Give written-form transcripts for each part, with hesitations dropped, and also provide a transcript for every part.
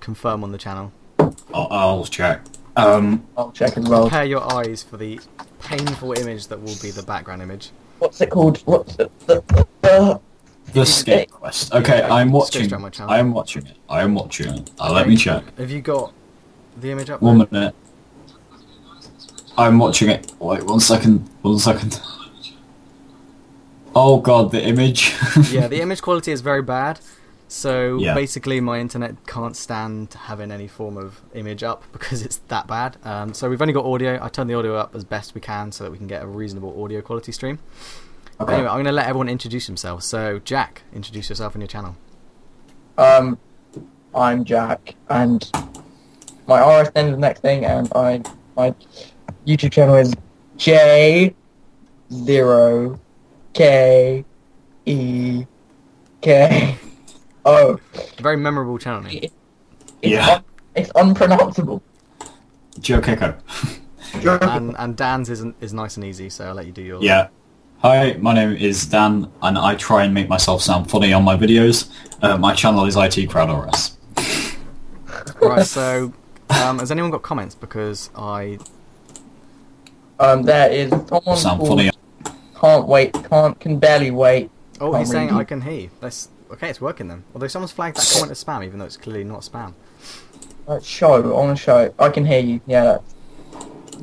confirm on the channel. I'll check. I'll check as well. Prepare your eyes for the painful image that will be the background image. What's it called? What's it? The TheScapeQuest. Okay, Yeah, I'm go watching. straight on my channel. I am watching it. I am watching it. Let me check. Have you got the image up? 1 minute. I'm watching it. Wait, 1 second. 1 second. Oh god, the image. Yeah, the image quality is very bad. So Yeah. basically my internet can't stand having any form of image up because it's that bad. So we've only got audio. I turned the audio up as best we can so that we can get a reasonable audio quality stream. Okay. Anyway, I'm going to let everyone introduce themselves. So Jack, introduce yourself and your channel. I'm Jack, and my RS is the next thing, and my YouTube channel is j0kEko. Very memorable channel name. Yeah. It's unpronounceable. j0kEko. And Dan's is nice and easy, so I'll let you do yours. Yeah. Hi, my name is Dan, and I try and make myself sound funny on my videos. My channel is ITCrowdRS. Right, so has anyone got comments? Because I... There is someone Sound called funny. can barely wait. Oh, Can't he's saying read. I can hear you. Okay, it's working then. Although someone's flagged that comment as spam, even though it's clearly not spam. On a show. I can hear you. Yeah, that's...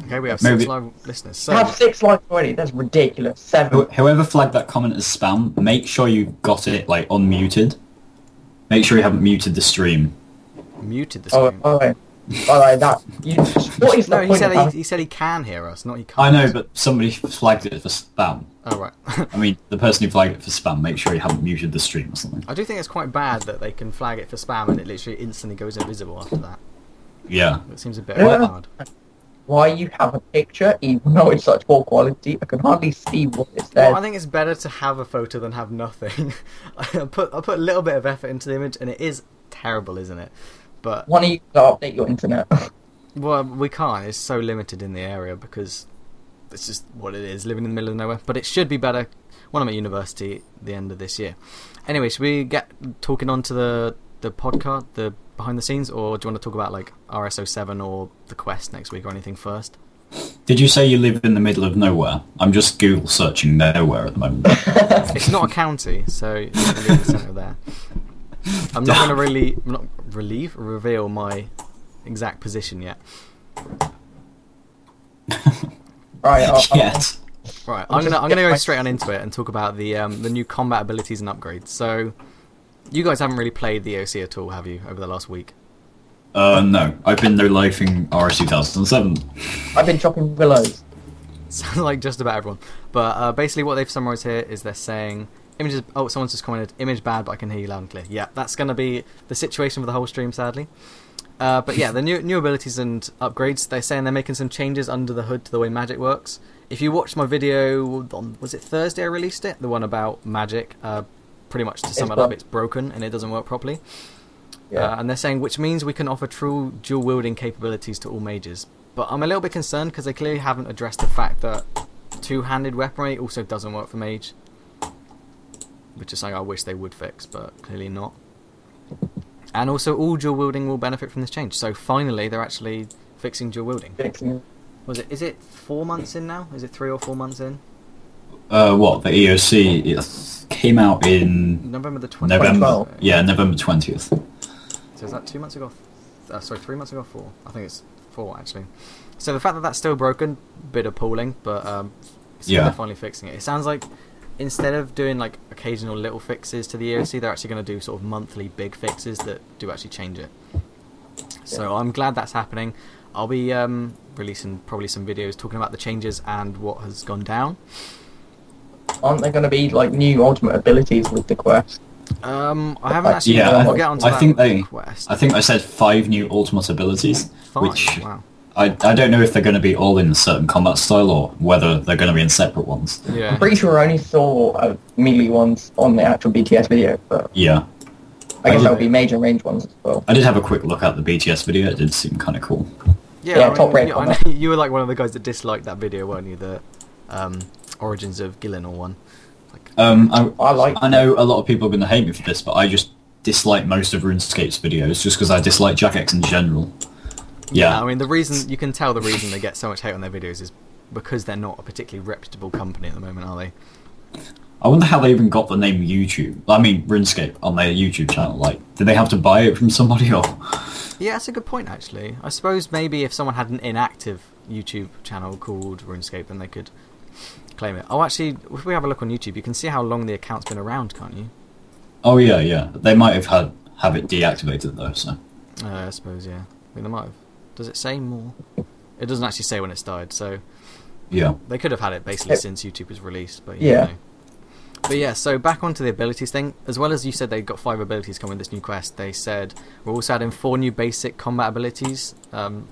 Okay, we have Maybe- 6 live listeners. I So have 6 likes already. That's ridiculous. 7. Whoever flagged that comment as spam, make sure you've got it like unmuted. Make sure you haven't muted the stream. muted the Oh, stream. okay. Alright, that. What is the No, point he said he can hear us, not he can't. I know, but somebody flagged it for spam. Oh, right. I mean, the person who flagged it for spam, make sure you haven't muted the stream or something. I do think it's quite bad that they can flag it for spam and it literally instantly goes invisible after that. Yeah. It seems a bit Yeah. hard. Why you have a picture, even though it's such poor quality? I can hardly see what it says. Well, I think it's better to have a photo than have nothing. I put a little bit of effort into the image, and it is terrible, isn't it? But Why don't you update your internet? well, we can't. It's so limited in the area because it's just what it is, living in the middle of nowhere. But it should be better when I'm at university at the end of this year. Anyway, should we get talking on to the podcast, the behind the scenes, or do you want to talk about like RS07 or the Quest next week or anything first? Did you say you live in the middle of nowhere? I'm just Google searching nowhere at the moment. It's not a county, so you can leave the centre there. I'm not going to reveal my exact position yet. Right, Yes. Right, I'll I'm just gonna get go my- straight on into it and talk about the new combat abilities and upgrades. So, you guys haven't really played the OC at all, have you, over the last week? No. I've been no-lifing RS 2007. I've been chopping willows. Sounds like just about everyone. But basically, what they've summarised here is they're saying images. Oh, someone's just commented, image bad, but I can hear you loud and clear. Yeah, that's going to be the situation for the whole stream, sadly. But yeah, the new abilities and upgrades. They're saying they're making some changes under the hood to the way magic works. If you watched my video on, was it Thursday I released it? The one about magic. Pretty much to sum it up, it's broken and it doesn't work properly. Yeah. And they're saying which means we can offer true dual wielding capabilities to all mages. But I'm a little bit concerned because they clearly haven't addressed the fact that two-handed weaponry also doesn't work for mage, which is something I wish they would fix, but clearly not. And also, all dual wielding will benefit from this change. So finally, they're actually fixing dual wielding. Fixing. Is it 4 months in now? Is it 3 or 4 months in? What, the EOC it came out in November the 20th. November. Yeah, November 20th. So is that 2 months ago? Sorry, 3 months ago, 4. I think it's 4 actually. So the fact that that's still broken, bit appalling, but Yeah. they're finally fixing it. It sounds like instead of doing like occasional little fixes to the EOC, they're actually going to do sort of monthly big fixes that do actually change it. So I'm glad that's happening. I'll be releasing probably some videos talking about the changes and what has gone down. Aren't there going to be like new ultimate abilities with the quest? I haven't actually. Yeah, we'll get onto I that think with they. the Quest. I think I said 5 new ultimate abilities, 5, which wow. I don't know if they're going to be all in a certain combat style or whether they're going to be in separate ones. Yeah. I'm pretty sure I only saw melee ones on the actual BTS video, but Yeah, I guess did- there'll be major range ones as well. I did have a quick look at the BTS video. It did seem kind of cool. Yeah, top rate I know combat. you were like one of the guys that disliked that video, weren't you? The Origins of Gillenor one. Like, I like. I know a lot of people are going to hate me for this, but I just dislike most of RuneScape's videos just because I dislike jagex in general. Yeah. I mean, the reason you can tell the reason they get so much hate on their videos is because they're not a particularly reputable company at the moment, are they? I wonder how they even got the name RuneScape on their YouTube channel. Like, did they have to buy it from somebody or? Yeah, that's a good point actually. I suppose maybe if someone had an inactive YouTube channel called RuneScape, then they could claim it. Oh, actually, if we have a look on YouTube, you can see how long the account's been around, can't you? Oh yeah. They might have it deactivated though. So. I suppose, yeah. I mean, they might have. Does it say more? It doesn't actually say when it's died, so Yeah. they could have had it basically since YouTube was released, but Yeah. know. But yeah, so back onto the abilities thing. As well as you said they've got 5 abilities coming with this new quest, they said we're also adding 4 new basic combat abilities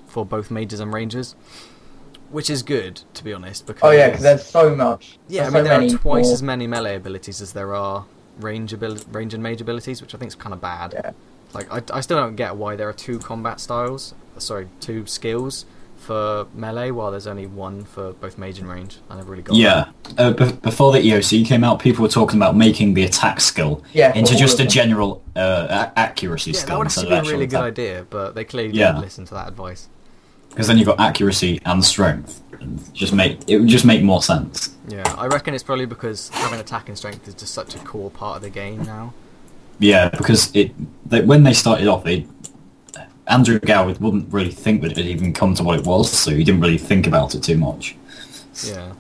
for both mages and rangers, which is good, to be honest. Because Oh yeah, because there's so much. yeah, I There's mean so there many are twice more. as many melee abilities as there are range and mage abilities, which I think is kind of bad. Yeah. Like I still don't get why there are 2 combat styles, 2 skills for melee, while there's only 1 for both mage and range. I never really got Yeah. Before the EOC came out, people were talking about making the attack skill Yeah, into for all just of a them. general accuracy that. Yeah, that skill would instead actually of be a actual really good attack. idea, but they clearly Yeah. didn't listen to that advice. Because then you've got accuracy and strength. And it would just make more sense. Yeah, I reckon it's probably because having attack and strength is just such a core part of the game now. Yeah, because when they started off, Andrew Gow wouldn't really think that it had even come to what it was, so he didn't really think about it too much. Yeah.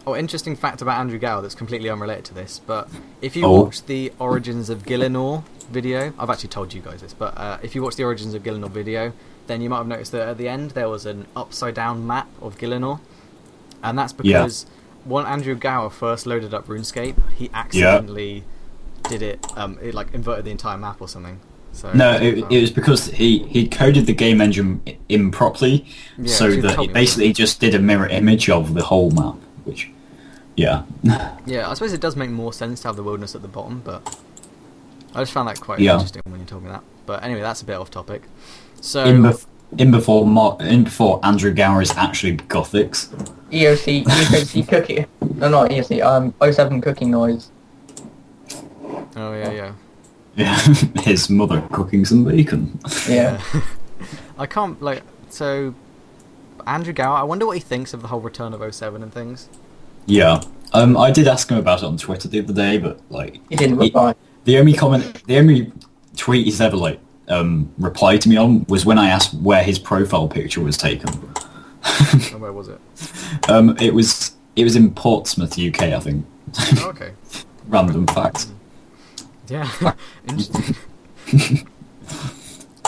Oh, interesting fact about Andrew Gow that's completely unrelated to this, but if you Oh. watch the Origins of Gielinor video, I've actually told you guys this, but if you watch the Origins of Gielinor video, then you might have noticed that at the end there was an upside down map of Gielinor, and that's because when Andrew Gower first loaded up RuneScape, he accidentally did it, it like inverted the entire map or something. So No, it was because he coded the game engine improperly, Yeah, so so you that told it me basically just did a mirror image of the whole map, which, yeah. Yeah, I suppose it does make more sense to have the wilderness at the bottom, but I just found that quite Yeah. interesting when you told me that. But anyway, that's a bit off topic. So in before Andrew Gower is actually Gothics. EOC cookie. No, not EOC. 07 cooking noise. oh yeah. Yeah, his mother cooking some bacon. Yeah. I can't so Andrew Gower, I wonder what he thinks of the whole return of 07 and things. Yeah, I did ask him about it on Twitter the other day, but like He didn't reply. the only tweet he's ever replied to me on was when I asked where his profile picture was taken. Oh, where was it? It was in Portsmouth, UK, I think. Oh, okay. Random fact. Yeah. Interesting.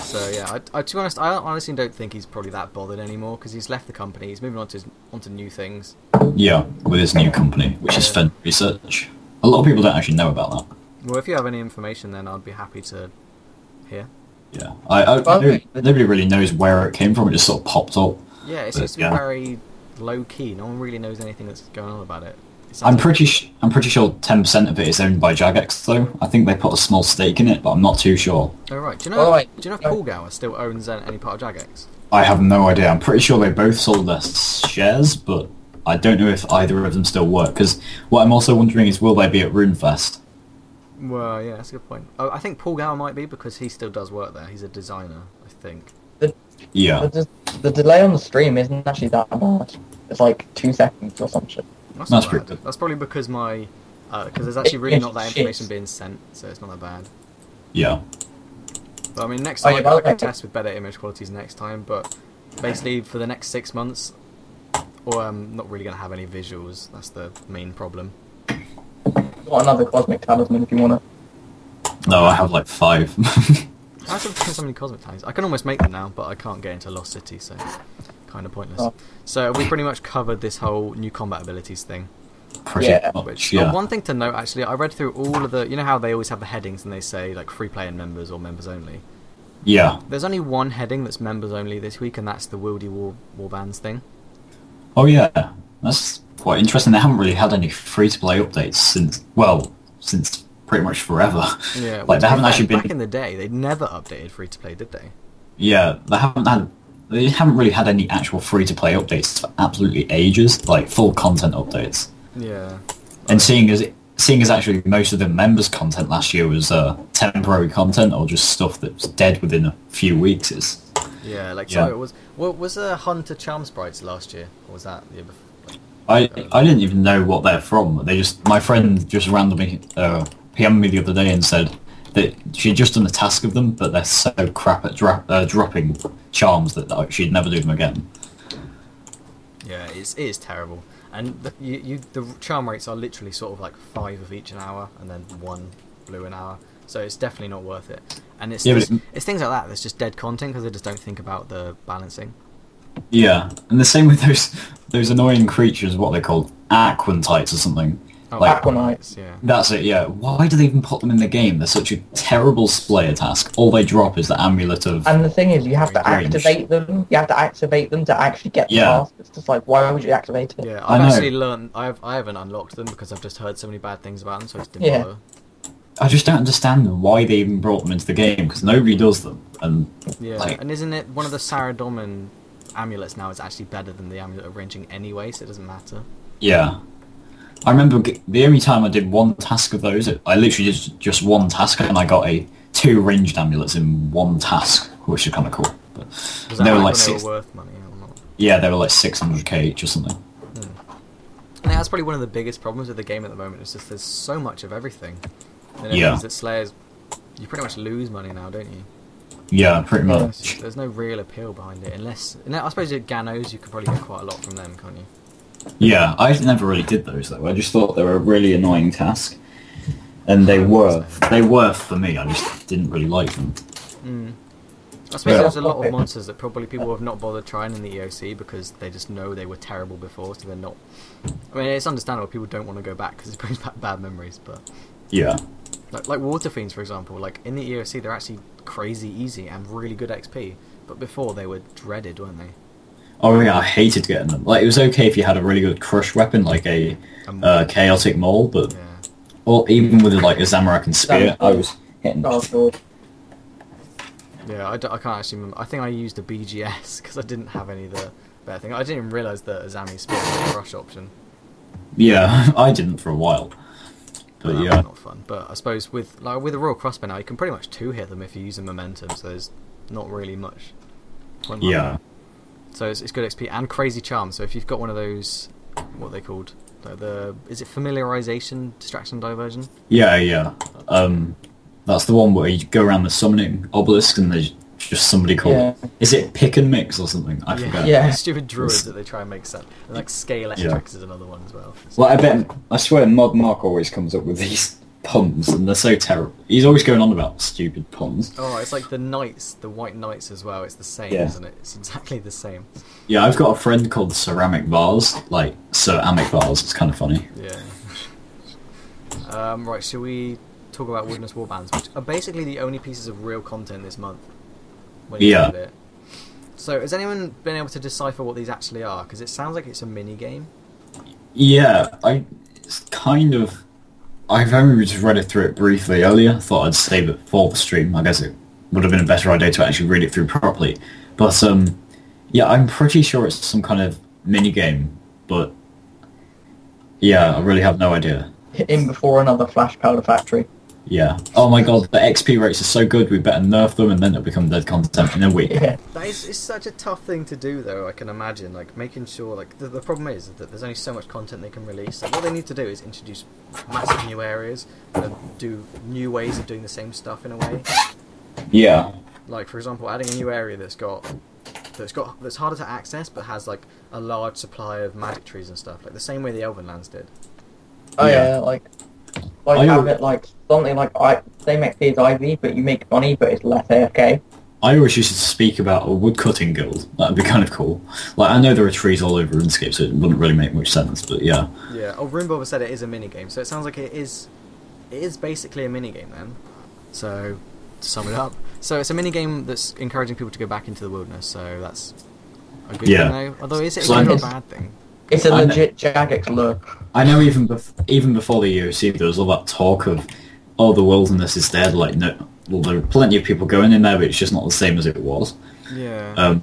So yeah, to be honest, I honestly don't think he's probably that bothered anymore because he's left the company. He's moving onto new things. Yeah, with his new company, which is Fen Research. A lot of people don't actually know about that. Well, if you have any information, then I'd be happy to hear. Yeah, Okay. nobody really knows where it came from. It just sort of popped up. Yeah, it seems to be very low key. No one really knows anything that's going on about it. I'm pretty sure 10% of it is owned by Jagex, though. I think they put a small stake in it, but I'm not too sure. Oh right. Do you know if Paul Gower still owns any part of Jagex? I have no idea. I'm pretty sure they both sold their shares, but I don't know if either of them still work. Because what I'm also wondering is, will they be at RuneFest? Well, yeah, that's a good point. Oh, I think Paul Gower might be because he still does work there. He's a designer, I think. Yeah. The delay on the stream isn't actually that bad. It's like 2 seconds or some shit. That's That's not pretty bad. good. That's probably because because there's actually really not that information being sent, so it's not that bad. Yeah. But I mean, next Oh, time yeah, I can okay. test with better image qualities next time. But basically, for the next 6 months, I'm not really going to have any visuals. That's the main problem. Got another cosmic talisman if you want to. No, I have like 5. I have so many cosmic times. I can almost make them now, but I can't get into Lost City, so kind of pointless. Oh. So we pretty much covered this whole new combat abilities thing. Pretty Yeah. much, yeah. One thing to note, actually, I read through all of the... You know how they always have the headings and they say, like, free play and members or members only? Yeah. There's only one heading that's members only this week, and that's the Wildy Warbands thing. Oh yeah, that's quite interesting. They haven't really had any free-to-play updates since pretty much forever. Yeah, like they haven't actually been. Back in the day, they never updated free to play, did they? Yeah, they haven't really had any actual free-to-play updates for absolutely ages, like full content updates. Yeah. And seeing as seeing as actually most of the members' content last year was temporary content or just stuff that's dead within a few weeks, is... Yeah, like, so it was... What was Hunter Charm Sprites last year? Or was that the year before? I didn't even know what they're from. My friend just randomly PM'd me the other day and said that she'd just done a task of them, but they're so crap at dropping charms that she'd never do them again. Yeah, it is terrible. And the charm rates are literally sort of like 5 of each an hour, and then 1 blue an hour. So it's definitely not worth it. And it's things like that that's just dead content because they just don't think about the balancing. Yeah, and the same with those annoying creatures, what are they called? Aquantites or something. Oh, like, Aquanites. Yeah. That's it, yeah. Why do they even put them in the game? They're such a terrible Slayer task. All they drop is the Amulet of... And the thing is, you have to range. activate them. You have to activate them to actually get the task. It's just like, why would you activate it? Yeah, I've actually learned... I haven't unlocked them because I've just heard so many bad things about them, so I just didn't bother. I just don't understand why they even brought them into the game, because nobody does them. And and isn't it one of the Saradomin amulets now is actually better than the amulet of ranging anyway, so it doesn't matter? Yeah. I remember the only time I did one task of those, I literally did just one task, and I got 2 ranged amulets in one task, which is kind of cool. But was that they were like they were worth money or not? Yeah, they were like 600k each or something. I think that's probably one of the biggest problems with the game at the moment. It's just there's so much of everything. And it means that Slayers, you pretty much lose money now, don't you? Yeah, pretty much. There's no real appeal behind it, unless... I suppose at Ganos you could probably get quite a lot from them, can't you? Yeah, I never really did those though. I just thought they were a really annoying task. And they were for me, I just didn't really like them. I suppose there's a lot of monsters that probably people have not bothered trying in the EOC because they just know they were terrible before, so they're not... I mean, it's understandable people don't want to go back because it brings back bad memories, but... Yeah. Like Water Fiends, for example, like in the EOC they're actually crazy easy and really good XP, but before they were dreaded, weren't they? Oh yeah, I hated getting them. Like, it was okay if you had a really good crush weapon, like a chaotic mole, but or even with like a Zamorak and spear, I was hitting them. Yeah, I can't actually remember. I think I used a BGS because I didn't have any of the better thing. I didn't even realise that Azami spear was a crush option. Yeah, I didn't for a while. But that yeah, was not fun. But I suppose with a Royal Crossbow now, you can pretty much 2-hit them if you use a momentum. So there's not really much. Yeah. So it's good XP and crazy charm. So if you've got one of those, what are they called? Is it familiarization, distraction, diversion? Yeah. That's the one where you go around the summoning obelisk and there's just somebody called... Is it Pick and Mix or something? I forget. Yeah, stupid druids that they try and make sense. And like Scale Electrix is another one as well. Well, I swear Mod Mark always comes up with these puns and they're so terrible. He's always going on about stupid puns. Oh, it's like the knights, the white knights as well. It's the same, isn't it? It's exactly the same. Yeah, I've got a friend called Ceramic Vase, like Ceramic Vase. It's kind of funny. Yeah. Right, shall we talk about Wilderness Warbands, which are basically the only pieces of real content this month? When you look at it. So, has anyone been able to decipher what these actually are? Because it sounds like it's a mini game. Yeah, it's kind of... I've only just read it through it briefly earlier. Thought I'd save it for the stream. I guess it would have been a better idea to actually read it through properly. But yeah, I'm pretty sure it's some kind of mini game. But yeah, I really have no idea. In before another Flash Powder Factory. Yeah. Oh my god, the XP rates are so good. We better nerf them, and then it'll become dead content in a week. Yeah. That is such a tough thing to do, though. I can imagine, like making sure, like the problem is that there's only so much content they can release. So what they need to do is introduce massive new areas and do new ways of doing the same stuff in a way. Yeah. Like for example, adding a new area that's harder to access, but has like a large supply of magic trees and stuff, like the same way the Elven Lands did. Oh yeah, like have it like something like same XP as IV, but you make money, but it's less AFK. I wish you should speak about a woodcutting guild. That'd be kind of cool. Like, I know there are trees all over RuneScape, so it wouldn't really make much sense, but yeah. Yeah. Oh, Runebobber said it is a mini game, so it sounds like it is basically a mini game then. So to sum it up, so it's a mini game that's encouraging people to go back into the wilderness. So that's a good thing, though. Although is it a good or a bad thing? It's a legit jagex lure. I know even before the UOC, there was all that talk of, oh, the wilderness is dead. Like, no, well, there are plenty of people going in there, but it's just not the same as it was. Yeah.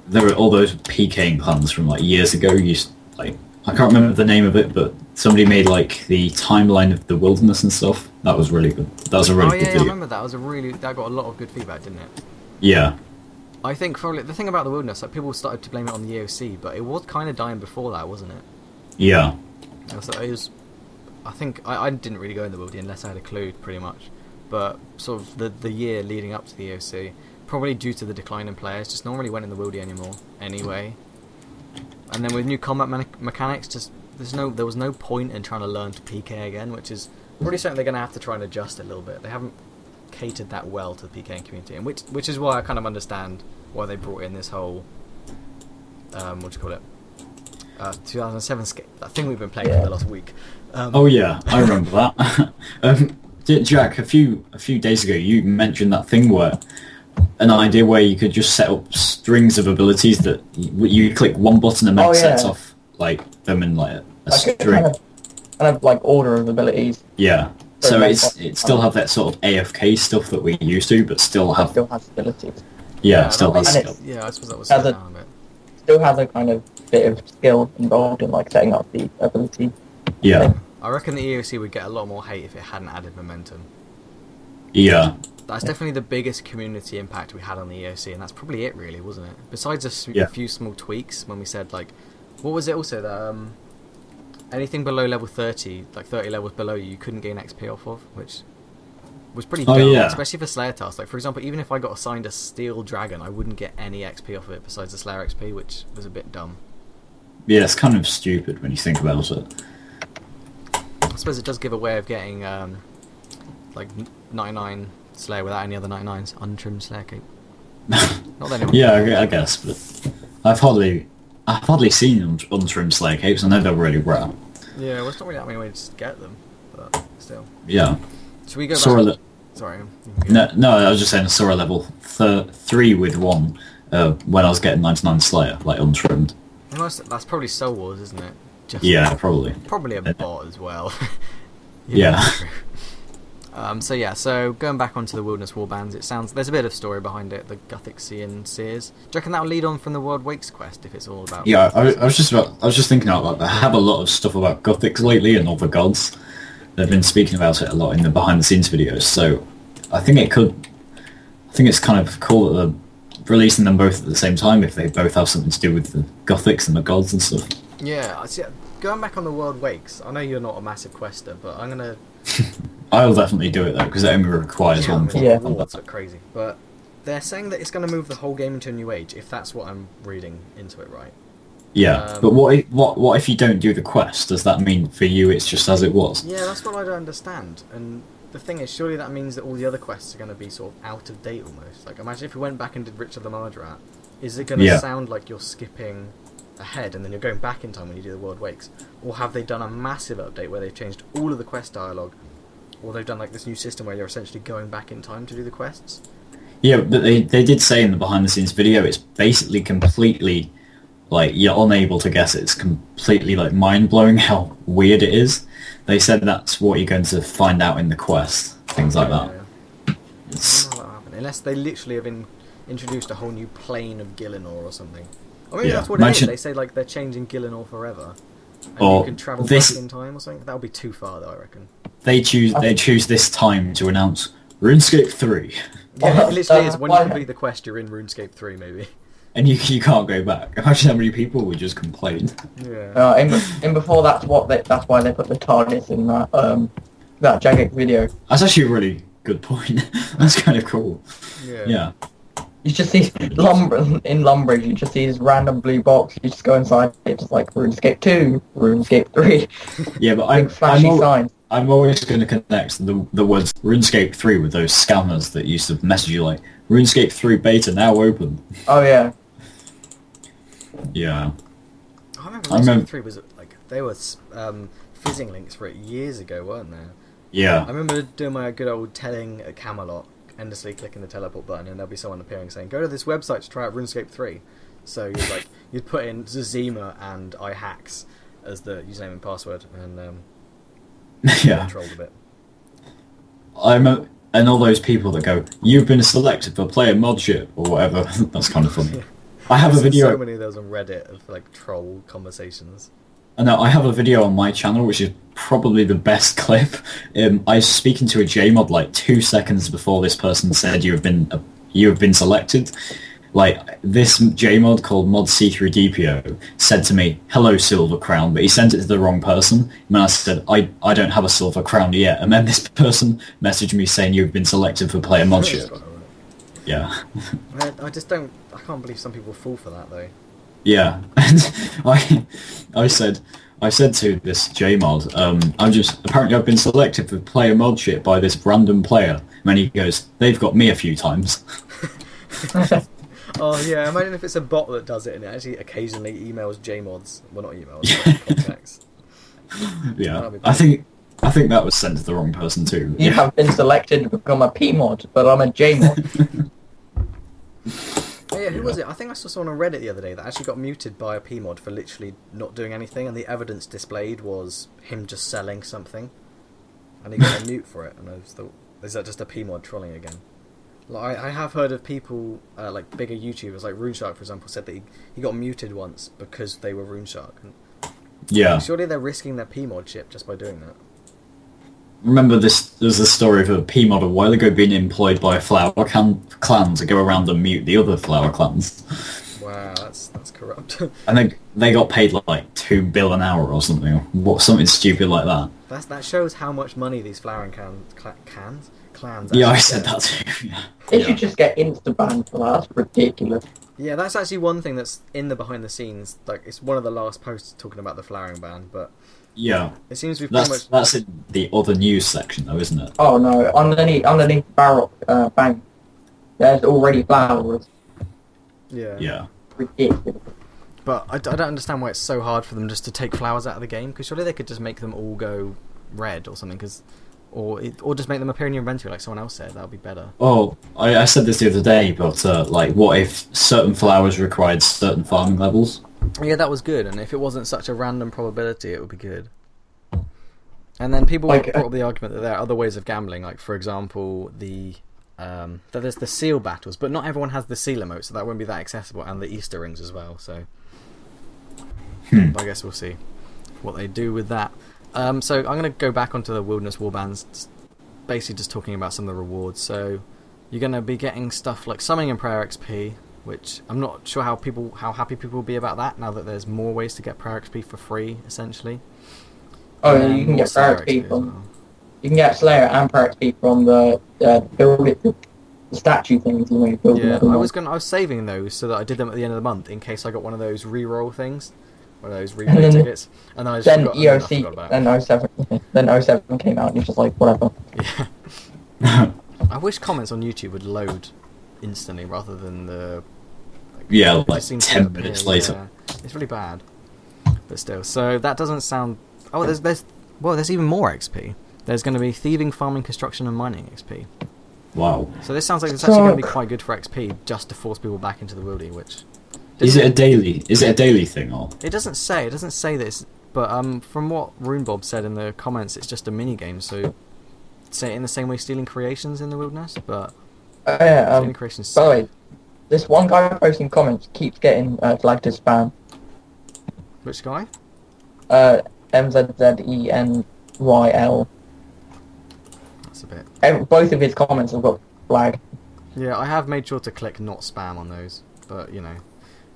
There were all those PKing plans from like years ago. I can't remember the name of it, but somebody made like the timeline of the wilderness and stuff. That was really good. That was a really good video. I remember that. That got a lot of good feedback, didn't it? Yeah. I think probably the thing about the wilderness, like people started to blame it on the EOC, but it was kind of dying before that, wasn't it? Yeah. So it was. I think I didn't really go in the wildy unless I had a clue, pretty much. But sort of the year leading up to the EOC, probably due to the decline in players, just no one really went in the wildy anymore. Anyway, and then with new combat mechanics, just there was no point in trying to learn to PK again, which is probably something they're going to have to try and adjust a little bit. They haven't catered that well to the PKing community, and which is why I kind of understand why they brought in this whole 2007 Scape, that thing we've been playing for the last week. Oh yeah, I remember that. Jack, a few days ago you mentioned that thing an idea where you could just set up strings of abilities that you click one button and then sets off like them in like a string. Kind of like order of abilities. Yeah. So it still have that sort of AFK stuff that we used to, but still has abilities. Yeah, still has. Yeah, I suppose that was down a bit. Still has a kind of bit of skill involved in like setting up the ability. Yeah. I reckon the EOC would get a lot more hate if it hadn't added momentum. Yeah. That's definitely the biggest community impact we had on the EOC, and that's probably it, really, wasn't it? Besides a few small tweaks when we said like, what was it also that anything below level 30, like 30 levels below you couldn't gain XP off of, which was pretty dumb, especially for Slayer tasks. Like, for example, even if I got assigned a Steel Dragon, I wouldn't get any XP off of it besides the Slayer XP, which was a bit dumb. Yeah, it's kind of stupid when you think about it. I suppose it does give a way of getting like 99 Slayer without any other 99s, untrimmed Slayer cape. Not that anyone. Yeah, I guess, but I've hardly seen untrimmed Slayer capes. I know they're really rare. Yeah, well, it's not really that many ways to get them, but still. Yeah. Should we go back? Sorry. No, I was just saying I saw a level 3 with one when I was getting 99 Slayer, like untrimmed. That's probably Soul Wars, isn't it? Yeah, probably. Probably a bot as well. Yeah. So going back onto the Wilderness Warbands, it sounds there's a bit of story behind it. The Gothixian Seers. Do you reckon that'll lead on from the World Wakes quest if it's all about? Yeah, I was just thinking out loud. They have a lot of stuff about Gothics lately and other gods. They've been speaking about it a lot in the behind the scenes videos. So I think it's kind of cool that they're releasing them both at the same time if they both have something to do with the Gothics and the gods and stuff. Yeah, going back on the World Wakes, I know you're not a massive quester, but I'm gonna. I'll definitely do it though because it only requires one. Rewards look crazy, but they're saying that it's going to move the whole game into a new age. If that's what I'm reading into it, right? Yeah, but what if you don't do the quest? Does that mean for you it's just as it was? Yeah, that's what I don't understand. And the thing is, surely that means that all the other quests are going to be sort of out of date almost. Like, imagine if we went back and did Richard the Mardurat. Is it going to sound like you're skipping ahead and then you're going back in time when you do the World Wakes? Or have they done a massive update where they've changed all of the quest dialogue? Or they've done like this new system where you're essentially going back in time to do the quests? Yeah, but they did say in the behind the scenes video it's basically completely like you're unable to guess it. It's completely like mind blowing how weird it is. They said that's what you're going to find out in the quest, things like that. Yeah. Unless they literally have introduced a whole new plane of Gielinor or something. I mean, that's what it is. They say like they're changing Gielinor forever, and you can travel back in time or something. That would be too far, though. I reckon. They choose this time to announce RuneScape 3. Yeah, it literally is. When you complete the quest, you're in RuneScape 3, maybe. And you can't go back. Imagine how many people would just complain. Yeah. And before that's why they put the TARDIS in that jagex video. That's actually a really good point. That's kind of cool. Yeah. You just see in Lumbridge, you just see this random blue box. You just go inside. It's just like RuneScape 2, RuneScape 3. Yeah, but flashy signs. I'm always going to connect the words RuneScape 3 with those scammers that used to message you like RuneScape 3 beta now open. Oh yeah. Yeah. I remember RuneScape 3 was like they were fizzing links for it years ago, weren't there? Yeah. I remember doing my good old telling at Camelot, endlessly clicking the teleport button, and there'll be someone appearing saying, "Go to this website to try out RuneScape 3." So you'd put in Zazima and iHacks as the username and password, and trolled a bit. And all those people that go, "You've been selected for player modship" or whatever. That's kind of funny. I have a video. So many of those on Reddit of like troll conversations. And I have a video on my channel, which is probably the best clip. I was speaking to a JMod like 2 seconds before this person said you have been selected. Like, this JMod called Mod C3DPO said to me, "Hello, Silver Crown," but he sent it to the wrong person. And then I said, I don't have a Silver Crown yet. And then this person messaged me saying you've been selected for player modship. Yeah. I just don't... I can't believe some people fall for that, though. Yeah. And I said to this JMod, apparently I've been selected for player modship by this random player. And then he goes, "They've got me a few times." Oh yeah, imagine if it's a bot that does it and it actually occasionally emails JMods. Well, not emails, but contacts. Yeah, I think that was sent to the wrong person too. You have been selected to become a P-mod, but I'm a J-mod. Oh yeah, who was it? I think I saw someone on Reddit the other day that actually got muted by a P-mod for literally not doing anything, and the evidence displayed was him just selling something, and he got a mute for it. And I just thought, is that just a P-mod trolling again? Like, I have heard of people, like bigger YouTubers, like RuneShark for example, said that he got muted once because they were RuneShark. And yeah. Surely they're risking their P-mod ship just by doing that. Remember this? There's a story of a P-mod a while ago being employed by a flower clan to go around and mute the other flower clans. Wow, that's corrupt. And they got paid like $2 billion an hour or something, or something stupid like that. That shows how much money these flowering clans. Yeah, I said that too. Yeah. They should just get insta-banned for that. That's ridiculous. Yeah, that's actually one thing that's in the behind the scenes. Like, it's one of the last posts talking about the flowering ban, but yeah, it seems to be pretty much... That's in the other news section, though, isn't it? Oh no, underneath Barrock Bank, there's already flowers. Yeah. Yeah. Ridiculous. But I don't understand why it's so hard for them just to take flowers out of the game, because surely they could just make them all go red or something, or just make them appear in your inventory like someone else said. That would be better. Oh, I said this the other day, but like, what if certain flowers required certain farming levels? Yeah, that was good, and if it wasn't such a random probability, it would be good. And then people brought up the argument that there are other ways of gambling, like, for example, that there's the seal battles, but not everyone has the seal emote, so that won't be that accessible, and the Easter rings as well, so... But I guess we'll see what they do with that. So I'm going to go back onto the Wilderness Warbands, basically just talking about some of the rewards. So you're going to be getting stuff like Summoning and Prayer XP, which I'm not sure how happy people will be about that, now that there's more ways to get Prayer XP for free, essentially. Oh, yeah, you can get Prayer XP from... Well. You can get Slayer and Prayer XP from the statue things when you build them. Yeah, I was saving those so that I did them at the end of the month in case I got one of those reroll things. One of those replay tickets, and then I just forgot, EOC, then 07 came out, and you're just like, whatever. Yeah. I wish comments on YouTube would load instantly rather than the... like 10 minutes later. Yeah. It's really bad. But still, so that doesn't sound... Oh, there's even more XP. There's going to be Thieving, Farming, Construction, and Mining XP. Wow. So this sounds like it's actually going to be quite good for XP, just to force people back into the wildy, which... Is it a daily thing, or? It doesn't say this, but from what RuneBob said in the comments, it's just a mini game. So, say it in the same way Stealing Creations in the Wilderness, but Stealing Creations. By the way, this one guy posting comments keeps getting flagged as spam. Which guy? MZZENYL. That's a bit. Both of his comments have got flagged. Yeah, I have made sure to click not spam on those, but you know.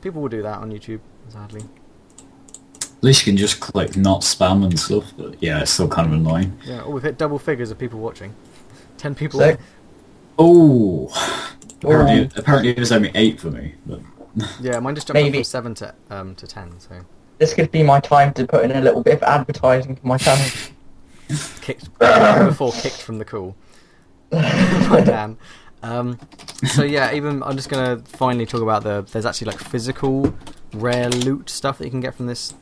People will do that on YouTube, sadly. At least you can just click not spam and stuff, but yeah, it's still kind of annoying. Yeah, we've hit double figures of people watching. 10 people. Sick. Oh! Apparently it was only 8 for me. But... Yeah, mine just jumped up from 7 to 10, so... This could be my time to put in a little bit of advertising for my channel. Kicked from the call. By Dan. So yeah, I'm just gonna finally talk about there's actually like physical rare loot stuff that you can get from this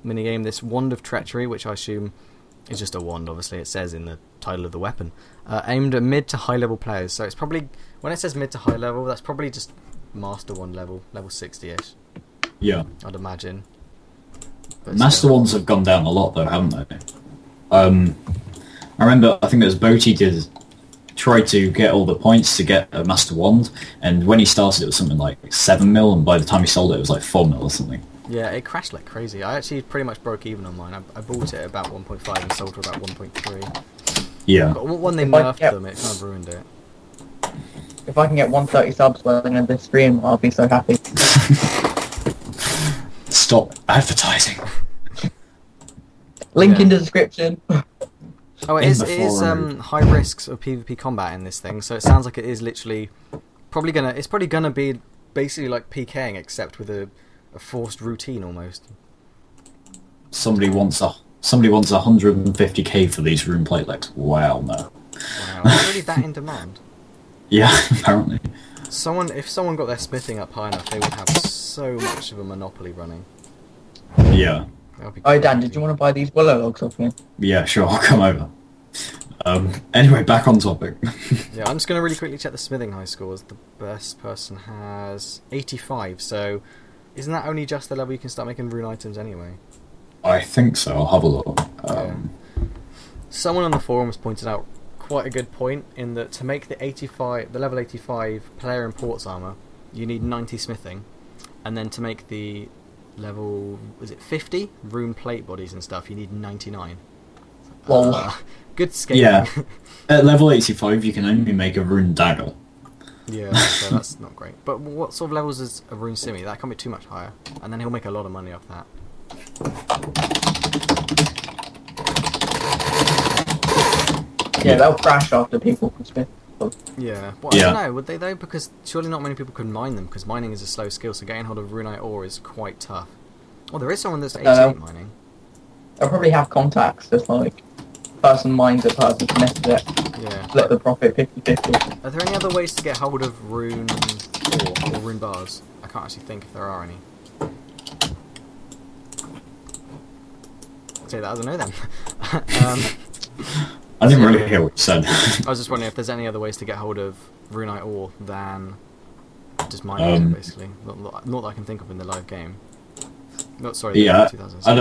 mini game. This Wand of Treachery, which I assume is just a wand. Obviously, it says in the title of the weapon, aimed at mid to high level players. So it's probably, when it says mid to high level, that's probably just Master Wand level 60ish. Yeah, I'd imagine. But Master Wands have gone down a lot though, haven't they? I remember, I think it was Boaty tried to get all the points to get a Master Wand, and when he started it was something like 7 mil, and by the time he sold it was like 4 mil or something. Yeah, it crashed like crazy. I actually pretty much broke even on mine. I bought it at about 1.5 and sold for about 1.3. Yeah. But when they nerfed them, it kind of ruined it. If I can get 130 subs by the end of this stream, I'll be so happy. Stop advertising. Link in the description. Oh, it is high risks of PvP combat in this thing, so it sounds like it is literally it's probably gonna be basically like PKing, except with a forced routine almost. Somebody wants 150k for these rune platelets. Wow, no. Wow, it's really that in demand. Yeah, apparently. If someone got their smithing up high enough, they would have so much of a monopoly running. Yeah. Oh, Dan, did you want to buy these willow logs off me? Yeah, sure, I'll come over. Anyway, back on topic. Yeah, I'm just going to really quickly check the smithing high scores. The best person has 85, so isn't that only just the level you can start making rune items anyway? I think so, I'll have a look. Yeah. Someone on the forums pointed out quite a good point in that to make the level 85 player imports armor, you need 90 smithing, and then to make the level 50 rune plate bodies and stuff, you need 99. Well, good scaling. Yeah. At level 85, you can only make a rune dagger. Yeah, so that's not great. But what sort of levels is a rune simi? That can't be too much higher, and then he'll make a lot of money off that. Yeah, they'll crash after people can smith. Yeah, well, I don't know, would they though? Because surely not many people can mine them, because mining is a slow skill, so getting hold of runite ore is quite tough. Well, there is someone that's 88 mining. They'll probably have contacts, just like person mines it, person smiths it. Yeah. Split the profit 50-50. Are there any other ways to get hold of rune ore or rune bars? I can't actually think if there are any. I'll say that as I know them. I didn't really hear what you said. I was just wondering if there's any other ways to get hold of runite ore than just mining it, basically. Not that I can think of in the live game. Not sorry. Yeah, 2006. I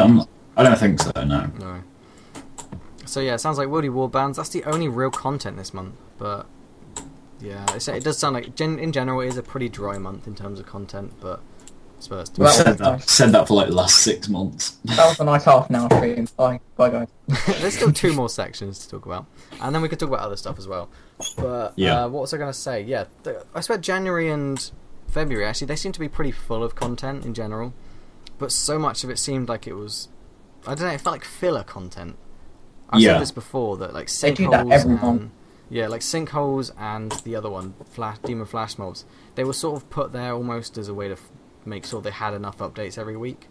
don't think so. No. No. So yeah, it sounds like Worldy Warbands. That's the only real content this month. But yeah, it does sound like in general it is a pretty dry month in terms of content. But I suppose We've said that for like the last 6 months. That was a nice half an hour stream. Bye guys. There's still 2 more sections to talk about, and then we could talk about other stuff as well. But yeah. What was I going to say? Yeah, I swear January and February actually they seem to be pretty full of content in general, but so much of it seemed like it was, I don't know, it felt like filler content. I've said this before, that like sinkholes and like sinkholes and the other one, demon flash mobs, they were sort of put there almost as a way to make sure they had enough updates every week.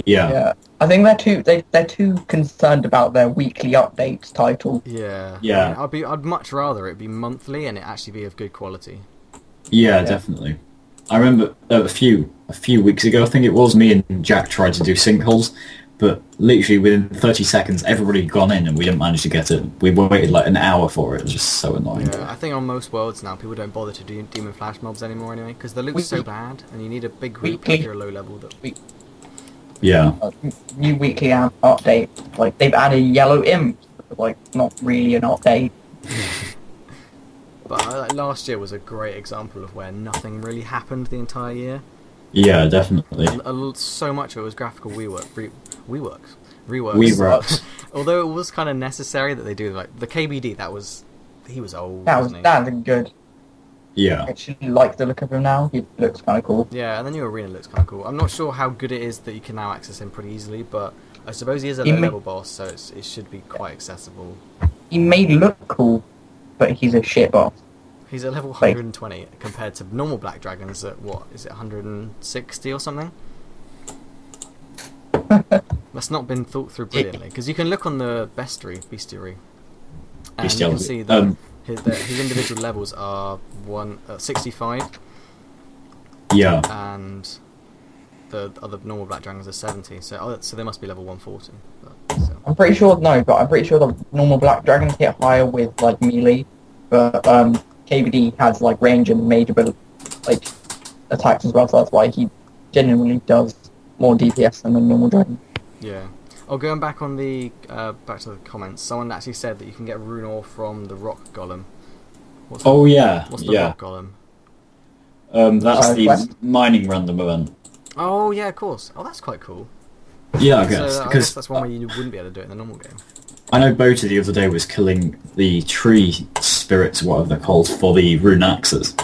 Yeah, I think they're too concerned about their weekly updates title. Yeah. Yeah. I mean, I'd much rather it be monthly and it actually be of good quality. Yeah, definitely. I remember a few weeks ago, I think it was, me and Jack tried to do sinkholes, but literally within 30 seconds everybody had gone in and we didn't manage to get it. We waited like an hour for it. It was just so annoying. Yeah, I think on most worlds now people don't bother to do demon flash mobs anymore anyway, because the loot's so bad and you need a big group if you're a low level. Yeah. New weekly update. Like, they've added yellow imps, but, like, not really an update. But last year was a great example of where nothing really happened the entire year. Yeah, definitely. So much of it was graphical reworks. Although it was kind of necessary that they do, like, the KBD, he was old, wasn't he? That's good. Yeah. I actually like the look of him now. He looks kind of cool. Yeah, and the new arena looks kind of cool. I'm not sure how good it is that you can now access him pretty easily, but I suppose he is a low-level boss, so it should be quite accessible. He may look cool, but he's a shit boss. He's at level 120 compared to normal black dragons at, what, is it 160 or something? That's not been thought through brilliantly, because you can look on the bestiary, and you can see that his individual levels are 65. Yeah. And the other normal black dragons are 70, so they must be level 140. But, I'm pretty sure the normal black dragons hit higher with like melee, but KBD has like range and major like attacks as well, so that's why he genuinely does more DPS than a normal dragon. Yeah. Oh, going back on back to the comments, someone actually said that you can get rune ore from the rock golem. What's the rock golem? That's the mining random event. Oh yeah, of course. Oh, that's quite cool. Yeah, I guess. So I because guess that's one way you wouldn't be able to do it in the normal game. I know Bota the other day was killing the tree spirits, whatever they're called, for the rune axes.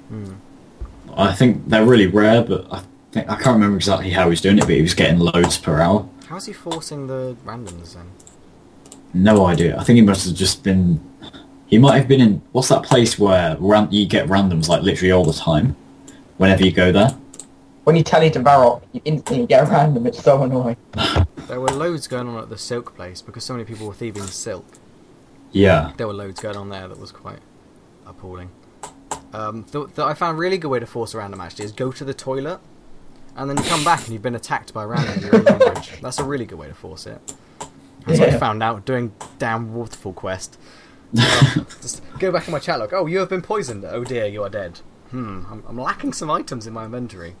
Hmm. I think they're really rare, but I can't remember exactly how he was doing it, but he was getting loads per hour. How's he forcing the randoms then? No idea. I think he must have just been... He might have been in... What's that place where you get randoms like literally all the time? Whenever you go there? When you tally to Varrock, you instantly get a random. It's so annoying. There were loads going on at the silk place because so many people were thieving silk. Yeah. There were loads going on there that was quite appalling. I found a really good way to force a random actually is go to the toilet and then you come back and you've been attacked by a random in your own language. That's a really good way to force it. That's what I found out doing damn Waterfall quest. Just go back in my chat log. Oh, you have been poisoned. Oh dear, you are dead. I'm lacking some items in my inventory.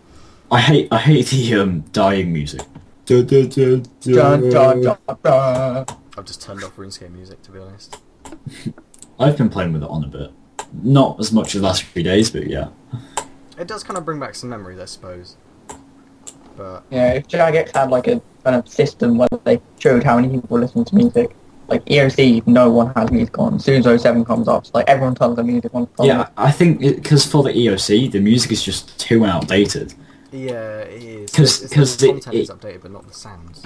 I hate the dying music. Dun, dun, dun, dun. I've just turned off RuneScape music to be honest. I've been playing with it on a bit. Not as much as the last few days, but yeah. It does kind of bring back some memories, I suppose. But Yeah, if jagex had like a kind of system where they showed how many people listen to music, like EOC, no one has music on. As soon as 07 comes up, it's like everyone turns their music on. Yeah, I think because for the EOC, the music is just too outdated. yeah, it is. 'Cause the content it- is updated, but not the sounds.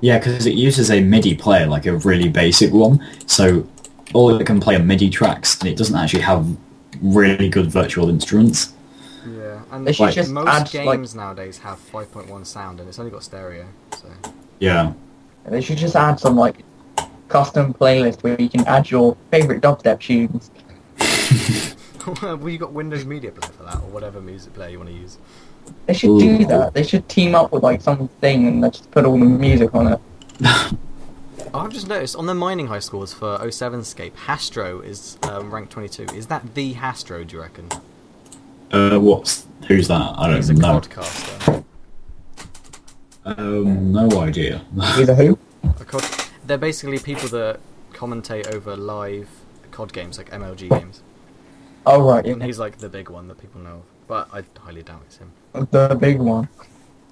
Yeah, because it uses a MIDI player, like a really basic one, so all it can play are MIDI tracks, and it doesn't actually have really good virtual instruments. Yeah, and They should like, just most add, games nowadays have 5.1 sound, and it's only got stereo. So Yeah. They should just add some like custom playlist where you can add your favourite dubstep tunes. well, you got Windows Media Player for that, or whatever music player you want to use. They should do that. They should team up with like something and they just put all the music on it. Oh, I've just noticed on the mining high scores for 07 Scape, Hastro is ranked 22. Is that the Hastro, do you reckon? Who's that? I He's a don't know. codcaster. No idea. Either who? They're basically people that commentate over live COD games, like MLG games. Oh right, And yeah. he's like the big one that people know of. But I highly doubt it's him. The big one.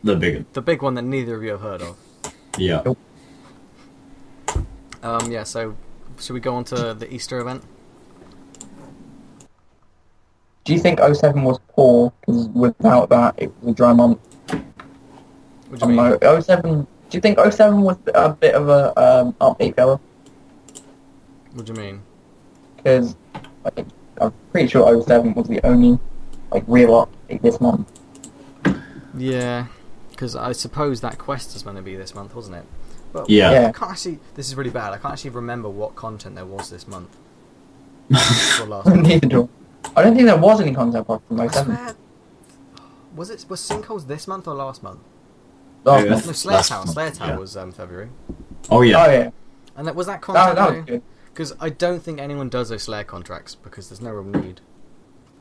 The bigger. The big one that neither of you have heard of. Yeah. Nope. Yeah, so should we go on to the Easter event? Do you think 07 was poor? Because without that, it was a dry month. What do you mean? 07. Do you think 07 was a bit of a update filler? What do you mean? Because like, I'm pretty sure 07 was the only like real update this month. Yeah, because I suppose that quest is going to be this month, wasn't it? But Yeah. Yeah. I can't actually. This is really bad. I can't actually remember what content there was this month. Or last month. Neither do I. don't think there was any content apart from I 07. swear, was Sinkholes this month or last month? Last Yeah. month. No, Slayer Last Tower. month, Slayer Tower yeah. was February. Oh yeah. Oh yeah. And was that That content? was good. Because I don't think anyone does those Slayer contracts because there's no real need.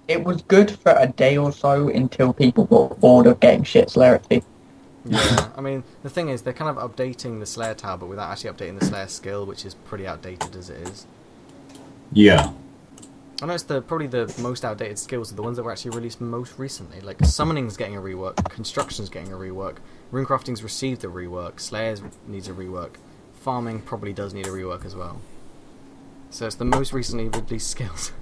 It was good for a day or so until people got bored of getting shit celerity. Yeah, I mean, the thing is, they're kind of updating the Slayer Tower, but without actually updating the Slayer skill, which is pretty outdated as it is. Yeah. I know it's probably the most outdated skills are the ones that were actually released most recently. Like, Summoning's getting a rework, Construction's getting a rework, Runecrafting's received a rework, Slayer's needs a rework, Farming probably does need a rework as well. So it's the most recently released skills.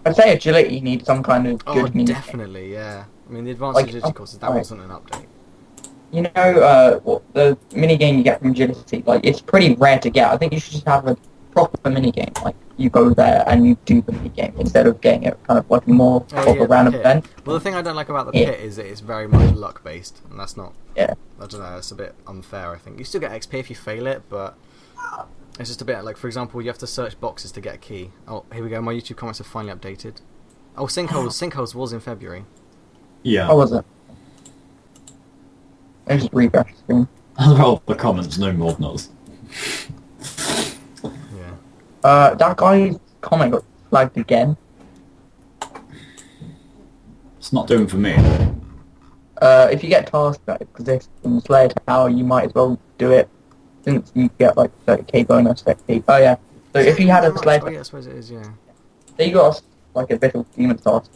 I'd say agility needs some kind of Oh, good mini. definitely, yeah. I mean, the advanced Like, agility courses, that right. wasn't an update. You know, what the mini game you get from agility, like it's pretty rare to get. I think you should just have a proper mini game. Like you go there and you do the mini game instead of getting it kind of like more Oh, of yeah, a random the pit. event. Well, the thing I don't like about the Yeah. pit is that it's very much luck based, and that's not. Yeah. I don't know. It's a bit unfair. I think you still get XP if you fail it, but it's just a bit like, for example, you have to search boxes to get a key. Oh, here we go. My YouTube comments have finally updated. Oh, Sinkholes was in February. Yeah. How was it? I just refresh the screen. Well, the comments no more than us. Yeah. That guy's comment got flagged again. It's not doing for me. If you get tasked that exists in Slayer Tower, you might as well do it, since you get like 30k bonus XP. Oh yeah. So if you had a Slayer Oh yeah, I suppose it is. Yeah. say you got like a visual demon task,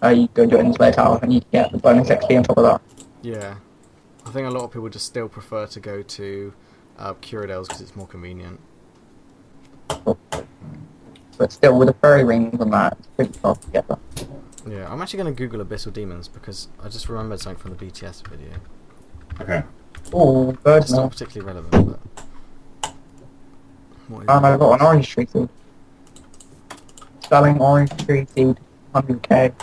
you go do it in the Slayer Tower and you get the bonus XP on top of that. Yeah. I think a lot of people just still prefer to go to Curadale's because it's more convenient. But still, with a fairy ring on that, it's pretty hard to get that. Yeah, I'm actually going to Google Abyssal Demons because I just remembered something from the BTS video. Okay. Oh, bird It's not now. particularly relevant, but... What is And it? I got an orange tree seed. Selling orange tree seed, 100k.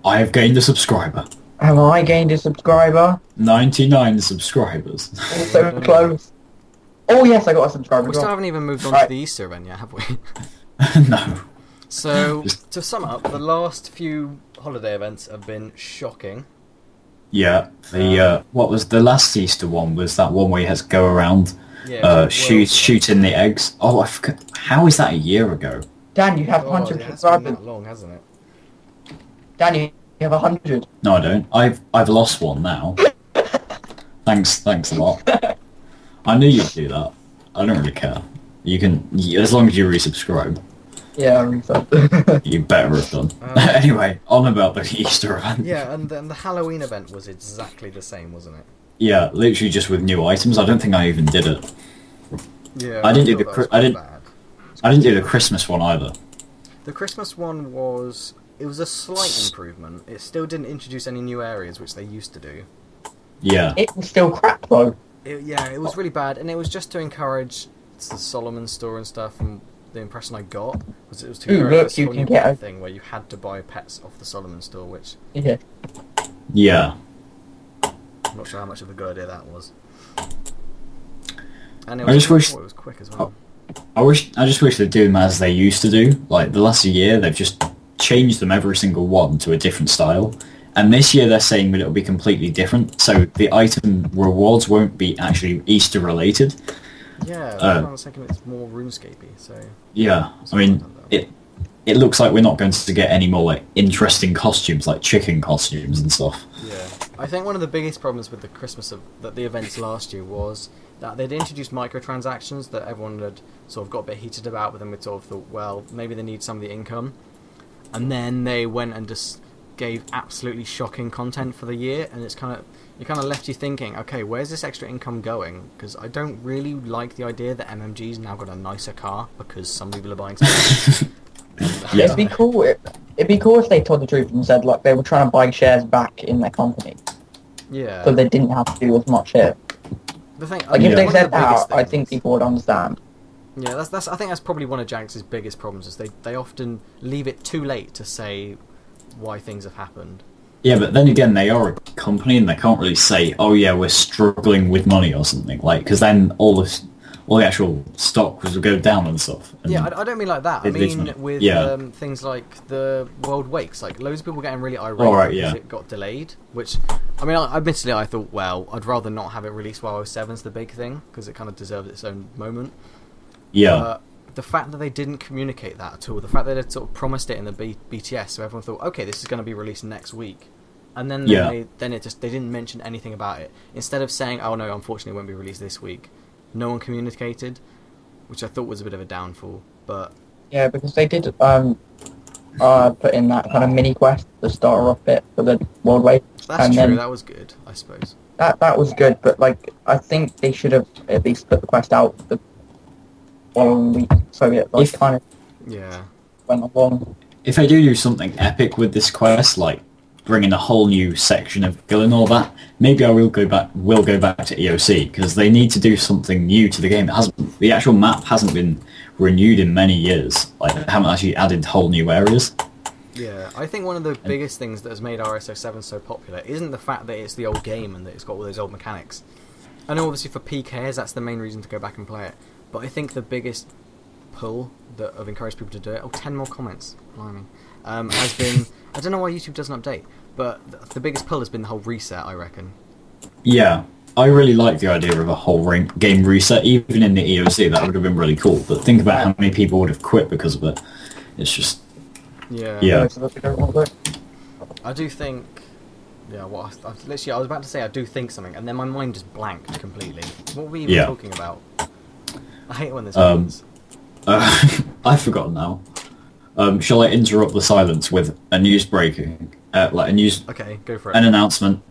I have gained a subscriber. Have I gained a subscriber? 99 subscribers. So close. Oh yes, I got a subscriber. We as still well. haven't even moved on Right. to the Easter event yet, have we? No. So, to sum up, the last few holiday events have been shocking. Yeah, the what was the last Easter one? Was that one where you had to go around Yeah, shooting the eggs? Oh, I forgot. How is that a year ago? Dan, you have Oh, 100 it has been subscribers. that long, hasn't it? Dan, you have 100. No, I don't. I've lost one now. Thanks a lot. I knew you'd do that. I don't really care. You can, as long as you resubscribe. Yeah, I refubbed. You better have done. Anyway, on about the Easter event. Yeah, and then the Halloween event was exactly the same, wasn't it? Yeah, literally just with new items. I don't think I even did it. Yeah, I didn't do thought the that cri- was I quite didn't- bad. I didn't do the Christmas one either. The Christmas one was... It was a slight improvement. It still didn't introduce any new areas, which they used to do. Yeah. It was still crap though. Yeah, it was really bad, and it was just to encourage the Solomon store and stuff, and the impression I got was it was to Ooh, encourage look, this you whole can new get pet a- thing where you had to buy pets off the Solomon store, which Yeah. Yeah. I'm not sure how much of a good idea that was. And it I just wish- it was quick as well. I just wish they'd do them as they used to do. Like the last year, they've just changed them every single one to a different style. And this year they're saying that it'll be completely different. So the item rewards won't be actually Easter related. Yeah, I was thinking it's more RuneScapey, so... Yeah, I mean, it looks like we're not going to get any more like interesting costumes, like chicken costumes and stuff. Yeah, I think one of the biggest problems with the the events last year was that they'd introduced microtransactions that everyone had sort of got a bit heated about, but then we sort of thought, well, maybe they need some of the income, and then they went and just gave absolutely shocking content for the year, and it kind of left you thinking, okay, where's this extra income going? Because I don't really like the idea that MMG's now got a nicer car because some people are buying stuff. Yeah. It'd be cool. It'd be cool if they told the truth and said like they were trying to buy shares back in their company, Yeah. so they didn't have to do as much here. The thing, Like Yeah. if they one of said the biggest that, I think things- people would understand. Yeah, that's. I think that's probably one of Jax's biggest problems is they often leave it too late to say why things have happened. Yeah, but then again, they are a company and they can't really say, "Oh yeah, we're struggling with money" or something like, because then all the actual stock will go down and stuff. And Yeah, I don't mean like that. I it leaves mean money. with Yeah. things like the World Wakes. Like loads of people getting really irate Oh, right, because yeah. it got delayed. Which, I mean, admittedly, I thought, well, I'd rather not have it released while 07's the big thing because it kind of deserves its own moment. yeah, The fact that they didn't communicate that at all, the fact that they sort of promised it in the BTS, so everyone thought, okay, this is going to be released next week, and then Yeah. they didn't mention anything about it. Instead of saying, oh no, unfortunately, it won't be released this week, no one communicated, which I thought was a bit of a downfall. But Yeah, because they did put in that kind of mini quest, the starter off bit for the World Way. that's And true. then- That was good, I suppose. That was good, but like I think they should have at least put the quest out the following week, so it like If- kind of Yeah. went along. if they do something epic with this quest, like bringing a whole new section of Guild and all that, maybe I will go back to EOC because they need to do something new to the game. The actual map hasn't been renewed in many years. Like they haven't actually added whole new areas. Yeah, I think one of the biggest things that has made RSO7 so popular isn't the fact that it's the old game and that it's got all those old mechanics. I know obviously for PKs that's the main reason to go back and play it, but I think the biggest pull that have encouraged people to do it, 10 more comments, blimey, has been, I don't know why YouTube doesn't update, but the biggest pull has been the whole reset, I reckon. Yeah, I really like the idea of a whole game reset, even in the EOC. That would have been really cool. But think about how many people would have quit because of it. It's just, Yeah. Yeah. So they don't want to do it. I do think, yeah, I was about to say I do think something, and then my mind just blanked completely. What were we even Yeah. talking about? I hate it when this happens. I've forgotten now. Shall I interrupt the silence with a news breaking, like a news, Okay, go for it. an announcement?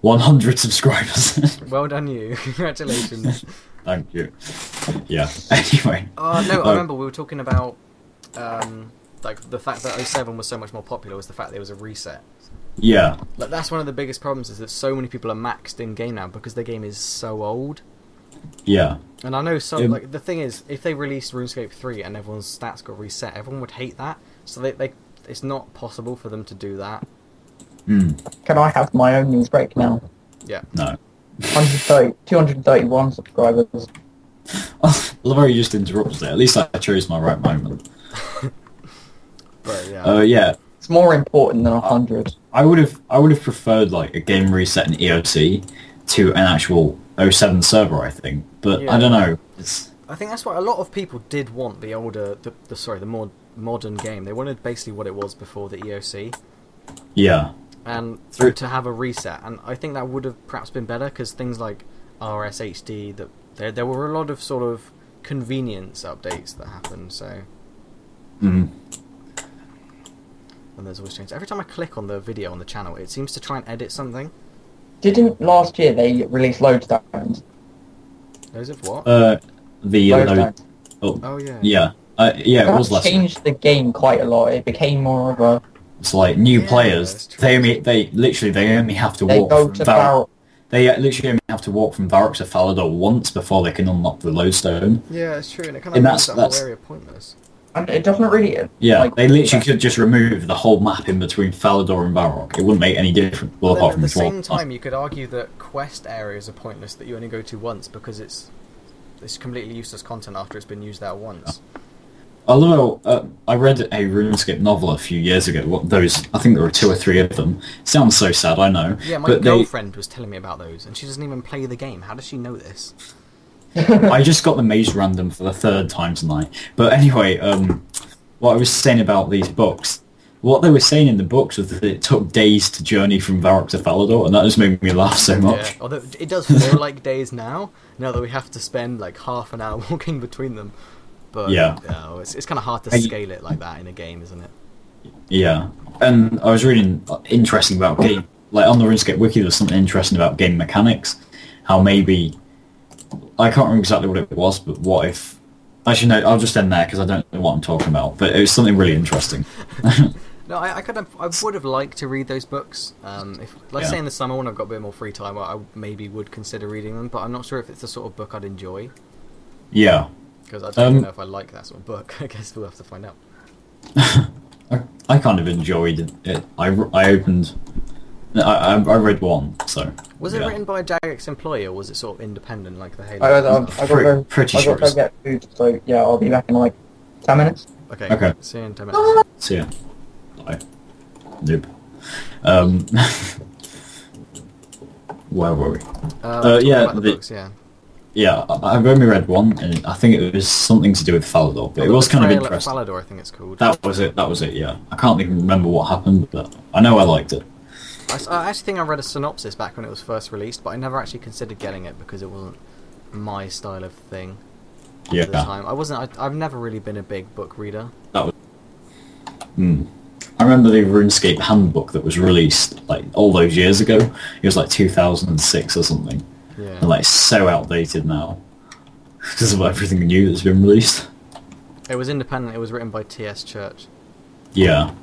100 subscribers. Well done, you. Congratulations. Thank you. Yeah. Anyway. Oh no, I remember we were talking about like the fact that 07 was so much more popular was the fact that it was a reset. Yeah. Like that's one of the biggest problems is that so many people are maxed in game now because their game is so old. Yeah. And I know some like the thing is if they released RuneScape 3 and everyone's stats got reset, everyone would hate that. So they it's not possible for them to do that. Can I have my own news break now? Yeah. No. 231 subscribers. I love how you just interrupted it. At least I chose my right moment. But yeah. Yeah. It's more important than 100. I would have preferred like a game reset in EOT to an actual 07 server, I think. But Yeah. I don't know. I think that's what a lot of people did want the older, the more modern game. They wanted basically what it was before the EOC, Yeah. and Through- to have a reset. And I think that would have perhaps been better because things like RSHD, that there were a lot of sort of convenience updates that happened. So, Mm. and there's always change. Every time I click on the video on the channel, it seems to try and edit something. Didn't last year they release Lodestones? Those of what? The Lodestones. Oh yeah. yeah. Yeah, it was That less. changed the game quite a lot. It became more of a... It's like new Yeah, players. that's true. They literally only have to They walk go from to Barrow. They literally only have to walk from Varrock to Falador once before they can unlock the lodestone. Yeah, it's true, and it kind And of makes that's- that whole area pointless. And it doesn't really... Yeah, like, they literally could just remove the whole map in between Falador and Varrock. It wouldn't make any difference. Well, But apart then from at the the same time, you could argue that quest areas are pointless that you only go to once because it's completely useless content after it's been used out once. I love how, I read a RuneScape novel a few years ago. I think there were 2 or 3 of them. Sounds so sad, I know. Yeah, my but girlfriend was telling me about those, and she doesn't even play the game. How does she know this? I just got the maze random for the 3rd time tonight. But anyway, what I was saying about these books, what they were saying in the books was that it took days to journey from Varrock to Falador, and that just made me laugh so much. Yeah, although it does feel like days now that we have to spend like half an hour walking between them. But Yeah. it's kind of hard to scale it like that in a game, isn't it? Yeah, and I was reading interesting about game, like on the RuneScape wiki, there's something interesting about game mechanics. How maybe I can't remember exactly what it was, but what if? Actually, no, I'll just end there because I don't know what I'm talking about. But it was something really interesting. No, I would have liked to read those books. If, let's Yeah. say in the summer when I've got a bit more free time, I maybe would consider reading them. But I'm not sure if it's the sort of book I'd enjoy Yeah, because I don't even know if I like that sort of book. I guess we'll have to find out. I kind of enjoyed it. I opened. I read one, so. Was it yeah. written by a jagex employee or was it sort of independent like the Halo? I got Pretty I sure got to get food, so yeah, I'll be back in like 10 minutes. Okay. Okay. See you in 10 minutes. So yeah. Bye. Nope. Where were we? Talking yeah, about the the- books, yeah. Yeah, I've only read one, and I think it was something to do with Falador, but Oh, it the was kind of Betrayal at interesting. Falador, I think it's called. That was it, yeah. I can't even remember what happened, but I know I liked it. I actually think I read a synopsis back when it was first released, but I never actually considered getting it because it wasn't my style of thing Yeah. at the time. I've never really been a big book reader. I remember the RuneScape handbook that was released like all those years ago. It was like 2006 or something. Yeah. And like so outdated now. Because of everything new that's been released. It was independent. It was written by T.S. Church. Yeah.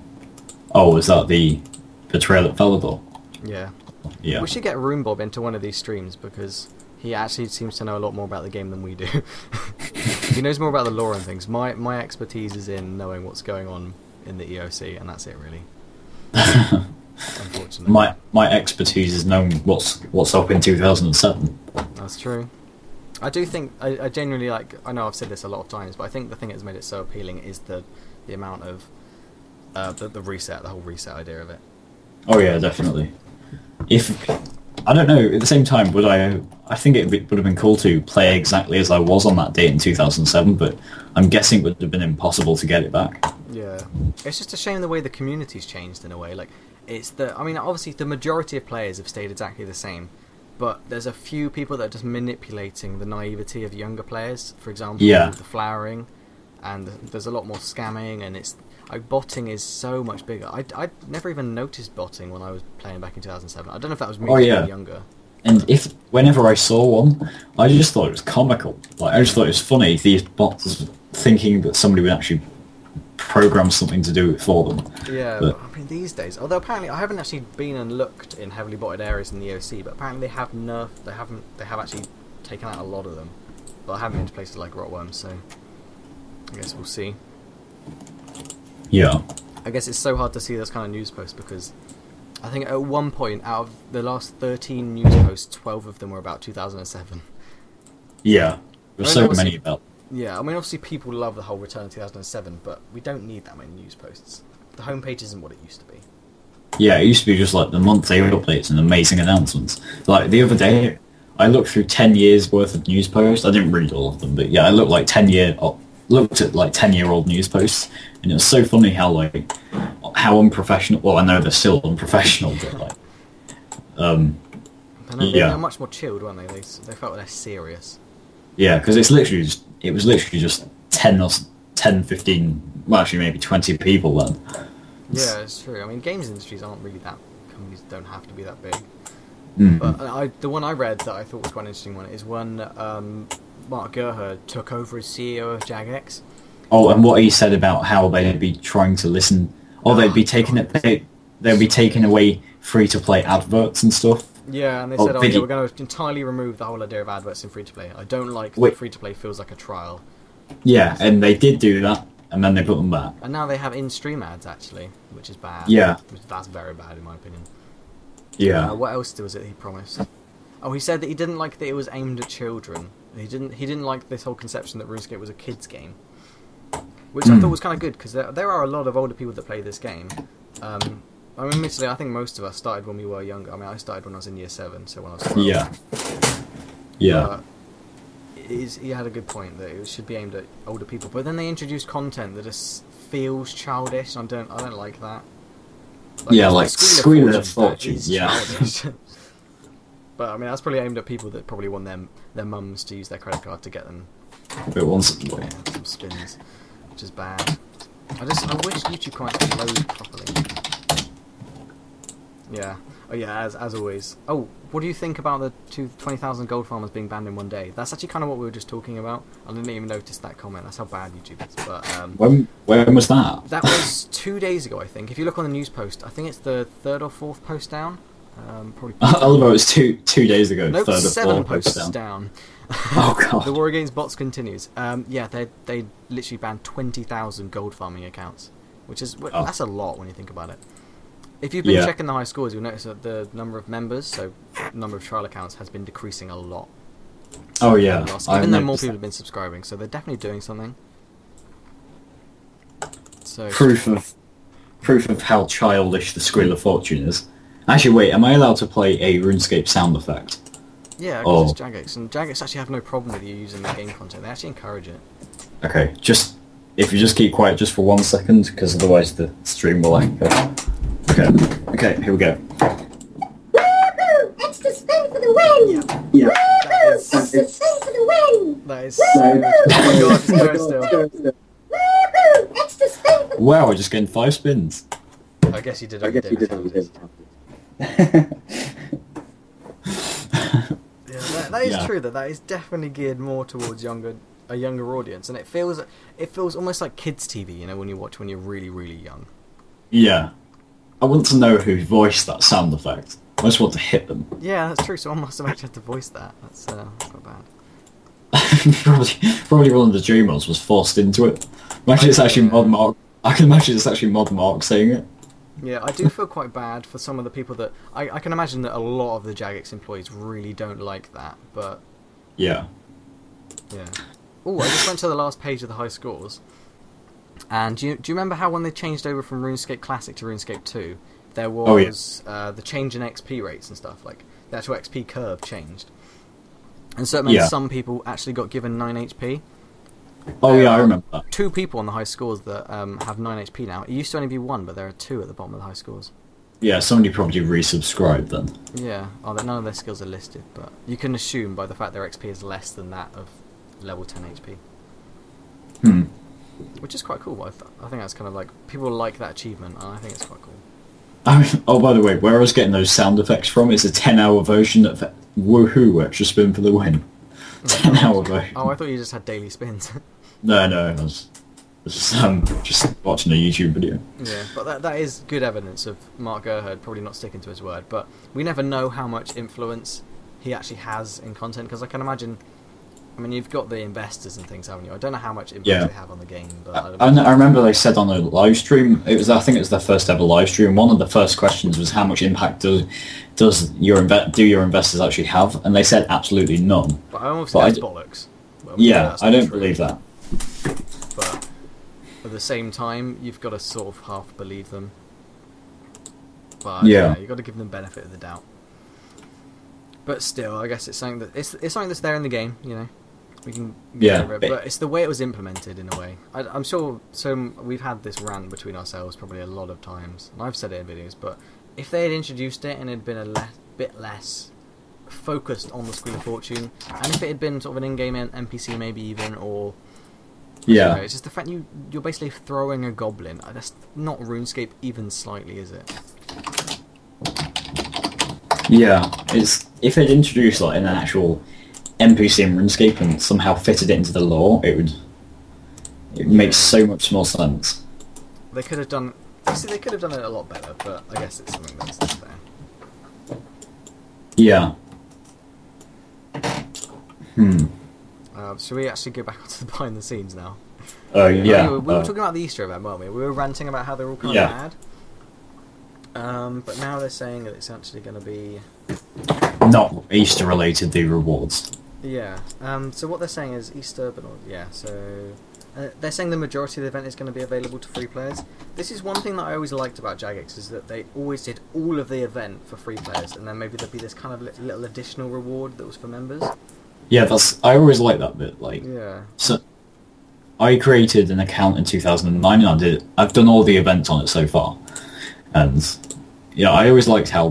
Oh, is that the Betrayal at Falador? Yeah. Yeah. We should get Runebob into one of these streams because he actually seems to know a lot more about the game than we do. He knows more about the lore and things. My expertise is in knowing what's going on in the EOC, and that's it really. Unfortunately. My expertise is knowing what's up in 2007. That's true. I do think I genuinely like. I know I've said this a lot of times, but I think the thing that's made it so appealing is the amount of the reset, the whole reset idea of it. Oh yeah, definitely. If I don't know, at the same time, would I think it would have been cool to play exactly as I was on that date in 2007, but I'm guessing it would have been impossible to get it back. Yeah, it's just a shame the way the community's changed in a way. Like, I mean, obviously the majority of players have stayed exactly the same, but there's a few people that are just manipulating the naivety of younger players. For example, Yeah. the flowering, and there's a lot more scamming, and Like, botting is so much bigger. I never even noticed botting when I was playing back in 2007. I don't know if that was me being younger. And whenever I saw one, I just thought it was comical. Like, I just thought it was funny, these bots thinking that somebody would actually program something to do it for them. Yeah, but I mean, these days, although apparently I haven't actually been and looked in heavily botted areas in the OC, but apparently they have nerfed, they have actually taken out a lot of them. But I haven't been to places like Rotworm, so I guess we'll see. Yeah. I guess it's so hard to see those kind of news posts because I think at one point, out of the last 13 news posts, 12 of them were about 2007. Yeah, there's so many about. Yeah, I mean, obviously people love the whole return of 2007, but we don't need that many news posts. The homepage isn't what it used to be. Yeah, it used to be just like the monthly updates and amazing announcements. Like the other day, I looked through 10 years worth of news posts. I didn't read all of them, but yeah, I looked at like 10-year-old news posts, and it was so funny how unprofessional. Well, I know they're still unprofessional, but like, yeah, they're much more chilled, weren't they? They felt less serious. Yeah, because it was literally just 10, 15, well, actually maybe 20 people then. Yeah, it's true. I mean, games industries aren't really that. Companies don't have to be that big. Mm. But the one I read that I thought was quite an interesting one is when Mark Gurher took over as CEO of jagex. Oh, and what he said about how they'd be trying to listen, or they'd be taking away free-to-play adverts and stuff. Yeah, and they said, yeah, we're going to entirely remove the whole idea of adverts in free-to-play. I don't like that free-to-play feels like a trial. Yeah, and they did do that, and then they put them back. And now they have in-stream ads, actually, which is bad. Yeah. That's very bad, in my opinion. Yeah. What else was it he promised? Oh, he said that he didn't like that it was aimed at children. He didn't like this whole conception that RuneScape was a kids' game. Which I thought was kind of good, because there are a lot of older people that play this game. I mean, admittedly, I think most of us started when we were younger. I mean, I started when I was in year 7, so when I was 12. Yeah. Yeah. He had a good point that it should be aimed at older people. But then they introduced content that just feels childish, and I don't like that. Like School of Fortune. Yeah. But I mean, that's probably aimed at people that probably want their mums to use their credit card to get them some spins, which is bad. I wish YouTube comments would load properly. Yeah. Oh yeah, as always. Oh, what do you think about the 20,000 gold farmers being banned in one day? That's actually kind of what we were just talking about. I didn't even notice that comment. That's how bad YouTube is. But when was that? That was 2 days ago, I think. If you look on the news post, I think it's the 3rd or 4th post down. Probably. Although it was two days ago. Nope, 3rd or 7 4th posts down. Oh god. The war against bots continues. Yeah, they literally banned 20,000 gold farming accounts, which is that's a lot when you think about it. If you've been checking the high scores, you'll notice that the number of members, so the number of trial accounts, has been decreasing a lot. Oh yeah. Even though more people have been subscribing, so they're definitely doing something. So proof of how childish the School of Fortune is. Actually, wait, am I allowed to play a RuneScape sound effect? Yeah, because it's jagex, and jagex actually have no problem with you using their game content. They actually encourage it. Okay, if you just keep quiet just for 1 second, because otherwise the stream will echo. Okay, here we go. Woohoo! Extra spin for the win! Yeah. Extra spin for the win! That is so good. Oh my god, it's going still. Woohoo! Extra spin for the win! Wow, we're just getting 5 spins. I guess you did what you did. Yeah, that is true. That is definitely geared more towards a younger audience, and it feels almost like kids' TV. You know, when you watch when you're really, really young. Yeah, I want to know who voiced that sound effect. I just want to hit them. Yeah, that's true. Someone must have actually had to voice that. That's not bad. probably one of the Dreamers was forced into it. Imagine it's actually Mod Mark. I can imagine it's actually Mod Mark saying it. Yeah, I do feel quite bad for some of the people that... I can imagine that a lot of the jagex employees really don't like that, but... Yeah. Yeah. Oh, I just went to the last page of the high scores. And do you remember how when they changed over from RuneScape Classic to RuneScape 2, there was the change in XP rates and stuff, like the actual XP curve changed. And so it meant some people actually got given 9 HP. Oh yeah, I remember that. 2 people on the high scores that have 9 HP now. It used to only be 1, but there are 2 at the bottom of the high scores. Yeah, somebody probably resubscribed then. Yeah, none of their skills are listed, but you can assume by the fact their XP is less than that of level 10 HP. which is quite cool. I think that's kind of like people like that achievement, and I think it's quite cool. Oh, by the way, where I was getting those sound effects from is a 10-hour version of Woohoo Extra Spin for the win. 10-hour version. Oh, I thought you just had daily spins. No, I was just watching a YouTube video. Yeah, but that is good evidence of Mark Gerhard probably not sticking to his word. But we never know how much influence he actually has in content, because I can imagine. I mean, you've got the investors and things, haven't you? I don't know how much influence they have on the game, but I remember they said on a live stream. I think it was their first ever live stream. One of the first questions was how much impact do your investors actually have, and they said absolutely none. But I almost think that's bollocks. Well, yeah, I don't believe that. But at the same time, you've got to sort of half believe them. But yeah, you've got to give them benefit of the doubt. But still, I guess it's something that it's something that's there in the game, you know. We can get over it, but it's the way it was implemented in a way. I'm sure. So we've had this rant between ourselves probably a lot of times, and I've said it in videos. But if they had introduced it and it had been bit less focused on the Screen of Fortune, and if it had been sort of an in-game NPC maybe even, or yeah, it's just the fact you're basically throwing a goblin. That's not RuneScape even slightly, is it? Yeah, if they'd introduced like an actual NPC in RuneScape and somehow fitted it into the lore, it makes so much more sense. They could have done. See, they could have done it a lot better, but I guess it's something that's there. Yeah. Should we actually go back onto the behind the scenes now? Oh yeah. We were talking about the Easter event, weren't we? We were ranting about how they're all kind of bad. But now they're saying that it's actually going to be not Easter related, the rewards. Yeah. So what they're saying is Easter, but not, yeah. So they're saying the majority of the event is going to be available to free players. This is one thing that I always liked about jagex, is that they always did all of the event for free players, and then maybe there'd be this kind of little additional reward that was for members. Yeah, I always like that bit. Like, yeah. So I created an account in 2009, and I've done all the events on it so far, and yeah, I always liked how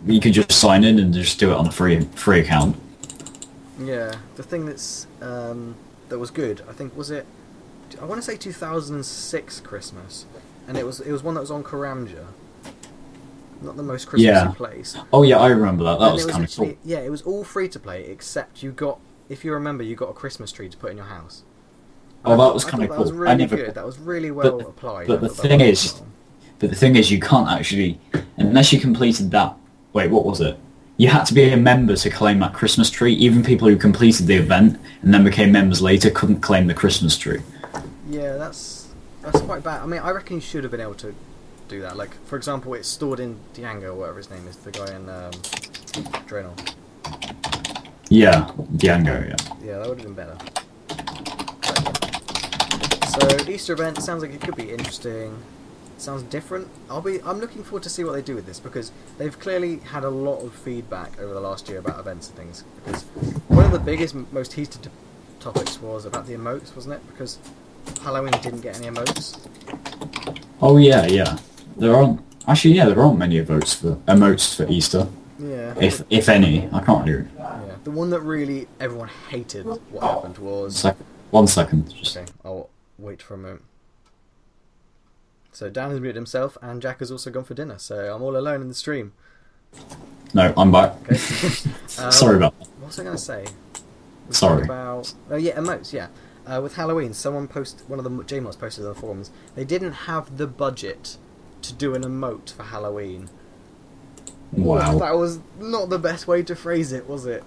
you could just sign in and just do it on a free account. Yeah, the thing that was good, I think, was it? I want to say 2006 Christmas, and it was one that was on Karamja, not the most Christmassy place. Oh yeah, I remember that. That was kind of cool. Yeah, it was all free to play except if you remember, you got a Christmas tree to put in your house. Oh, that was kind of cool. That was really good. That was really well applied. But the thing is, you can't actually, unless you completed that. Wait, what was it? You had to be a member to claim that Christmas tree. Even people who completed the event and then became members later couldn't claim the Christmas tree. Yeah, that's quite bad. I mean, I reckon you should have been able to do that. Like, for example, it's stored in Django, or whatever his name is, the guy in Draenor. Yeah, Django, yeah. Yeah, that would have been better. So, Easter event sounds like it could be interesting. Sounds different. I'm looking forward to see what they do with this, because they've clearly had a lot of feedback over the last year about events and things. Because one of the biggest, most heated topics was about the emotes, wasn't it? Because Halloween didn't get any emotes. Oh yeah. There aren't many emotes for Easter. Yeah. If any, I can't really. Yeah. The one that really everyone hated what happened was. 1 second. Okay, I'll wait for a moment. So Dan has muted himself, and Jack has also gone for dinner, so I'm all alone in the stream. No, I'm back. Okay. Sorry about that. What was I going to say? Sorry. Emotes, yeah. With Halloween, one of the j0kEko posted on the forums, they didn't have the budget to do an emote for Halloween. Wow. That was not the best way to phrase it, was it?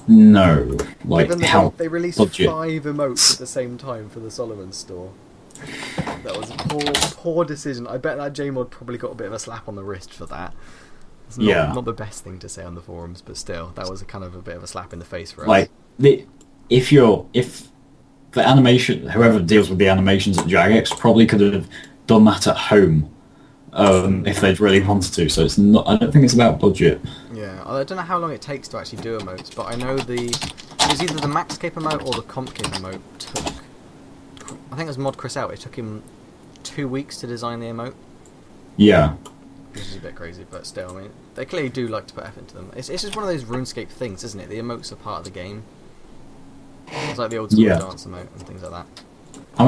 No. Like, how they released budget. 5 emotes at the same time for the Solomon store. That was a poor decision. I bet that j0kEko probably got a bit of a slap on the wrist for that. It's not the best thing to say on the forums, but still, that was a bit of a slap in the face for us. Like, if the animation, whoever deals with the animations at jagex probably could have done that at home, if they'd really wanted to. So it's not. I don't think it's about budget. Yeah, I don't know how long it takes to actually do emotes, but I know it was either the Max Cape emote or the Comp Cape emote took. I think it was Mod Chris out. It took him 2 weeks to design the emote. Yeah. Which is a bit crazy, but still, I mean, they clearly do like to put effort into them. It's just one of those RuneScape things, isn't it? The emotes are part of the game. It's like the old school dance emote and things like that. I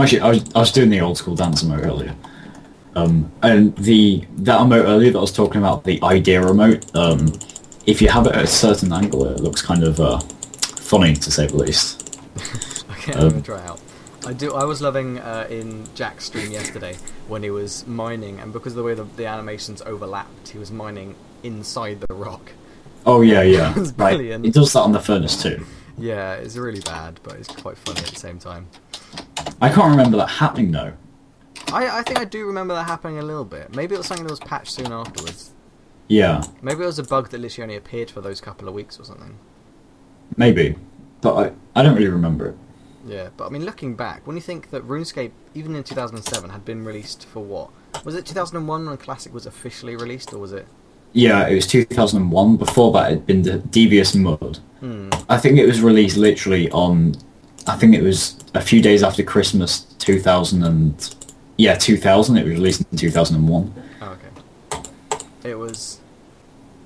was doing the old school dance emote earlier. And that emote earlier that I was talking about, the idea emote, if you have it at a certain angle, it looks kind of funny, to say the least. Okay, I'm gonna try it out. I was loving in Jack's stream yesterday when he was mining, and because of the way the animations overlapped, he was mining inside the rock. Oh yeah, It was brilliant. He does that on the furnace too. Yeah, it's really bad, but it's quite funny at the same time. I can't remember that happening though. I think I do remember that happening a little bit. Maybe it was something that was patched soon afterwards. Yeah. Maybe it was a bug that literally only appeared for those couple of weeks or something. Maybe. But I don't really remember it. Yeah, but I mean, looking back, when you think that RuneScape, even in 2007, had been released for what? Was it 2001 when Classic was officially released, or was it? Yeah, it was 2001. Before that, it had been the Devious Mud. I think it was released literally on... I think it was a few days after Christmas 2000 Yeah, 2000. It was released in 2001. Oh, okay. It was...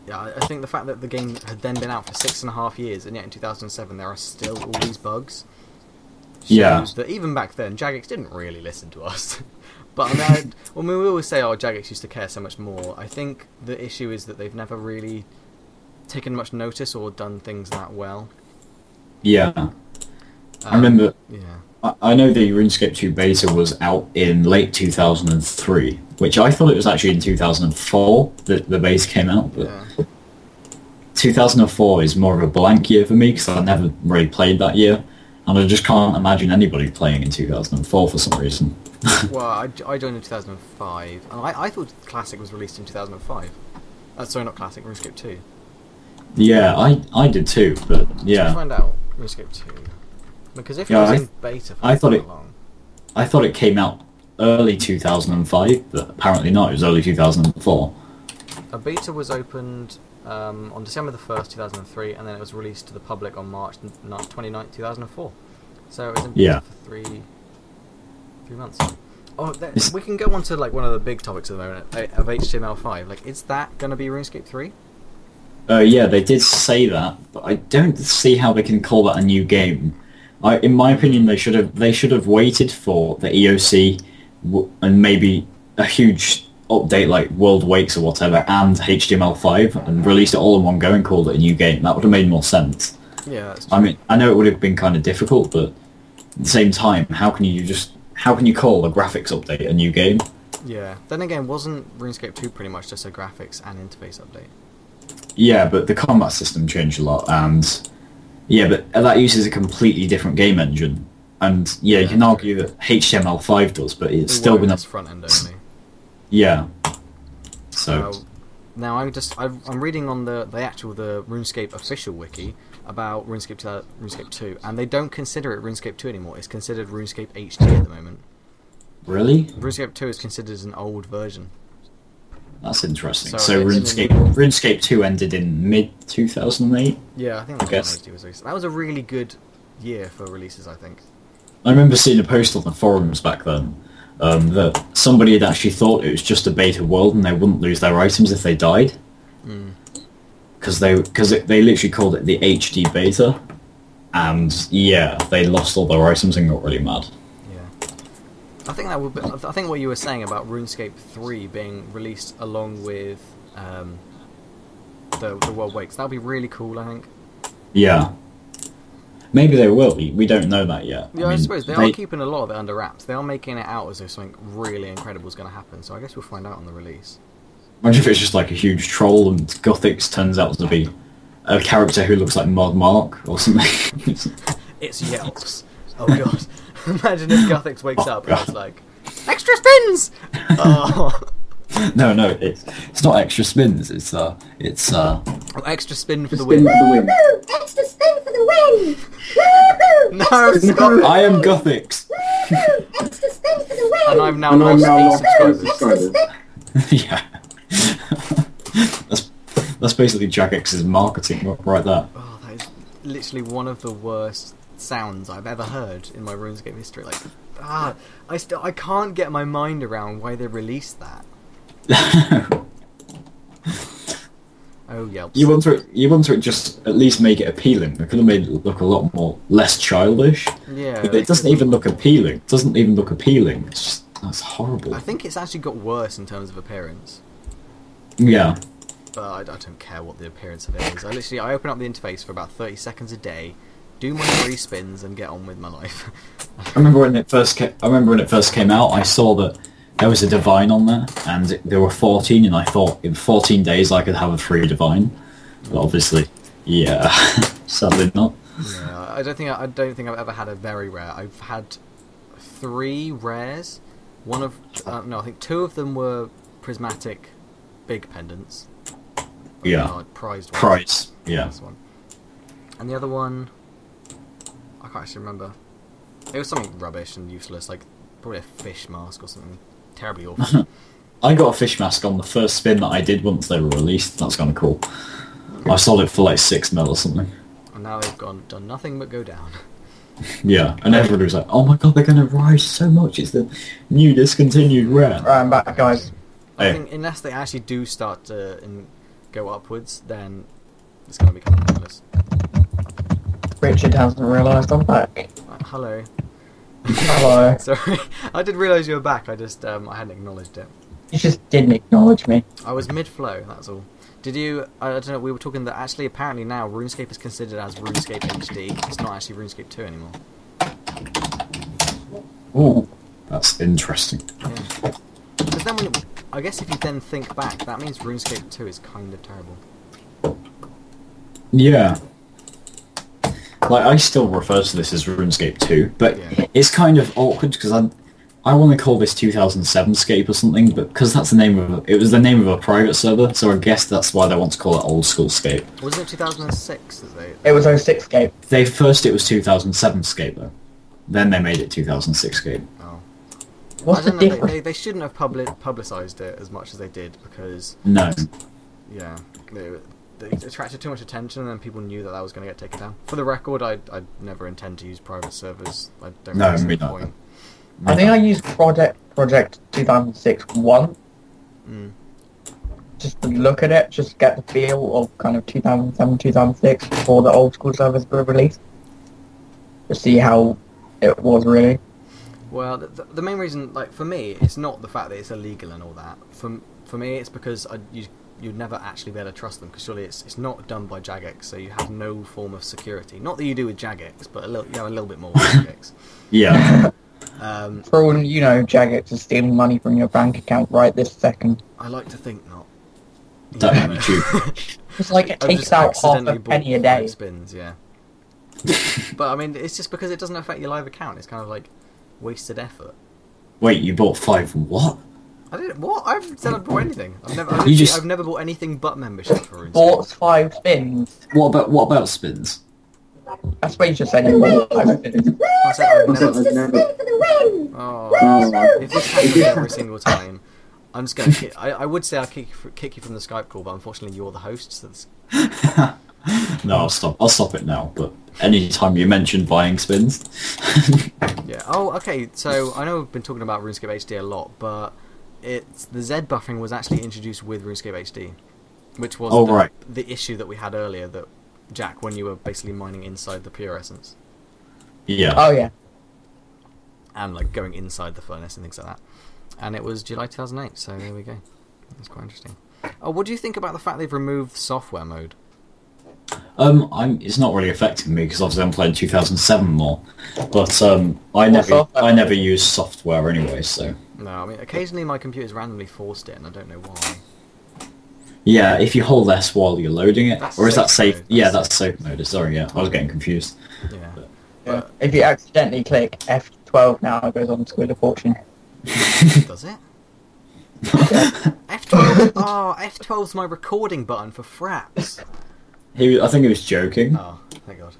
Yeah, I think the fact that the game had then been out for 6.5 years, and yet in 2007 there are still all these bugs, shows that even back then, jagex didn't really listen to us. But I mean, we always say, oh, jagex used to care so much more. I think the issue is that they've never really taken much notice or done things that well. Yeah. I remember... Yeah. I know the RuneScape 2 beta was out in late 2003, which I thought it was actually in 2004 that the beta came out, but 2004 is more of a blank year for me because I never really played that year, and I just can't imagine anybody playing in 2004 for some reason. Well, I joined in 2005, and I thought Classic was released in 2005. Sorry, not Classic, RuneScape 2. Yeah, I did too, but yeah. Let's find out RuneScape 2. Because if it was in beta for so long... I thought it came out early 2005, but apparently not, it was early 2004. A beta was opened on December the 1st, 2003, and then it was released to the public on March 29th, 2004. So it was in beta for three months. Oh, we can go on to like one of the big topics at the moment, of HTML5. Like, is that going to be RuneScape 3? Yeah, they did say that, but I don't see how they can call that a new game. In my opinion, they should have waited for the EOC and maybe a huge update like World Wakes or whatever and HTML5 and released it all in one go and called it a new game. That would have made more sense. Yeah, that's true. I mean, I know it would have been kind of difficult, but at the same time, how can you call a graphics update a new game? Yeah. Then again, wasn't RuneScape 2 pretty much just a graphics and interface update? Yeah, but the combat system changed a lot, and yeah, but that uses a completely different game engine. And yeah, you can argue that HTML5 does, but it's still going to front end only. Yeah. So now I'm reading on the RuneScape official wiki about RuneScape 2, and they don't consider it RuneScape 2 anymore. It's considered RuneScape HD at the moment. Really? RuneScape 2 is considered an old version. That's interesting. So RuneScape 2 ended in mid-2008? Yeah, I think that's when HD was released. That was a really good year for releases, I think. I remember seeing a post on the forums back then that somebody had actually thought it was just a beta world and they wouldn't lose their items if they died. Because they literally called it the HD beta, and yeah, they lost all their items and got really mad. I think that would be, I think what you were saying about RuneScape 3 being released along with the World Wakes, that would be really cool, I think. Yeah. Maybe they will. We don't know that yet. Yeah, I suppose they are keeping a lot of it under wraps. They are making it out as if something really incredible is going to happen, so I guess we'll find out on the release. Imagine if it's just like a huge troll and Gothics turns out to be a character who looks like Mod Mark or something. It's Yelps. Oh god. Imagine if Gothics wakes up and it's like, extra spins! Oh. No, it's not extra spins. It's oh, extra spin for the win. Woohoo! Extra spin for the win! Woohoo! No, stop! I am Gothics. Woohoo! Extra spin for the win! And I've now lost 8 subscribers. Yeah. That's basically jagex's marketing right there. Oh, that is literally one of the worst sounds I've ever heard in my RuneScape history. Like, I can't get my mind around why they released that. Oh, yelps. You want to just at least make it appealing. It could have made it look a lot more less childish. Yeah. But it doesn't even look appealing. It doesn't even look appealing. It's just, that's horrible. I think it's actually got worse in terms of appearance. Yeah. But I don't care what the appearance of it is. I open up the interface for about 30 seconds a day, do my 3 spins, and get on with my life. I remember when it first came out. I saw that there was a divine on there, and there were 14, and I thought in 14 days I could have a free divine. But obviously, yeah, sadly not. Yeah, I don't think I've ever had a very rare. I've had 3 rares. I think 2 of them were prismatic big pendants. Yeah. Like prized ones. Prize. Yeah. This one. And the other one, I can't actually remember. It was something rubbish and useless, like probably a fish mask or something terribly awful. I got a fish mask on the first spin that I did once they were released. That's kind of cool. I sold it for like 6 mil or something. And now they've done nothing but go down. Yeah, and everybody was like, "Oh my god, they're going to rise so much! It's the new discontinued rare." Right, I'm back, guys. I think unless they actually do start to go upwards, then it's going to become ridiculous. Richard hasn't realised I'm back. Hello. Hello. Sorry, I did realise you were back. I just I hadn't acknowledged it. You just didn't acknowledge me. I was mid-flow. That's all. Did you? I don't know. We were talking that actually, apparently now RuneScape is considered as RuneScape HD. It's not actually RuneScape 2 anymore. Ooh, that's interesting. Yeah. Because then, I guess if you then think back, that means RuneScape 2 is kind of terrible. Yeah. Like, I still refer to this as RuneScape 2, but Yeah. it's kind of awkward because I want to call this 2007 Scape or something, but because that's the name of it was the name of a private server, so I guess that's why they want to call it Old School Scape. Wasn't it 2006 that they? It was 06 Scape. It was 2007 Scape though. Then they made it 2006 Scape. Oh. What's I the don't know, difference? they shouldn't have publicised it as much as they did because No. yeah, they attracted too much attention and then people knew that was going to get taken down. For the record, I never intend to use private servers. I don't No, really see me the neither. point. I think I used Project 2006 once, just to look at it, just get the feel of kind of 2007, 2006 before the old school servers were released. To see how it was really. Well, the main reason, like for me, it's not the fact that it's illegal and all that. For me, it's because you'd never actually be able to trust them because surely it's not done by jagex, so you have no form of security. Not that you do with jagex, but you have a little bit more with jagex. Yeah. For all you know, jagex is stealing money from your bank account right this second. I like to think not. That Yeah. would be true. It's like it I've takes just out half accidentally a penny a bought 5 day. spins, yeah. But I mean, it's just because it doesn't affect your live account. It's kind of like wasted effort. Wait, you bought 5 what? I didn't. What? I haven't said I bought anything. I've never bought anything but membership for RuneScape. Bought 5 spins. What about spins? That's what you just said. You bought 5 spins. I said I've It's never. the spin for the win! Oh, if this happens every single time, I'm just gonna. I would say I'll kick you from the Skype call, but unfortunately you're the host, so that's... No, I'll stop it now. But anytime you mention buying spins, Yeah. Oh, okay. So I know we've been talking about RuneScape HD a lot, but the Z buffering was actually introduced with RuneScape HD, which was the issue that we had earlier. That Jack, when you were basically mining inside the pure essence. yeah. Oh yeah. And like going inside the furnace and things like that. And it was July 2008, so there we go. That's quite interesting. Oh, what do you think about the fact they've removed software mode? It's not really affecting me because obviously I'm playing 2007 more, but I never use software anyway. So No, I mean occasionally my computer's randomly forced it, and I don't know why. yeah, if you hold S while you're loading it, That's or is that safe safe? mode. Yeah, that's safe mode. Sorry, yeah, I was getting confused. Yeah. Yeah. If you accidentally click F12 now, it goes on School of Fortune. Does it? F12. Oh, F12's my recording button for fraps. I think he was joking. Oh, thank God.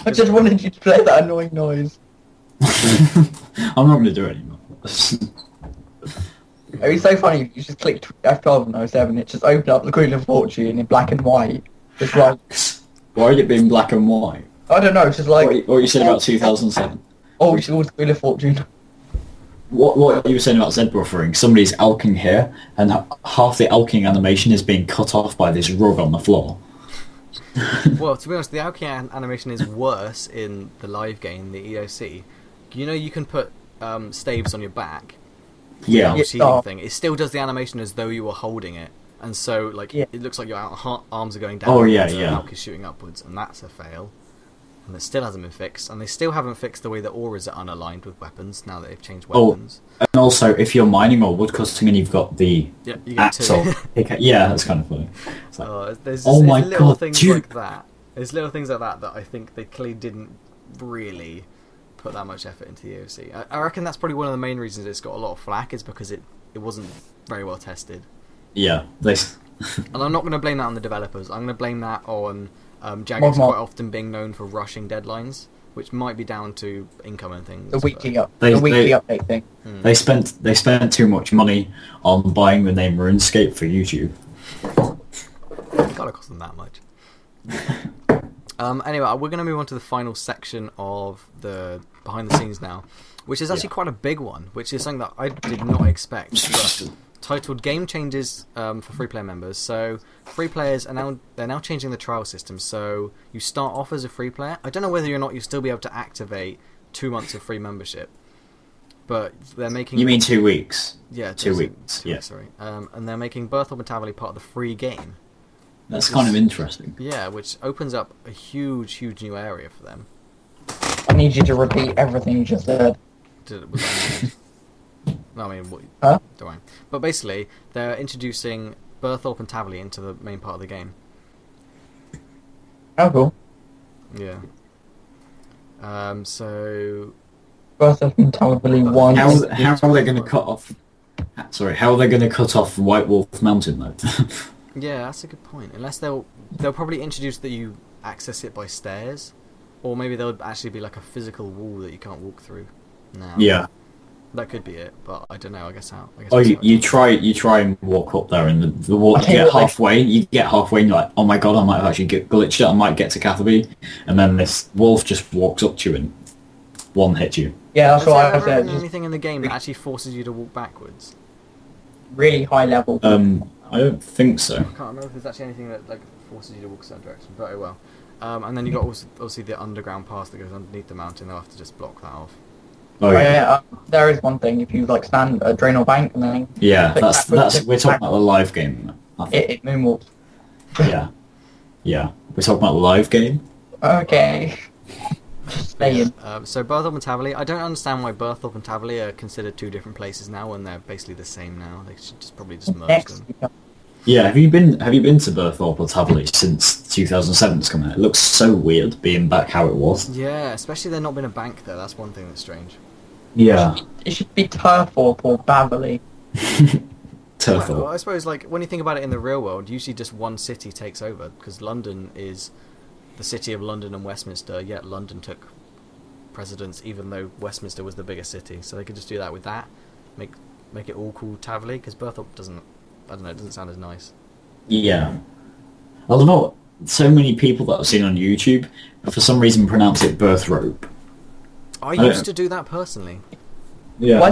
I just wanted you to play that annoying noise. I'm not going to do it anymore. It was so funny, you just clicked F12 and 07, it just opened up the Queen of Fortune in black and white. Just like, Why would it be in black and white? I don't know, it's just like... What you said about 2007? Oh, it's called School of Fortune. what you were saying about Z buffering, somebody's alking here, and half the alking animation is being cut off by this rug on the floor. Well, to be honest, the alking animation is worse in the live game, the EOC. You know, you can put staves on your back. Yeah. The shielding thing. It still does the animation as though you were holding it, and so it looks like your arms are going down. Oh yeah, and yeah. Alk is shooting upwards, and that's a fail. And it still hasn't been fixed, and they still haven't fixed the way that auras are unaligned with weapons now that they've changed weapons. And also, if you're mining or woodcutting and you've got the You get axle, yeah, that's kind of funny. There's my little God, things dude. like that. There's little things like that I think they clearly didn't really put that much effort into the EOC. I reckon that's probably one of the main reasons it's got a lot of flack, is because it wasn't very well tested. Yeah, And I'm not going to blame that on the developers. I'm going to blame that on jagex quite often being known for rushing deadlines, which might be down to income and things. The weekly They- update thing. they spent too much money on buying the name RuneScape for YouTube. It gotta cost them that much. Anyway, we're going to move on to the final section of the behind the scenes now, which is actually quite a big one, which is something that I did not expect. But titled "Game Changes for Free Player Members." So free players are now changing the trial system. So you start off as a free player. I don't know whether or not you'll still be able to activate 2 months of free membership, but they're making. You mean 2 weeks? Yeah, 2 weeks. Two weeks, sorry. And they're making Berthold and Tavily part of the free game. That's kind of interesting. Yeah, which opens up a huge new area for them. I need you to repeat everything you just said. No, I mean, Huh? don't worry. But basically, they're introducing Berthold and Tavily into the main part of the game. Oh, cool. Yeah. So Berthold and Tavily one. How are they going to cut off? Sorry, how are they going to cut off White Wolf Mountain though? yeah, that's a good point. Unless they'll probably introduce that you access it by stairs, or maybe there'll actually be like a physical wall that you can't walk through. Now. Yeah. That could be it, but I don't know. I guess Oh, you try and walk up there, and the wall. You get halfway. You get halfway, and you're like, "Oh my god, I might have actually get glitched it. I might get to Catherby," and then this wolf just walks up to you and one hit you. Yeah, that's Has what there I ever said. been Just anything in the game that actually forces you to walk backwards? really high level. I don't think so. I can't remember if there's actually anything that like forces you to walk a certain direction. Very well. And then you got obviously the underground pass that goes underneath the mountain. They'll have to just block that off. Oh yeah. There is one thing. If you like stand at a drain or bank and then Yeah, click that's backwards, we're talking about the live game. I think. it moonwalks. Yeah. We're talking about the live game. Okay. Just saying. So Berthold and Tavily, I don't understand why Berthold and Tavily are considered two different places now when they're basically the same now. They should probably just merge Next. them. Yeah, have you been to Berthold or Tavily since 2007's come out? It looks so weird being back how it was. Yeah, especially there not been a bank there. That's one thing that's strange. Yeah. It should be Turthorpe or Baverley. Turtle. Well, I suppose like when you think about it in the real world, usually just one city takes over because London is the city of London and Westminster. Yet London took precedence, even though Westminster was the bigger city. So they could just do that with that, make it all called Tavily because Berthold doesn't. I don't know. It doesn't sound as nice. Yeah. I don't know. So many people that I've seen on YouTube, for some reason, pronounce it Birthrope. I used to do that personally. Yeah. Why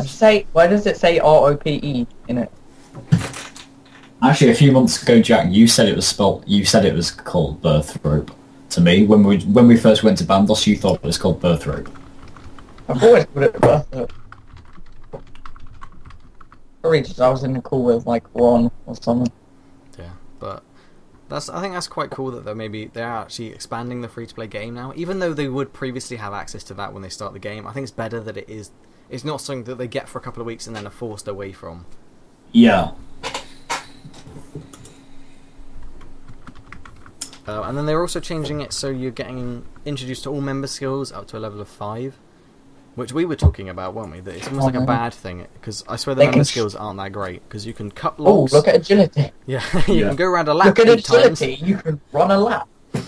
does it say ROPE in it? Actually, a few months ago, Jack, you said it was spelled. You said it was called Birthrope to me when we first went to Bandos. You thought it was called Birthrope. I've always put it Berthold. Probably just I was in the call with like Ron or something. Yeah, but I think that's quite cool that they're actually expanding the free-to-play game now. Even though they would previously have access to that when they start the game, I think it's better that it's not something that they get for a couple of weeks and then are forced away from. Yeah. And then they're also changing it so you're getting introduced to all member skills up to a level of 5, which we were talking about, weren't we? That it's almost like a bad thing because I swear the member skills aren't that great because you can cut Oh, logs. look at agility. Yeah, you can go around a lap. Look at 8 times. agility. You can run a lap. Look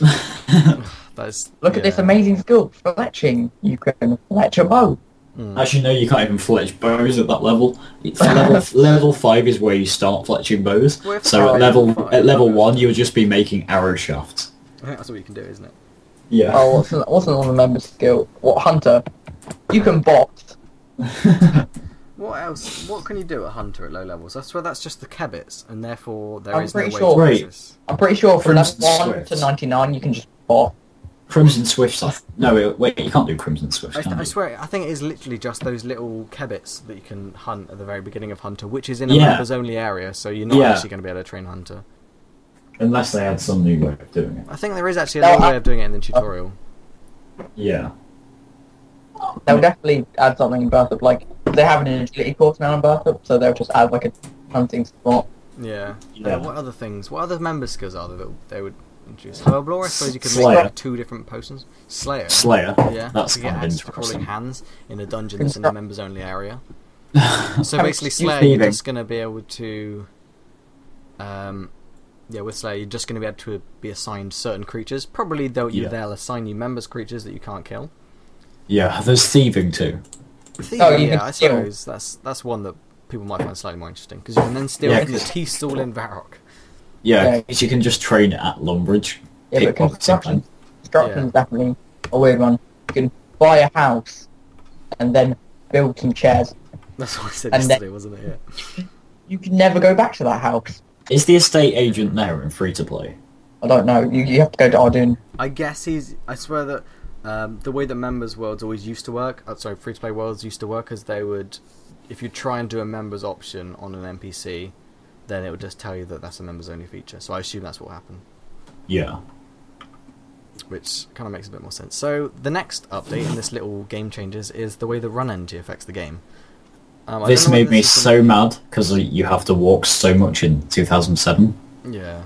at this yeah. amazing skill, fletching. You can fletch a bow. Actually, no, you can't even fletch bows at that level. Level 5 is where you start fletching bows. Well, if So it's at level 1, you'll just be making arrow shafts. I think that's what you can do, isn't it? Yeah. Oh, what's another member skill? What, hunter? You can box. What else? What can you do at Hunter at low levels? I swear that's just the Kebits, and therefore there I'm is no way pretty sure- to Right. access. I'm pretty sure from level Crimson 1 to Swifts. 99 you can just bot. Crimson Swifts. No, wait, you can't do Crimson Swifts. Can I you? swear, I think it is literally just those little Kebits that you can hunt at the very beginning of Hunter, which is in a Yeah. members-only area, so you're not Yeah. actually going to be able to train Hunter. Unless they had some new way of doing it. I think there is actually a No, little way of doing it in the tutorial. Yeah. They'll definitely add something in Birth Up. Like, they have an agility course now in Birth Up, so they'll just add like a hunting spot. Yeah. Yeah. What other things? What other member skills are there that they would introduce? Herbblore, I suppose you could Slayer. make 2 different potions. Slayer. Slayer. Yeah. That's to get kind of access to crawling interesting. hands in a dungeon that's in the members-only area. So Have basically, you Slayer, thieving? you're just going to be able to... yeah, with Slayer, you're just going to be able to be assigned certain creatures. Probably Yeah. they'll assign you members creatures that you can't kill. Yeah, there's thieving too. Thieving, you yeah, can I steal. suppose that's one that people might find slightly more interesting because you can then steal Yeah, from the 'cause- tea stall in Varrock. Yeah, Yeah. 'cause you can just train it at Lumbridge. Yeah, but Pickpocketing construction Yeah. is definitely a weird one. You can buy a house and then build some chairs. That's what I said And then- yesterday, wasn't it? Yeah. You can never go back to that house. Is the estate agent there in free to play? I don't know. You have to go to Ardoon. I guess I swear that the way that members worlds always used to work, free to play worlds used to work, is they would, if you try and do a members option on an NPC, then it would just tell you that that's a members only feature. So I assume that's what happened, Yeah. which kind of makes a bit more sense. So the next update in this little game changes is the way the run energy affects the game. I This don't know made whether me this is so mad because you have to walk so much in 2007. Yeah.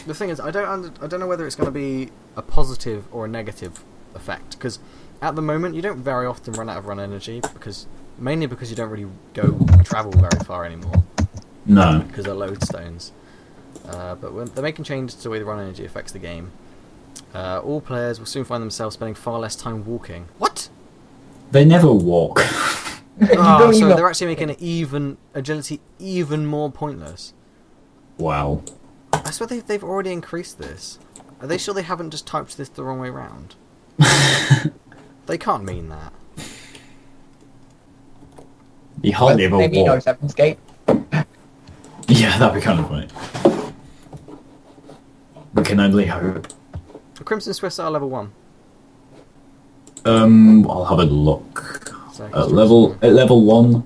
The thing is, I don't know whether it's going to be a positive or a negative effect, because at the moment you don't very often run out of run energy, mainly because you don't really travel very far anymore No. because of lodestones. But they're making changes to the way the run energy affects the game. All players will soon find themselves spending far less time walking. What? They never walk. Oh, so they're actually making agility even more pointless. Wow. I swear they've already increased this. Are they sure they haven't just typed this the wrong way round? They can't mean that. You hardly ever Maybe walk. 07 Scape. Yeah, that'd be kind of funny. We can only hope. The Crimson Swiss are level 1. I'll have a look. So At level 1,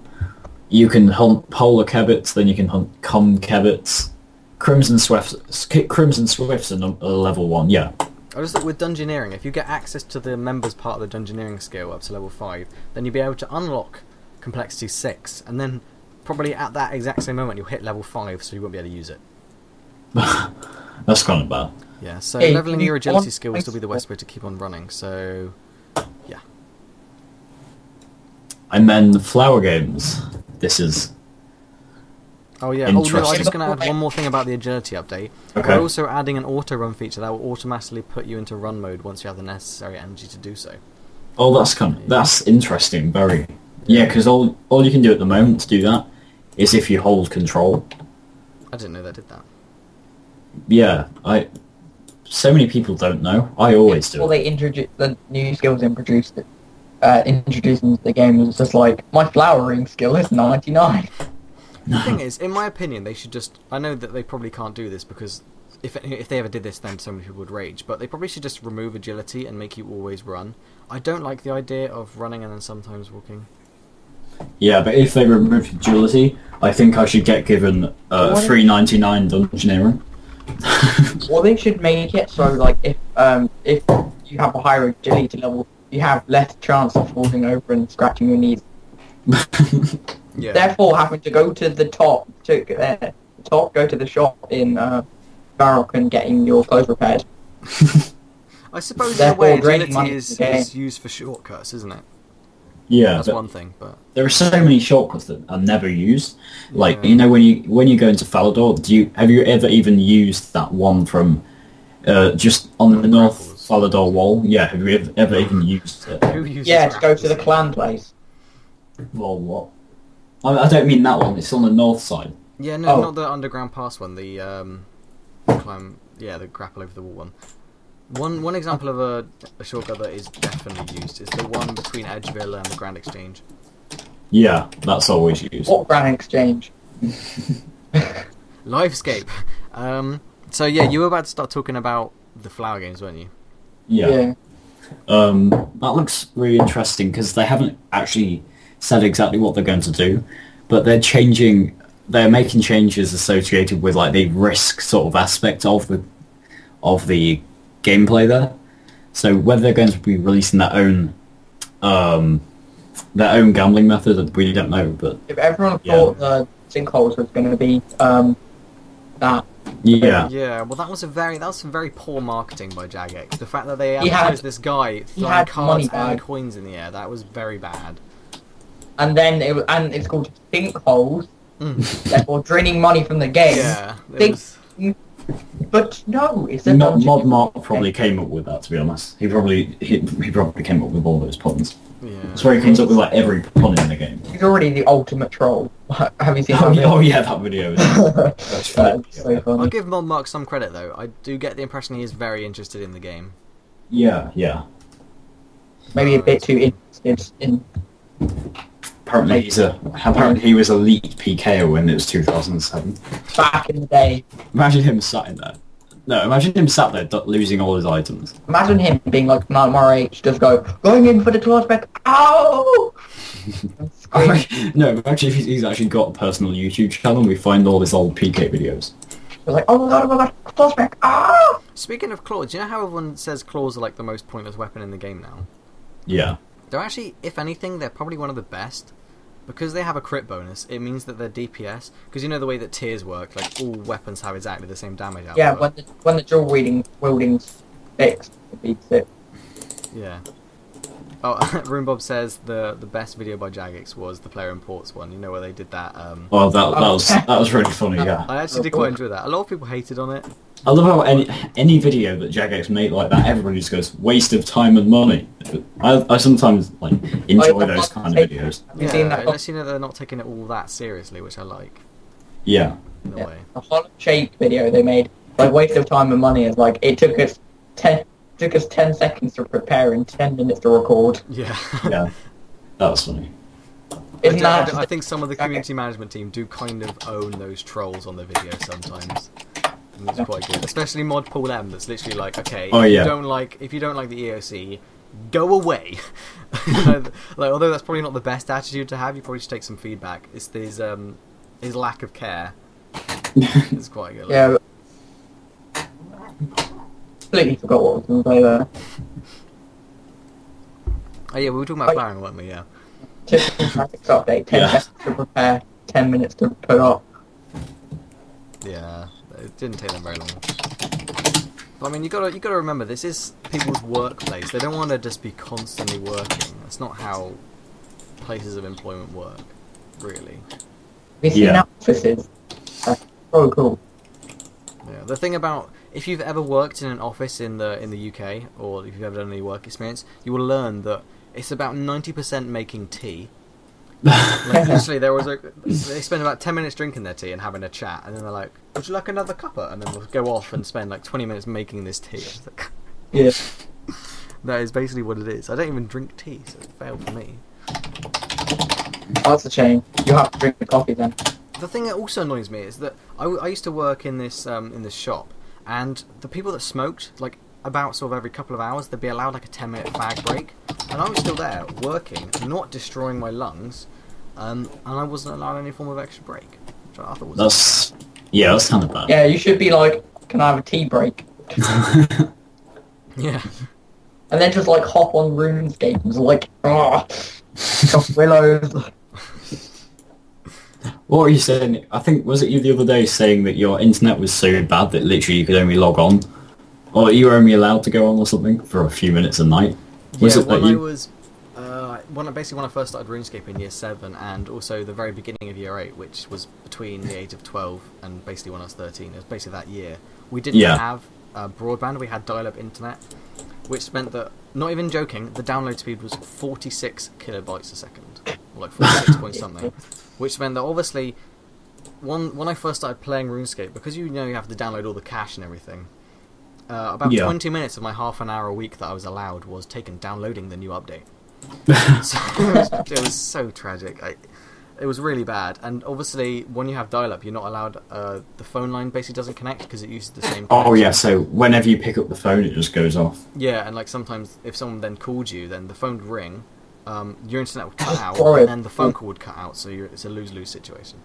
you can hunt polar kebits, then you can hunt kebits. Crimson Swifts are level 1, yeah. I just thought with Dungeoneering, if you get access to the members part of the Dungeoneering skill up to level 5, then you'll be able to unlock complexity 6, and then probably at that exact same moment you'll hit level 5, so you won't be able to use it. That's kind of bad. Yeah, so Hey, leveling you your agility want- skill will still be the best way to keep on running, so yeah. And then the flower games. This is... Oh yeah, oh no, I'm Interesting. just going to add one more thing about the agility update. Okay. We're also adding an auto-run feature that will automatically put you into run mode once you have the necessary energy to do so. Oh, that's interesting, very. Yeah, because all you can do at the moment to do that is if you hold control. I didn't know they did that. Yeah, so many people don't know. I always do. Before they introduce the new skills introduced into the game, it was just like, my flowering skill is 99. The thing is, in my opinion, they should just... I know that they probably can't do this because if they ever did this, then so many people would rage. But they probably should just remove agility and make you always run. I don't like the idea of running and then sometimes walking. Yeah, but if they remove agility, I think I should get given $3.99 Dungeoneering. Or they should make it so, like, if you have a higher agility level, you have less chance of falling over and scratching your knees. Yeah. Therefore, having to go to the top, go to the shop in Varrock and getting your clothes repaired. I suppose in a way Therefore, draining agility money is from the game. used for shortcuts, isn't it? Yeah, That's but one thing, but... there are so many shortcuts that are never used. Like, Yeah. you know, when you go into Falador, have you ever even used that one from just on the North Grapples. Falador wall? Yeah, have you ever even used it? Who uses Yeah, to go to the grapples? clan place. Well, what? I don't mean that one. It's on the north side. Yeah, no, Oh. not the underground pass one. The the grapple over the wall one. One example of a shortcut that is definitely used is the one between Edgeville and the Grand Exchange. Yeah, that's always used. What brand exchange? LiveScape. So yeah, you were about to start talking about the flower games, weren't you? Yeah. That looks really interesting because they haven't actually said exactly what they're going to do, but they're making changes associated with like the risk sort of aspect of the gameplay there. So whether they're going to be releasing their own gambling method, we don't know. But If everyone thought the sinkholes was going to be that. yeah, Yeah, well, that was some very poor marketing by Jagex. The fact that they He had- advertised this guy he throwing had cards money and bag. coins in the air, that was very bad. And then it's called sinkholes, Mm. therefore draining money from the game. Yeah, it Think- was... But no, it's a Mod Mark probably came up with that. To be honest, he probably came up with all those puns. Yeah. That's where he comes up with like every pun in the game. He's already the ultimate troll. Have you seen Oh, that? yeah, that video. That's funny. That's so funny. I'll give Mod Mark some credit though. I do get the impression he is very interested in the game. Yeah. Maybe a bit too interested in. Apparently he was elite PKO when it was 2007. Back in the day. Imagine him sat in there. No, imagine him sat there losing all his items. Imagine him being like H, just going in for the claw spec. Ow! And scream. No, imagine if he's actually got a personal YouTube channel and we find all his old PK videos. It's like, oh my god, claw spec. Ah! Speaking of claws, do you know how everyone says claws are like the most pointless weapon in the game now? Yeah. They're actually, if anything, they're probably one of the best. Because they have a crit bonus, it means that they're DPS. Because you know the way that tiers work, like all weapons have exactly the same damage output. Yeah, when the dual wielding's fixed, it beats it. Yeah. Oh, Room Bob says the best video by Jagex was the player imports one. You know where they did that. Oh, that was really funny. Yeah. I actually did quite enjoy that. A lot of people hated on it. I love how any video that Jagex made like that, everybody just goes waste of time and money. I sometimes like enjoy those kind of videos. Have you seen that? Unless you know they're not taking it all that seriously, which I like Yeah. in a Yeah. way. The hollow shaped video they made, like waste of time and money, is like it took us 10 seconds to prepare and 10 minutes to record. Yeah. Yeah. That was funny. Isn't that? I think some of the community management team do kind of own those trolls on the video sometimes. And it's quite good, especially Mod Paul M. That's literally like, okay, Oh, if yeah. you don't like the EOC, go away. Like, although that's probably not the best attitude to have, you probably should take some feedback. It's his lack of care. It's quite good. Yeah. Completely forgot what I was going to say there. Oh yeah, we were talking about flowering, weren't we? Yeah. Typical graphics update, 10 Yeah. seconds to prepare, 10 minutes to put up. Yeah, it didn't take them very long. But, I mean, you gotta remember, this is people's workplace. They don't want to just be constantly working. That's not how places of employment work, really. We've seen Yeah. offices. That's so cool. Yeah. The thing about if you've ever worked in an office in the UK, or if you've ever done any work experience, you will learn that it's about 90% making tea. Like, literally, they spend about 10 minutes drinking their tea and having a chat, and then they're like, "Would you like another cuppa?" And then they'll go off and spend like 20 minutes making this tea. I was like, Yeah. that is basically what it is. I don't even drink tea, so it failed for me. That's a shame. You have to drink the coffee then. The thing that also annoys me is that I used to work in this shop, and the people that smoked, like about sort of every couple of hours, they'd be allowed like a 10-minute fag break, and I was still there working, not destroying my lungs, and I wasn't allowed any form of extra break, which I thought was That's kind of bad. Yeah, you should be like, can I have a tea break? yeah. And then just like hop on RuneScape and just like, chop willows. What were you saying? I think, was it you the other day saying that your internet was so bad that literally you could only log on? Or you were only allowed to go on or something for a few minutes a night? Was Yeah, it that when I you... was when I first started RuneScape in year 7, and also the very beginning of year 8, which was between the age of 12 and basically when I was 13, it was basically that year. We didn't Yeah. have broadband, we had dial-up internet, which meant that, not even joking, the download speed was 46 kilobytes a second, or like 46 point something, which meant that obviously when I first started playing RuneScape, because you have to download all the cache and everything, about Yeah. 20 minutes of my half an hour a week that I was allowed was taken downloading the new update. So it was so tragic. It was really bad, and obviously when you have dial-up, you're not allowed. The phone line basically doesn't connect because it uses the same connection. Oh yeah, so whenever you pick up the phone, it just goes off. Yeah, and like sometimes if someone then called you, then the phone would ring, your internet would cut out, Sorry. and then the phone call would cut out. So it's a lose-lose situation.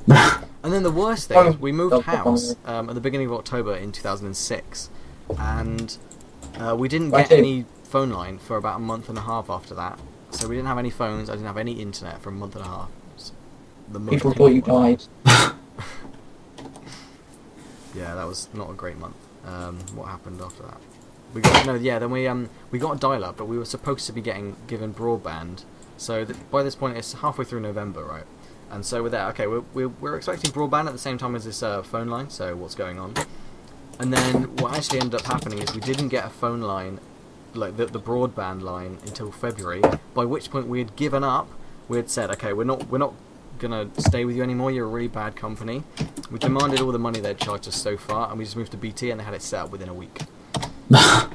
And then the worst thing is we moved house at the beginning of October in 2006, and we didn't get any phone line for about a month and a half after that. So we didn't have any phones, I didn't have any internet for a month and a half. People thought you died. Yeah, that was not a great month. What happened after that? Then we got a dial-up, but we were supposed to be given broadband. So by this point, it's halfway through November, right? And so we're there. Okay, we're expecting broadband at the same time as this phone line. So what's going on? And then what actually ended up happening is we didn't get a phone line, like the broadband line, until February. By which point we had given up. We had said, okay, we're not gonna stay with you anymore. You're a really bad company. We demanded all the money they'd charged us so far, and we just moved to BT, and they had it set up within a week. I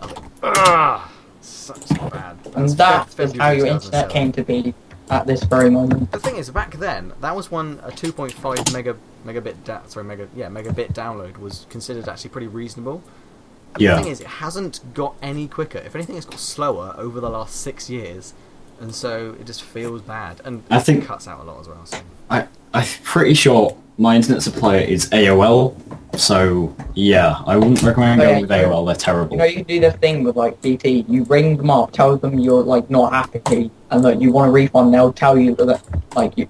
was like, ugh, such bad. And that is how your internet came to be at this very moment. The thing is, back then, that was when a 2.5 megabit download was considered actually pretty reasonable. And the thing is, it hasn't got any quicker. If anything, it's got slower over the last 6 years, and so it just feels bad. And I think it cuts out a lot as well. So. I'm pretty sure my internet supplier is AOL, so yeah, I wouldn't recommend going with AOL. They're terrible. You know, you can do this thing with like BT. You ring them up, tell them you're like not happy, and that you want a refund. They'll tell you that like you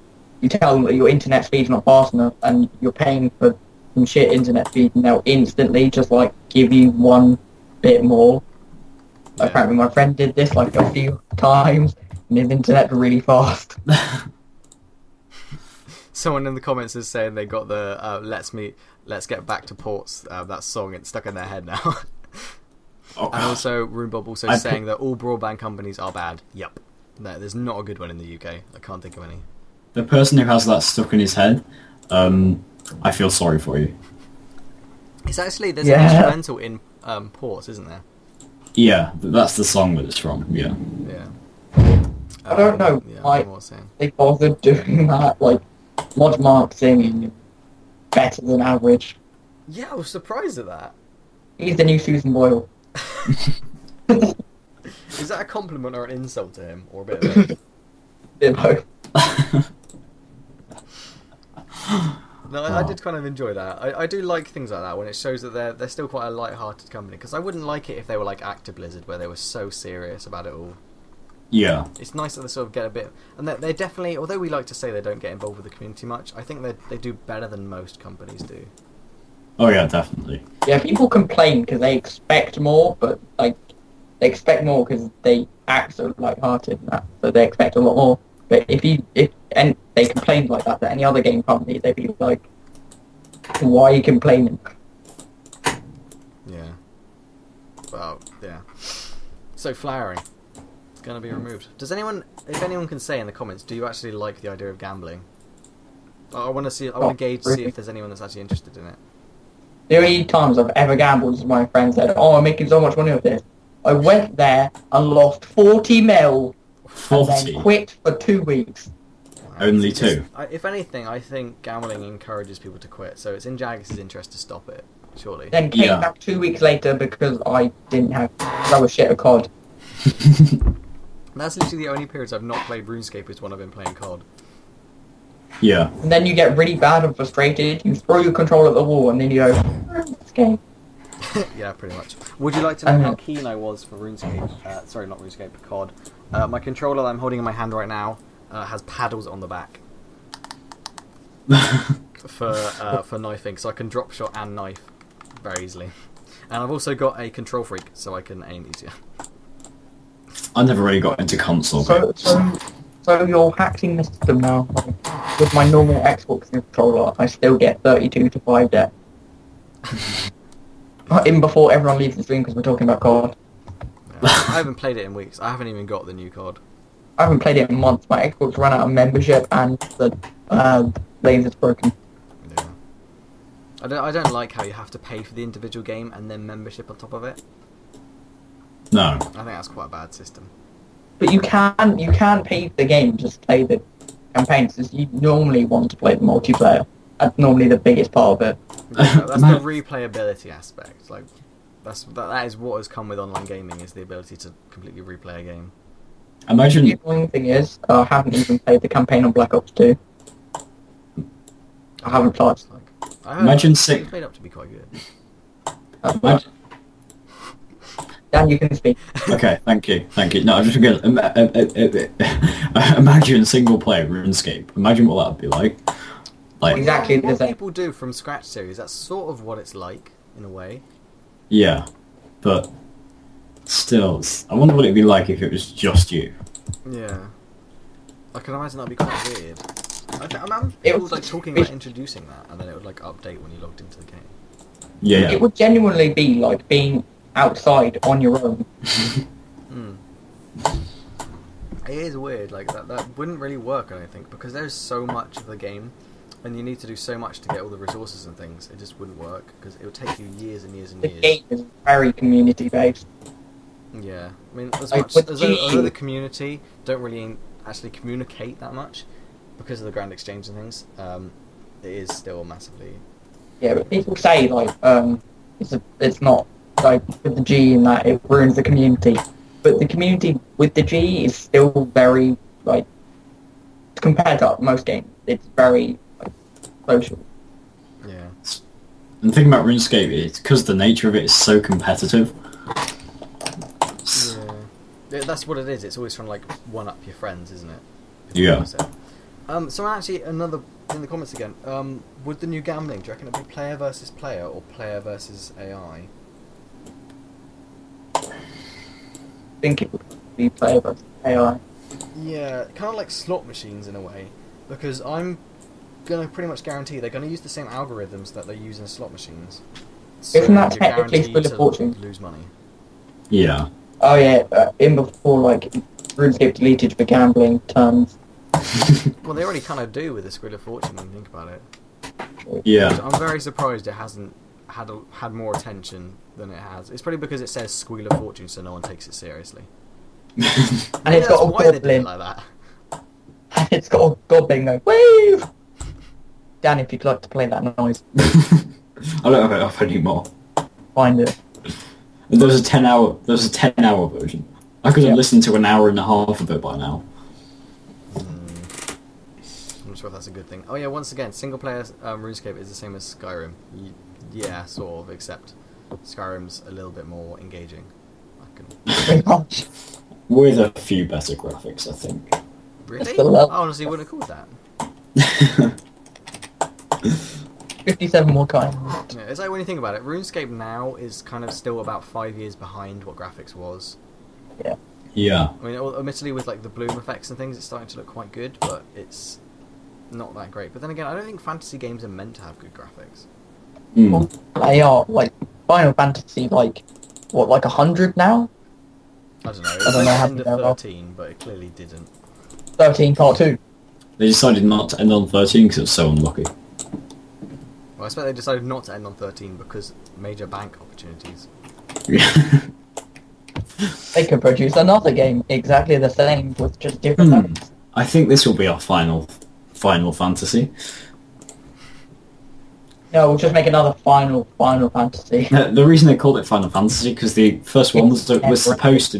tell them that your internet speed's not fast enough, and you're paying for some shit internet speed, and they'll instantly just like give you one bit more. Yeah. Apparently, my friend did this like a few times, and his internet's really fast. Someone in the comments is saying they got the Let's Get Back to Ports, that song, it's stuck in their head now. And also, RuneBob also saying that all broadband companies are bad. Yep. No, there's not a good one in the UK. I can't think of any. The person who has that stuck in his head, I feel sorry for you. It's actually, there's an instrumental in Ports, isn't there? Yeah, that's the song that it's from, yeah. Yeah. I don't know why they bothered doing that, like, mod marketing better than average. Yeah, I was surprised at that. He's the new Susan Boyle. Is that a compliment or an insult to him, or a bit of both? Bit of both. No, I did kind of enjoy that. I do like things like that when it shows that they're still quite a light-hearted company. Because I wouldn't like it if they were like Active Blizzard, where they were so serious about it all. Yeah. It's nice that they sort of get a bit... And they definitely... Although we like to say they don't get involved with the community much, I think they do better than most companies do. Oh yeah, definitely. Yeah, people complain because they expect more, but like they expect more because they act so light-hearted and that, so they expect a lot more. But if they complained like that to any other game company, they'd be like, why are you complaining? Yeah. Well, yeah. So flowering. It's going to be removed. Does anyone, if anyone can say in the comments, do you actually like the idea of gambling? I want to gauge to see if there's anyone that's actually interested in it. The only times I've ever gambled is my friend said, "Oh, I'm making so much money with this." I went there and lost 40 mil, 40? and then quit for 2 weeks. Only 2? If anything, I think gambling encourages people to quit, so it's in Jagex's interest to stop it, surely. Then came back 2 weeks later because I didn't have throw a shit of COD. That's literally the only periods I've not played RuneScape is when I've been playing COD. Yeah. And then you get really bad and frustrated, you throw your controller at the wall, and then you go, RuneScape. Yeah, pretty much. Would you like to know how keen I was for RuneScape? Sorry, not RuneScape, COD. My controller that I'm holding in my hand right now has paddles on the back. for knifing, so I can drop shot and knife very easily. And I've also got a control freak, so I can aim easier. I never really got into console games. So you're hacking the system now. Like, with my normal Xbox controller, I still get 32 to 5 death. Even before everyone leaves the stream because we're talking about COD. Yeah, I haven't played it in weeks. I haven't even got the new COD. I haven't played it in months. My Xbox ran out of membership and the laser's broken. Yeah. I don't like how you have to pay for the individual game and then membership on top of it. No. I think that's quite a bad system. But you can pay the game, just play the campaigns. Because you normally want to play the multiplayer. That's normally the biggest part of it. Yeah, that's the replayability aspect. Like, that is what has come with online gaming, is the ability to completely replay a game. Imagine. The annoying thing is, I haven't even played the campaign on Black Ops 2. I haven't played. Imagine it's made up to be quite good. Dan, you can speak. Okay, thank you. No, I'm just going imagine single player RuneScape. Imagine what that would be like. Exactly the what same. people do from Scratch series, that's sort of what it's like, in a way. Yeah, but still, I wonder what it'd be like if it was just you. Yeah. I can imagine that'd be quite weird. I remember people like talking about introducing that, and then it would like update when you logged into the game. Yeah. It would genuinely be like being outside on your own. It is weird, like that wouldn't really work, I don't think, because there's so much of the game, and you need to do so much to get all the resources and things. It just wouldn't work, because it would take you years and years and The years. game is very community based. Yeah, I mean, as Like, much with as G- though the community don't really actually communicate that much because of the grand exchange and things, it is still massively. Yeah, but people say like it's not like with the G in that it ruins the community, but the community with the G is still very like compared to most games, it's very like social. Yeah. And the thing about RuneScape is because the nature of it is so competitive. Yeah, that's what it is. It's always trying to like one up your friends, isn't it? Yeah. So actually, another in the comments again. Would the new gambling, do you reckon it'd be player versus player or player versus AI? I think it would be player versus AI. Yeah, kind of like slot machines in a way, because I'm gonna pretty much guarantee they're gonna use the same algorithms that they use in slot machines. So Isn't that you're technically guaranteed School of to Fortune? lose money. Yeah. Oh yeah, in before like RuneScape deleted the gambling terms. Well, they already kind of do with the School of Fortune when you think about it. Yeah. So I'm very surprised it hasn't had more attention than it has. It's probably because it says Squeal of Fortune, so no one takes it seriously. And it's That's got a why they did it goblin. like that. And it's got a goblin going, wave! Dan, if you'd like to play that noise, I don't have it up anymore. find it. There was a 10-hour version. I could have Yeah. listened to an hour and a half of it by now. I'm not sure if that's a good thing. Oh yeah, once again, single player RuneScape is the same as Skyrim. Yeah, sort of, except Skyrim's a little bit more engaging. Pretty much. With a few better graphics, I think. Really? It's the level. I honestly wouldn't have called that. 57 more times. Yeah, it's like when you think about it, RuneScape now is kind of still about 5 years behind what graphics was. Yeah. Yeah. I mean, admittedly with like the bloom effects and things, it's starting to look quite good, but it's not that great. But then again, I don't think fantasy games are meant to have good graphics. Mm. They are, like, Final Fantasy, like, what, like 100 now? I don't know. It I was don't know like how end to of go well. 13, but it clearly didn't. 13 part 2. They decided not to end on 13 because it was so unlucky. Well, I expect they decided not to end on 13 because major bank opportunities. They could produce another game exactly the same with just different levels. I think this will be our final fantasy. No, we'll just make another Final Fantasy. The reason they called it Final Fantasy because the first one was supposed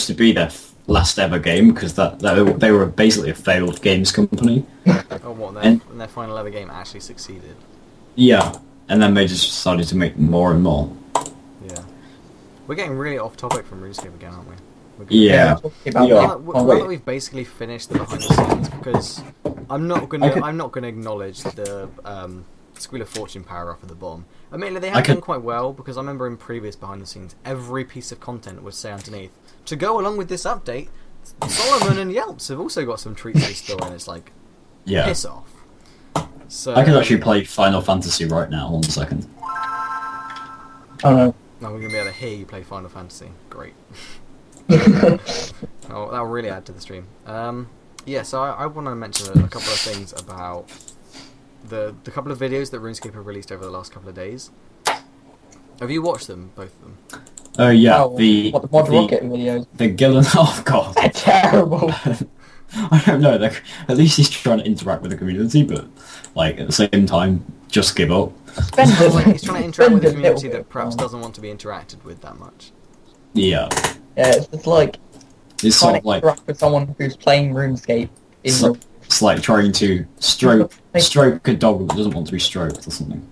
to be their last ever game because they were basically a failed games company. Oh, what? And their final ever game actually succeeded. Yeah, and then they just decided to make more and more. Yeah. We're getting really off topic from RuneScape again, aren't we? Yeah. About Yeah. that. Now that we've basically finished the behind the scenes, because I'm not gonna acknowledge the Squeal of Fortune power up at the bottom. Admittedly, they have done quite well because I remember in previous behind the scenes, every piece of content would say underneath to go along with this update. Solomon and Yelps have also got some treats they store, and it's like, Yeah. piss off. So I could actually play Final Fantasy right now. 1 second. Oh no. now we're gonna be able to hear you play Final Fantasy. Great. Oh, that'll really add to the stream. Yeah, so I want to mention a couple of things about the couple of videos that RuneScape have released over the last couple of days. Have you watched them, both of them? Oh yeah, Oh, what the Mod Rocket videos? The Gillen. Oh god. They're terrible. I don't know. Like, at least he's trying to interact with the community, but like at the same time, just give up. He's trying to interact with a community that perhaps doesn't want to be interacted with that much. Yeah. Yeah, it's just like It's trying sort of to like interact with someone who's playing RuneScape. it's like trying to stroke a dog that doesn't want to be stroked or something.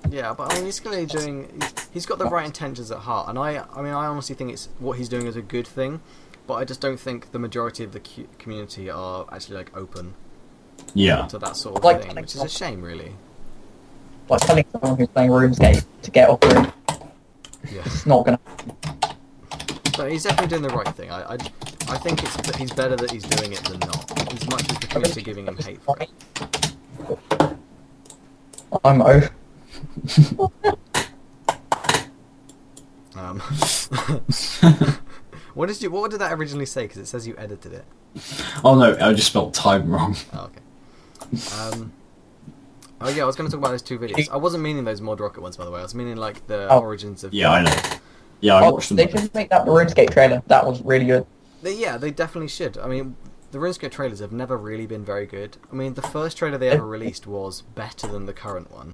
Yeah, but I mean, he's clearly doing. He's got the right intentions at heart, and I mean, I honestly think it's what he's doing is a good thing, but I just don't think the majority of the community are actually like open. Yeah. To that sort of Like, thing, which is a shame, really. Like telling someone who's playing RuneScape to get off Rune. Yeah. It's not gonna. But he's definitely doing the right thing. I think he's better that he's doing it than not, as much as the community are giving him hate for it. I'm over. What did that originally say? Because it says you edited it. Oh no, I just spelled time wrong. Oh, okay. Oh yeah, I was going to talk about those two videos. I wasn't meaning those Mod Rocket ones, by the way. I was meaning like the origins of. Yeah, I know. Yeah, I watched them. They should make that the RuneScape trailer. That was really good. They definitely should. I mean, the RuneScape trailers have never really been very good. I mean, the first trailer they ever released was better than the current one.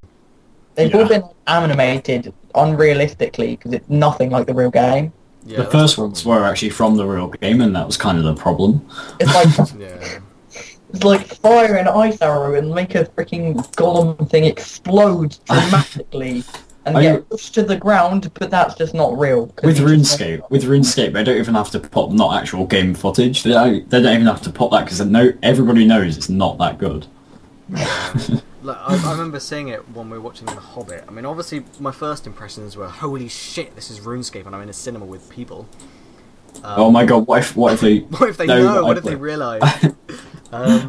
They've all been animated unrealistically because it's nothing like the real game. Yeah, the first ones were actually from the real game, and that was kind of the problem. It's like yeah. It's like fire an ice arrow and make a freaking golem thing explode dramatically and get pushed to the ground, but that's just not real. With RuneScape, they don't even have to pop not actual game footage. They don't even have to pop that because everybody knows it's not that good. Like, I remember seeing it when we were watching The Hobbit. I mean, obviously, my first impressions were, holy shit, this is RuneScape, and I'm in a cinema with people. Oh my god, what if they... what if they know? What if they realise?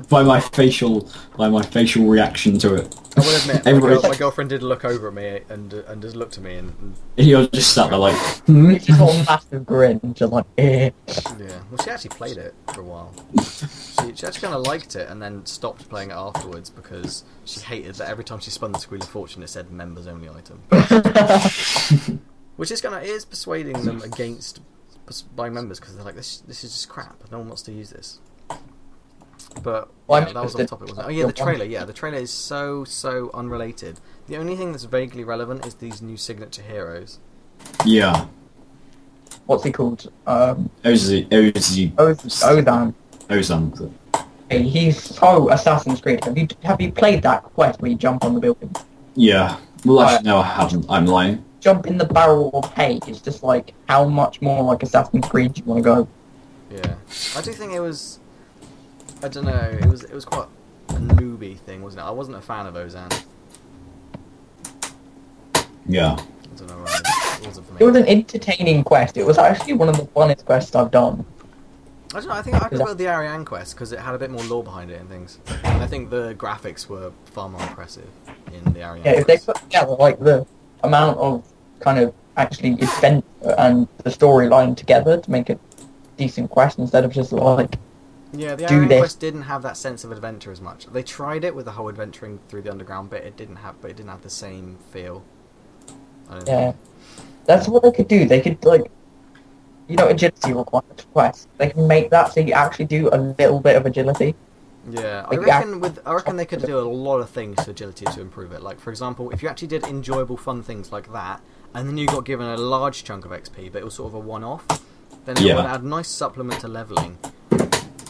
by my facial reaction to it. I will admit, my girlfriend did look over at me and just looked at me and you're just sat there like... She's got a massive grin, just like, eh. Yeah, well she actually played it for a while. She actually kind of liked it and then stopped playing it afterwards because she hated that every time she spun the Squeal of Fortune it said members only item. Which is is persuading them against buying members because they're like, this is just crap, no one wants to use this. But that was off topic, wasn't it? Oh yeah, the trailer. Yeah, the trailer is so unrelated. The only thing that's vaguely relevant is these new signature heroes. Yeah. What's he called? Ozan. Ozan. Hey, he's so Assassin's Creed. Have you played that quest where you jump on the building? Yeah. Well, actually, no, I haven't. I'm lying. Jump in the barrel of hay. It's just like how much more like Assassin's Creed you want to go. Yeah, I do think it was. I don't know. It was quite a newbie thing, wasn't it? I wasn't a fan of Ozan. Yeah. I don't know. It wasn't for me. It was an entertaining quest. It was actually one of the funnest quests I've done. I don't know. I think I preferred the Ariane quest because it had a bit more lore behind it and things. And I think the graphics were far more impressive in the Ariane. Yeah, if they quest. put together like the amount of kind of actually adventure and the storyline together to make a decent quest instead of just like. Yeah, the Ariane quest didn't have that sense of adventure as much. They tried it with the whole adventuring through the underground bit. It didn't have the same feel. Yeah, that's what they could do. They could agility requires quest. They can make that so you actually do a little bit of agility. Yeah, I reckon they could do a lot of things to agility to improve it. Like for example, if you actually did enjoyable, fun things like that, and then you got given a large chunk of XP, but it was sort of a one-off, then it would add a nice supplement to leveling.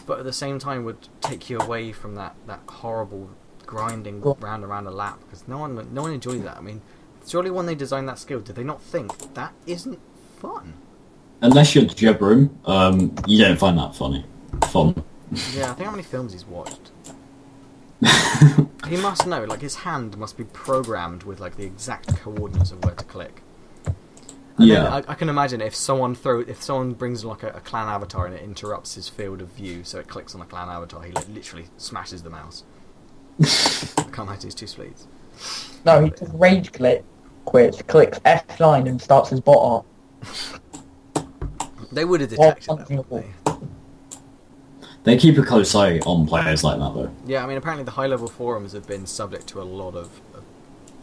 But at the same time would take you away from that horrible grinding round and round a lap because no one enjoys that. I mean, surely when they designed that skill, did they not think that isn't fun? Unless you're Jebroom, you don't find that fun. Yeah, I think how many films he's watched. He must know, like his hand must be programmed with like the exact coordinates of where to click. And then I can imagine if someone brings like a clan avatar and it interrupts his field of view, so it clicks on the clan avatar, he literally smashes the mouse. I can't imagine he's too sleaze. No, he just rage quits, clicks F9 and starts his bot art. They would have detected that, wouldn't they? They keep a close eye on players like that, though. Yeah, I mean, apparently the high-level forums have been subject to a lot of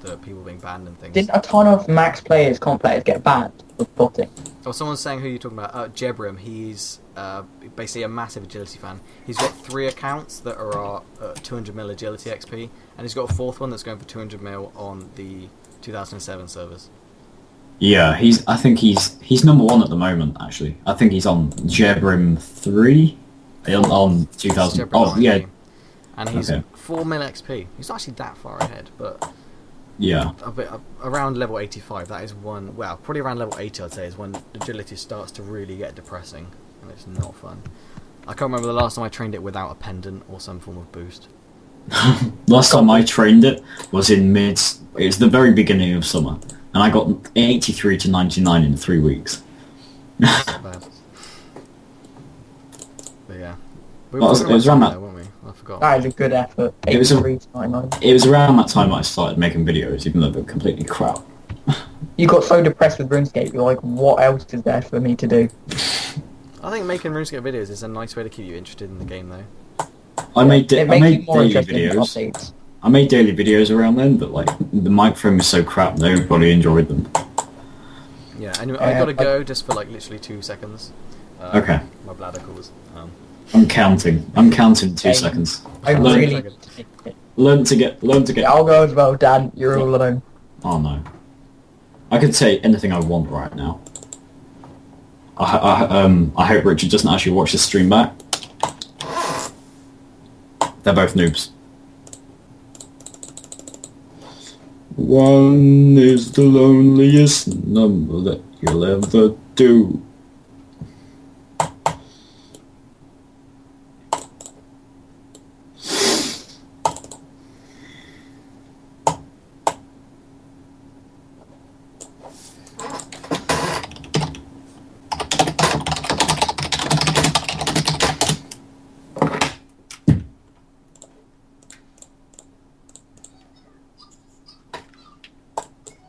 the people being banned and things. Didn't a ton of max players, comp players, get banned for botting? Oh, someone's saying who you're talking about. Jebrim, he's basically a massive agility fan. He's got 3 accounts that are 200 mil agility XP, and he's got a 4th one that's going for 200 mil on the 2007 servers. Yeah, I think he's number 1 at the moment. Actually, I think he's on Jebrim 3 on 2000. Oh yeah, and he's 4 mil XP. He's not actually that far ahead, but yeah, a bit around level 85. That is one. Well, probably around level 80, I'd say, is when agility starts to really get depressing, and it's not fun. I can't remember the last time I trained it without a pendant or some form of boost. Last time I trained it was in it was the very beginning of summer, and I got 83 to 99 in 3 weeks. That's not bad. But yeah, we Well, were it was around that. weren't we? I forgot. That is a good effort. It was 83 to 99. It was around that time I started making videos, even though they were completely crap. You got so depressed with RuneScape, you're like, what else is there for me to do? I think making RuneScape videos is a nice way to keep you interested in the game, though. I made It makes daily you more interested in videos. updates. I made daily videos around then, but like the microphone was so crap, nobody enjoyed them. Yeah, anyway, I gotta go just for like literally 2 seconds. Okay. My bladder calls. I'm counting. I'm counting 2 seconds. I Learn- really... Learn to get. Yeah, I'll go as well, Dan. You're all alone. Oh no. I could say anything I want right now. I hope Richard doesn't actually watch this stream back. They're both noobs. 1 is the loneliest number that you'll ever do.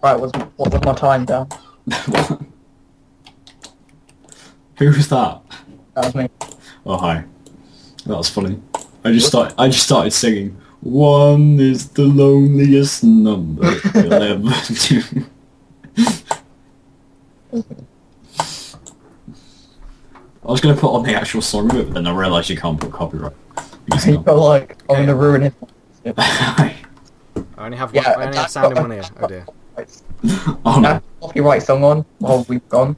Right, what was my time, Dan? Who was that? That was me. Oh hi. That was funny. I just started singing. 1 is the loneliest number you'll ever do. I was gonna put on the actual song of it, but then I realised you can't put copyright. You felt like, I'm gonna ruin it. I only have one, I only have sound in one ear. Oh dear. Oh no. Copyright song on while we've gone.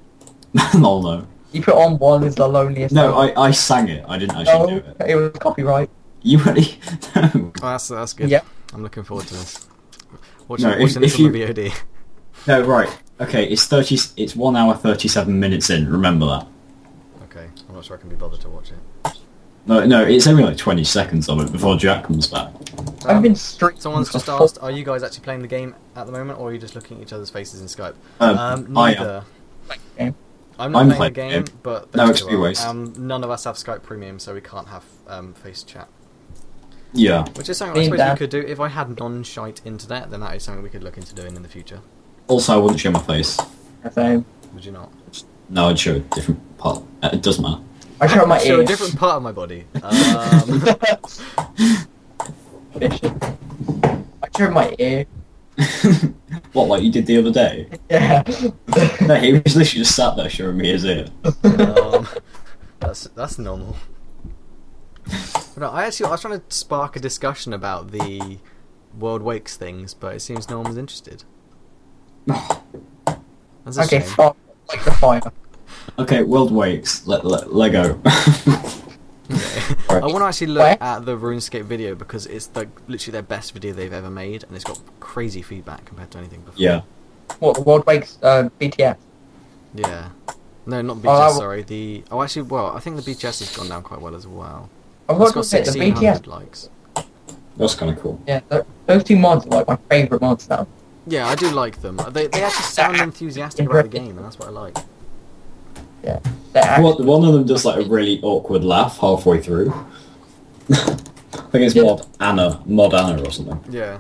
No, no. You put on 1 is the loneliest. No, I sang it. I didn't actually do it. It was copyright. You ready? No. Oh, that's good. Yep. I'm looking forward to this. No, Watching this on the VOD. No, right. Okay, it's 1 hour 37 minutes in. Remember that. Okay, I'm not sure I can be bothered to watch it. No, it's only like 20 seconds of it before Jack comes back. I've been streaming. Someone's just asked, are you guys actually playing the game at the moment, or are you just looking at each other's faces in Skype? Neither. Okay. I'm not playing the game, but no those two XP are. waste. None of us have Skype Premium, so we can't have face chat. Yeah. Which is something I suppose we could do. If I had non-shite internet, then that is something we could look into doing in the future. Also, I wouldn't show my face. Same. Would you not? No, I'd show a different part. It doesn't matter. I show my Show a ears. different part of my body. Fishing. I show my ear. What, like you did the other day? Yeah. No, he was literally just sat there showing me his ear. That's normal. No, I was trying to spark a discussion about the World Wakes things, but it seems no one was interested. That's a Okay, shame. fuck. Like the fire. Okay, World Wakes. Lego. Okay. I want to actually look at the RuneScape video because it's literally their best video they've ever made, and it's got crazy feedback compared to anything before. Yeah. What, the World Wakes, BTS? Yeah. No, not BTS, sorry. I think the BTS has gone down quite well as well. I've It's got got to say, the 1,600 BTS, likes. That's kind of cool. yeah, those 2 mods are like my favourite mods now. Yeah, I do like them. They actually sound enthusiastic about the game, and that's what I like. Yeah. They're actually, One of them does like a really awkward laugh halfway through. I think it's Mod Anna or something. Yeah.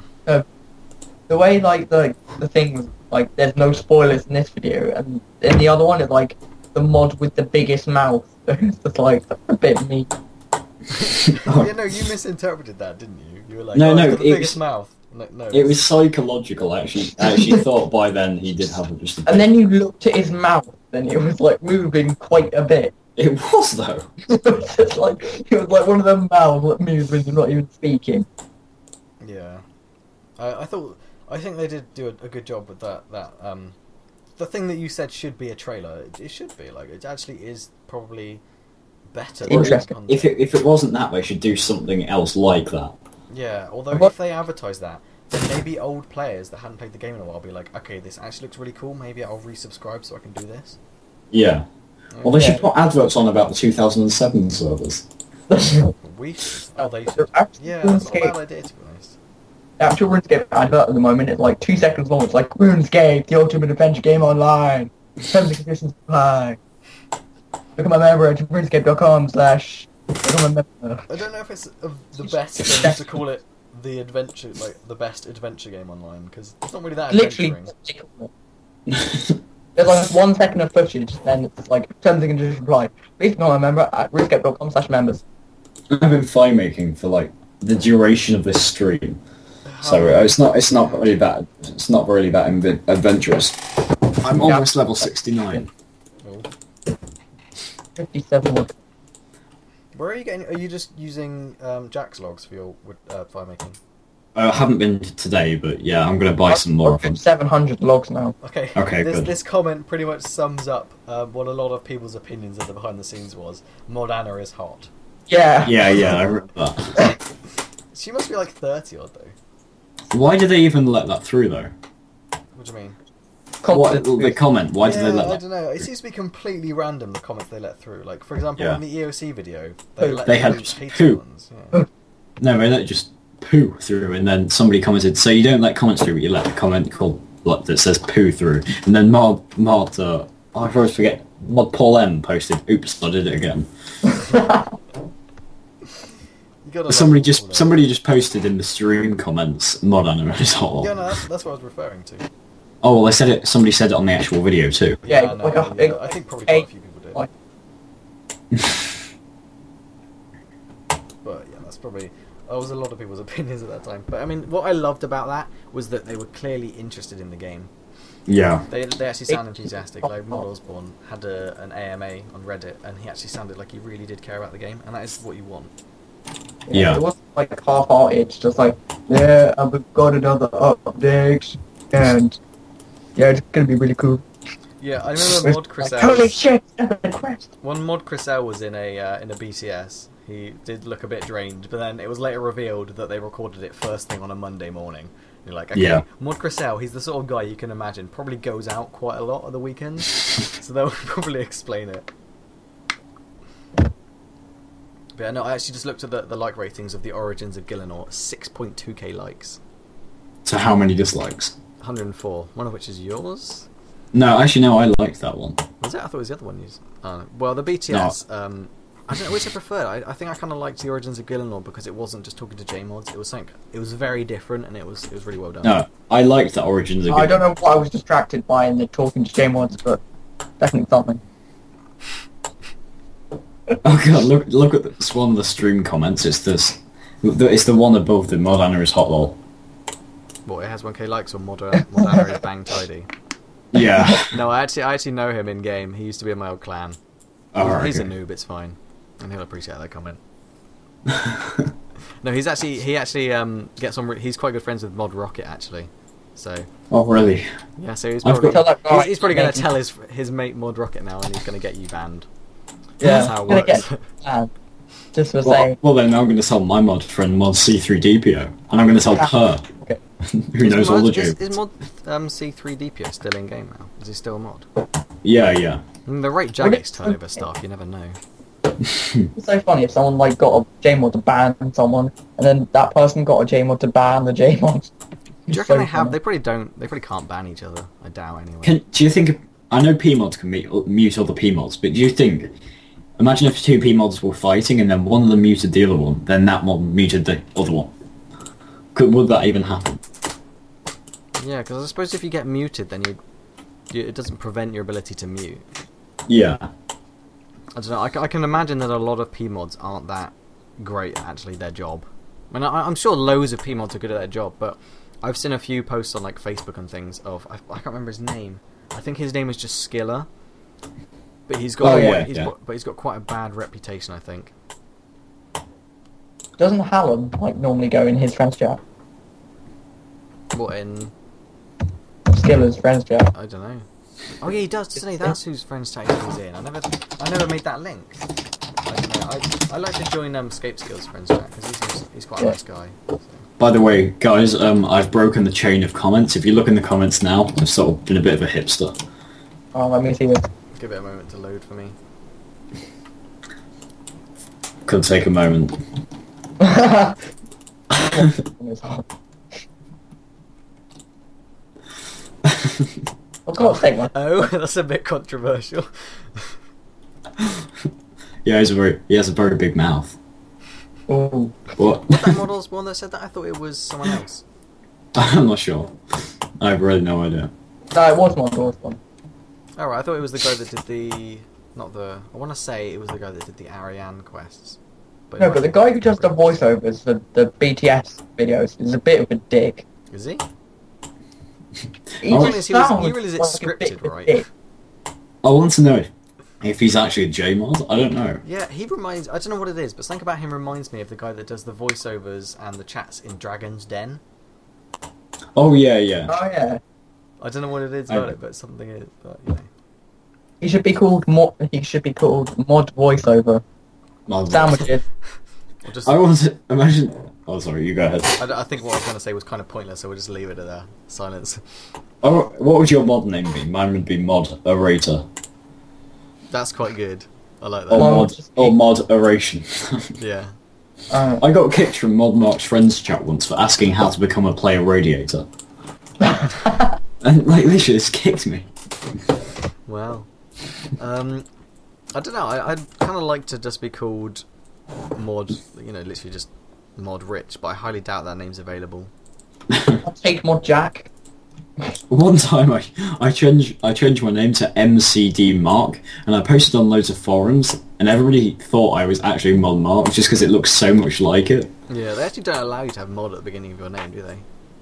the way like the thing was like there's no spoilers in this video, and in the other one it's like the mod with the biggest mouth. It's just like a bit mean. Yeah, no, you misinterpreted that, didn't you? You were like, No, it's no, got the biggest mouth. No, It was psychological, actually. I actually thought by then he did have just a bit. And then you looked at his mouth, and it was like moving quite a bit. It was, though. It was just like one of them mouths that moves when you're not even speaking. Yeah, I think they did do a good job with that. The thing that you said should be a trailer. It should be like it actually is probably better. Interesting. If it wasn't that, they should do something else like that. Yeah, although if they advertise that, then maybe old players that hadn't played the game in a while will be like, okay, this actually looks really cool. Maybe I'll resubscribe so I can do this. Yeah. Well, they should put adverts on about the 2007 servers. We should. Oh, they should. Yeah, that's not a bad idea, to be honest. The actual RuneScape advert at the moment is like 2 seconds long. It's like, RuneScape, the ultimate adventure game online. Terms and conditions apply. Become a member at runescape.com/become a member. I don't know if it's the best thing to call it the adventure, like the best adventure game online, because it's not really that adventuring. Literally. There's like 1 second of footage, then it's like terms and conditions apply. Please become a member at runescape.com/members. I've been file making for like the duration of this stream, so it's not really that adventurous. I'm almost level 69. Oh. 57 wood. Where are you getting? Are you just using Jax logs for your file making? I haven't been today, but yeah, I'm gonna buy some more of them. 700 logs now. Okay. Good. This comment pretty much sums up what a lot of people's opinions of the behind the scenes was. Mod Anna is hot. Yeah. Yeah, I remember that. She must be like 30 odd though. Why did they even let that through, though? What do you mean? What, the comment, why did they let that? I don't know. It seems to be completely random, the comments they let through. Like, for example, Yeah. in the EOC video, They had hated ones. Yeah. No, they let just poo through, and then somebody commented, so you don't let comments through, but you let a comment called, like, that says poo through. And then I always forget, Mod Paul M posted, oops, I did it again. Somebody just posted in the stream comments, Mod Anna is hot. Yeah, no, that's what I was referring to. Oh, well, somebody said it on the actual video too. Yeah, no, like I think probably quite a few people did. But yeah, that was a lot of people's opinions at that time. But I mean, what I loved about that was that they were clearly interested in the game. Yeah. They actually sound enthusiastic. Like Mod Osborne had an AMA on Reddit, and he actually sounded like he really did care about the game, and that is what you want. Yeah. It wasn't like half-hearted, just like, yeah, I've got another update, and yeah, it's gonna be really cool. Yeah, I remember Mod Chriselle. Holy shit! The quest. When Mod Chriselle was in a BTS, he did look a bit drained, but then it was later revealed that they recorded it first thing on a Monday morning. You're like, okay, yeah. Mod Chriselle, he's the sort of guy you can imagine probably goes out quite a lot at the weekends, so they'll probably explain it. But yeah, no, I actually just looked at the like ratings of the Origins of Gillinor, 6.2k likes. So how many dislikes? 104, one of which is yours? No, actually, no, I liked that one. Was it? I thought it was the other one. Well, the BTS, no. I don't know which I preferred. I think I kind of liked the Origins of Gillinor because it wasn't just talking to J-mods. It was something. It was very different, and it was really well done. No, I liked the Origins of Gillinor. I don't know what I was distracted by in the talking to J-mods, but definitely something. Oh god, look at this one of the stream comments. It's the one above the Mod Anna is hot lol. What, it has 1k likes or Mod Anna is bang tidy? Yeah. No, I actually know him in game. He used to be in my old clan. He's a noob, it's fine. And he'll appreciate that comment. No, he actually gets on. He's quite good friends with Mod Rocket actually. So. Oh really? Yeah, so he's probably going to tell his mate Mod Rocket now, and he's going to get you banned. Yeah, that's how it works. Just for saying. Well, then I'm going to tell my mod friend Mod C3DPO, and I'm going to tell her. Okay. Who knows all the jokes. Is Mod C3DPO still in game now? Is he still a mod? Yeah. The rate jagex turnover stuff, you never know. It's so funny if someone like got a JMod to ban someone, and then that person got a JMod to ban the JMod. Do you reckon they have? They probably don't. They probably can't ban each other. I doubt anyway. Do you think? I know PMods can mute other PMods, but do you think? Imagine if two PMods were fighting and then one of them muted the other one, then that one muted the other one. Would that even happen? Yeah, because I suppose if you get muted, then it doesn't prevent your ability to mute. Yeah. I don't know. I can imagine that a lot of PMods aren't that great at actually their job. I mean, I'm sure loads of PMods are good at their job, but I've seen a few posts on like Facebook and things of I can't remember his name. I think his name is just Skiller, but he's got he's got quite a bad reputation, I think. Doesn't Hallam like normally go in his friends chat? What in? Skiller's friends chat. I don't know. Oh yeah, he does. Doesn't he? That's whose friends chat he's in. I never made that link. I don't know. I like to join Scape Skills friends chat because he's quite a nice guy. So. By the way, guys, I've broken the chain of comments. If you look in the comments now, I've sort of been a bit of a hipster. Oh, let me see it. Give it a moment to load for me. Could take a moment. Of course, take one. Oh, that's a bit controversial. Yeah, he has a very big mouth. Ooh. What? Was that Model's one that said that? I thought it was someone else. I'm not sure. I have really no idea. No, it was Model's one. Alright, I thought it was the guy that did the... I want to say it was the guy that did the Ariane quests. No, but the guy who does the voiceovers for the BTS videos is a bit of a dick. Is he? He You just realise it's sounds like a bit scripted, of a right? dick. I want to know if he's actually a J-mod. I don't know. Yeah, he reminds... I don't know what it is, but something about him reminds me of the guy that does the voiceovers and the chats in Dragon's Den. Oh, yeah, yeah. Oh yeah. I don't know what it is about it, but something is... But, you know. He should be called mod voiceover. Mod Sandwiches. Or just, I want to imagine... Oh, sorry, you go ahead. I think what I was going to say was kind of pointless, so we'll just leave it at that. Silence. Oh, what would your mod name be? Mine would be Mod Orator. That's quite good. I like Or that. Mod Oration. Yeah. I got kicked from Mod Mark's friends chat once for asking how to become a player radiator. And, like, literally, it's kicked me. Well. I don't know, I'd kind of like to just be called Mod, you know, literally just Mod Rich, but I highly doubt that name's available. I'll take Mod Jack. One time I changed my name to MCD Mark, and I posted on loads of forums, and everybody thought I was actually Mod Mark just because it looks so much like it. Yeah, they actually don't allow you to have Mod at the beginning of your name, do they?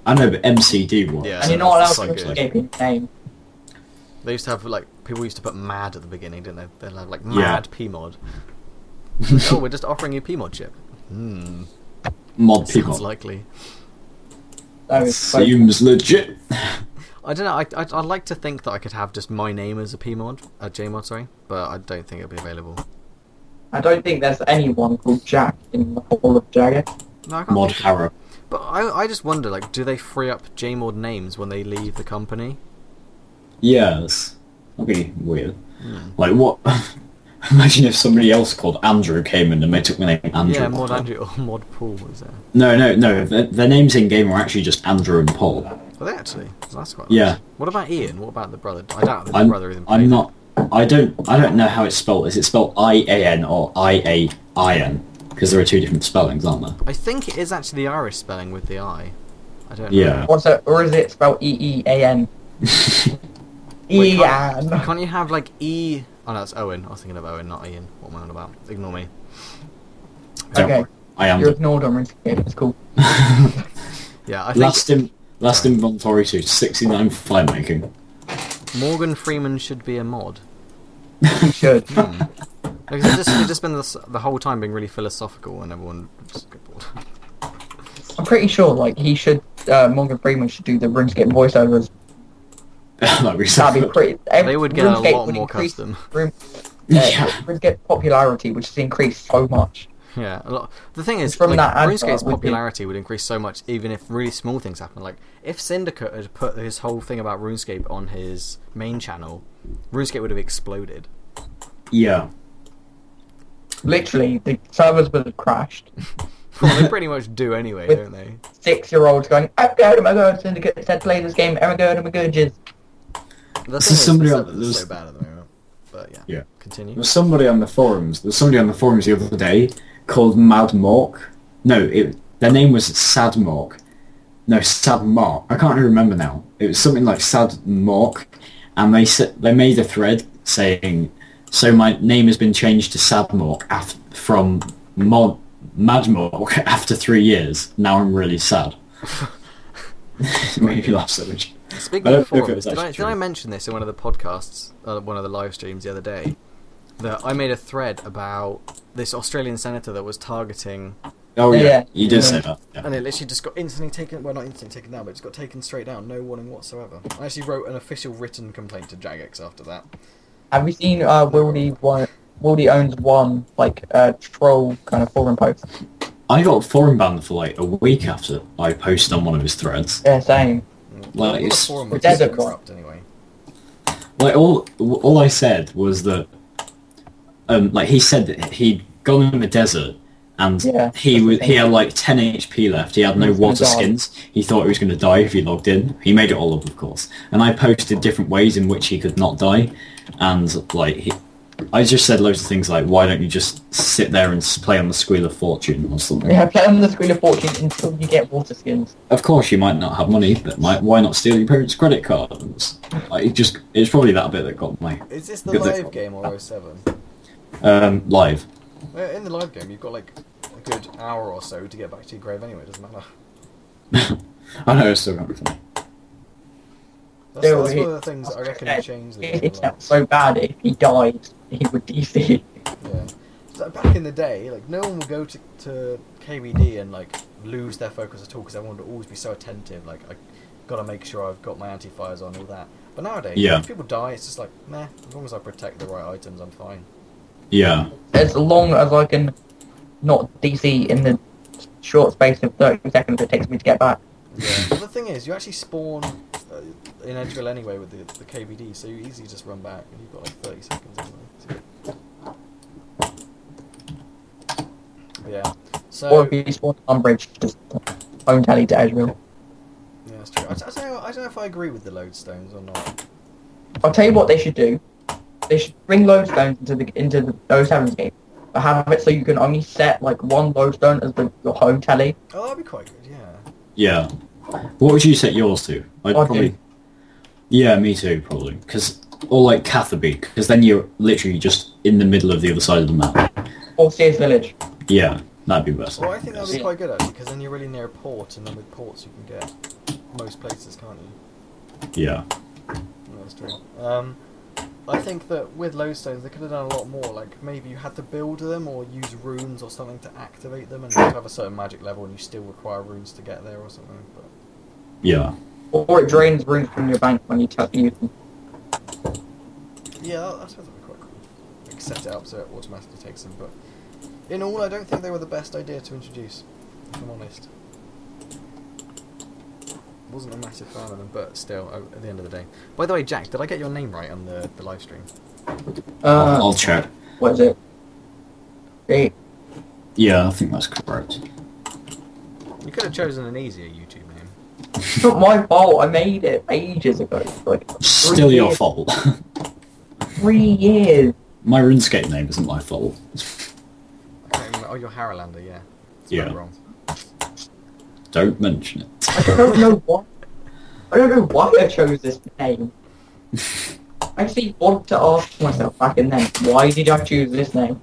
I know, but MCD was. Yeah. And you're not allowed That's to quite good. escape your name. They used to have, like, people used to put Mad at the beginning, didn't they? They'd have, like, Mad PMod. Like, oh, we're just offering you PMod chip. Mod Sounds people. likely. That is so Seems legit. I don't know, I'd like to think that I could have just my name as a PMod, a JMod, sorry, but I don't think it'll be available. I don't think there's anyone called Jack in the whole of Jagex. No, I can't Mod think- Harrow. But I just wonder, like, do they free up JMod names when they leave the company? Yes. That'd be weird. Like, what? Imagine if somebody else called Andrew came in and they took my name Andrew. Yeah, Mod Andrew or Mod Paul was there. No. Their names in game are actually just Andrew and Paul. Are they actually? That's quite Yeah. nice. What about Ian? What about the brother? I doubt the brother even played. I'm not. I don't know how it's spelled. Is it spelled I-A-N or I-A-I-N? Because there are two different spellings, aren't there? I think it is actually the Irish spelling with the I. I don't know. Yeah. What's it? Or is it spelled E-E-A-N? Wait, Ian. Can't you have like E? Oh no, that's Owen. I was thinking of Owen, not Ian. What am I on about? Ignore me. Don't Okay. worry. I am. You're ignored on RuneScape. It's cool. Yeah, I think Last inventory to 69 fire making. Morgan Freeman should be a mod. You should. Because it just been the whole time being really philosophical, and everyone just got bored. I'm pretty sure, like, he should, Morgan Freeman should do the RuneScape voiceovers. That'd be so That'd be good. pretty... They would get a RuneScape lot would more increase custom. Yeah. RuneScape popularity, which has increased so much. Yeah, a lot. The thing is, From like, that advert RuneScape's would be- popularity would increase so much, even if really small things happen. Like, if Syndicate had put his whole thing about RuneScape on his main channel, RuneScape would have exploded. Yeah. Literally, the servers would have crashed. Well, they pretty much do anyway, With- don't they? 6-year-olds going, oh my god, Syndicate said play this game, oh my god, jizz. The This thing is is, somebody the else- servers are so there's- bad at the moment. But yeah, Yeah. continue. There was somebody on the forums. The other day called Mad Mork. No, their name was Sad Mork. No, Sad Mark. I can't even remember now. It was something like Sad Mork, and they made a thread saying, "So my name has been changed to Sad Mork from Madmog after 3 years. Now I'm really sad. It made me laugh so much. Speaking of forums, did I mention this in one of the podcasts, one of the live streams the other day? That I made a thread about this Australian senator that was targeting. Oh yeah, you did say that. Yeah. And it literally just got instantly taken. Well, not instantly taken down, but it just got taken straight down, no warning whatsoever. I actually wrote an official written complaint to jagex after that. Have you seen Wildy owns one like troll kind of forum post? I got forum banned for like a week after I posted on one of his threads. Yeah, same. Like it's forum was desert corrupt anyway. Like all I said was that, like he said that he'd gone in the desert and he had like 10 HP left. He had no water skins. He thought he was going to die if he logged in. He made it all up, of course. And I posted different ways in which he could not die, and like I just said loads of things like, why don't you just sit there and play on the Squeal of Fortune or something? Yeah, play on the Squeal of Fortune until you get water skins. Of course, you might not have money, but why not steal your parents' credit cards? Like, it's probably that bit that got my... Is this the live game or 07? Live. In the live game, you've got like a good hour or so to get back to your grave anyway, it doesn't matter. I know, it's still going to be funny. That's one of the things I reckon will change. It's not so bad if he died, he would DC. Yeah. So back in the day, like no one would go to KBD and like lose their focus at all because everyone would always be so attentive. Like I gotta make sure I've got my anti-fires on, all that. But nowadays, if people die, it's just like meh. As long as I protect the right items, I'm fine. Yeah. As long as I can not DC in the short space of 30 seconds it takes me to get back. Yeah. Well, the thing is, you actually spawn in Edgeville anyway with the KBD, so you easily just run back and you've got like 30 seconds anyway. Yeah. So. Or if you spawn on bridge, just phone tally to Edgeville. Yeah, that's true. I don't know if I agree with the lodestones or not. I'll tell you what they should do. They should bring lodestones into the 07's game. But have it so you can only set like one lodestone as your home tally. Oh, that'd be quite good. Yeah. Yeah. What would you set yours to? I'd probably... Yeah, me too, probably. Or like Catherby, because then you're literally just in the middle of the other side of the map. Or Sears Village. Yeah, that'd be best. Well, I think that'd be quite good actually, because then you're really near a port, and then with ports you can get most places, can't you? Yeah. That's true. I think that with lodestones they could have done a lot more. Like maybe you had to build them or use runes or something to activate them, and you have a certain magic level, and you still require runes to get there or something. But yeah. Or it drains runes from your bank when you use them. Yeah, I suppose that'd be quite cool. Like set it up so it automatically takes them. But in all, I don't think they were the best idea to introduce, if I'm honest. Wasn't a massive fan of them, but still, at the end of the day. By the way, Jack, did I get your name right on the live stream? I'll check. What is it? Hey. Yeah, I think that's correct. You could have chosen an easier YouTube name. It's not my fault, I made it ages ago. Like, Still your fault. 3 years. My RuneScape name isn't my fault. Oh, you're Haralander, yeah. It's yeah. wrong. Don't mention it. I don't know why. I don't know why I chose this name. I actually want to ask myself back in then, why did I choose this name?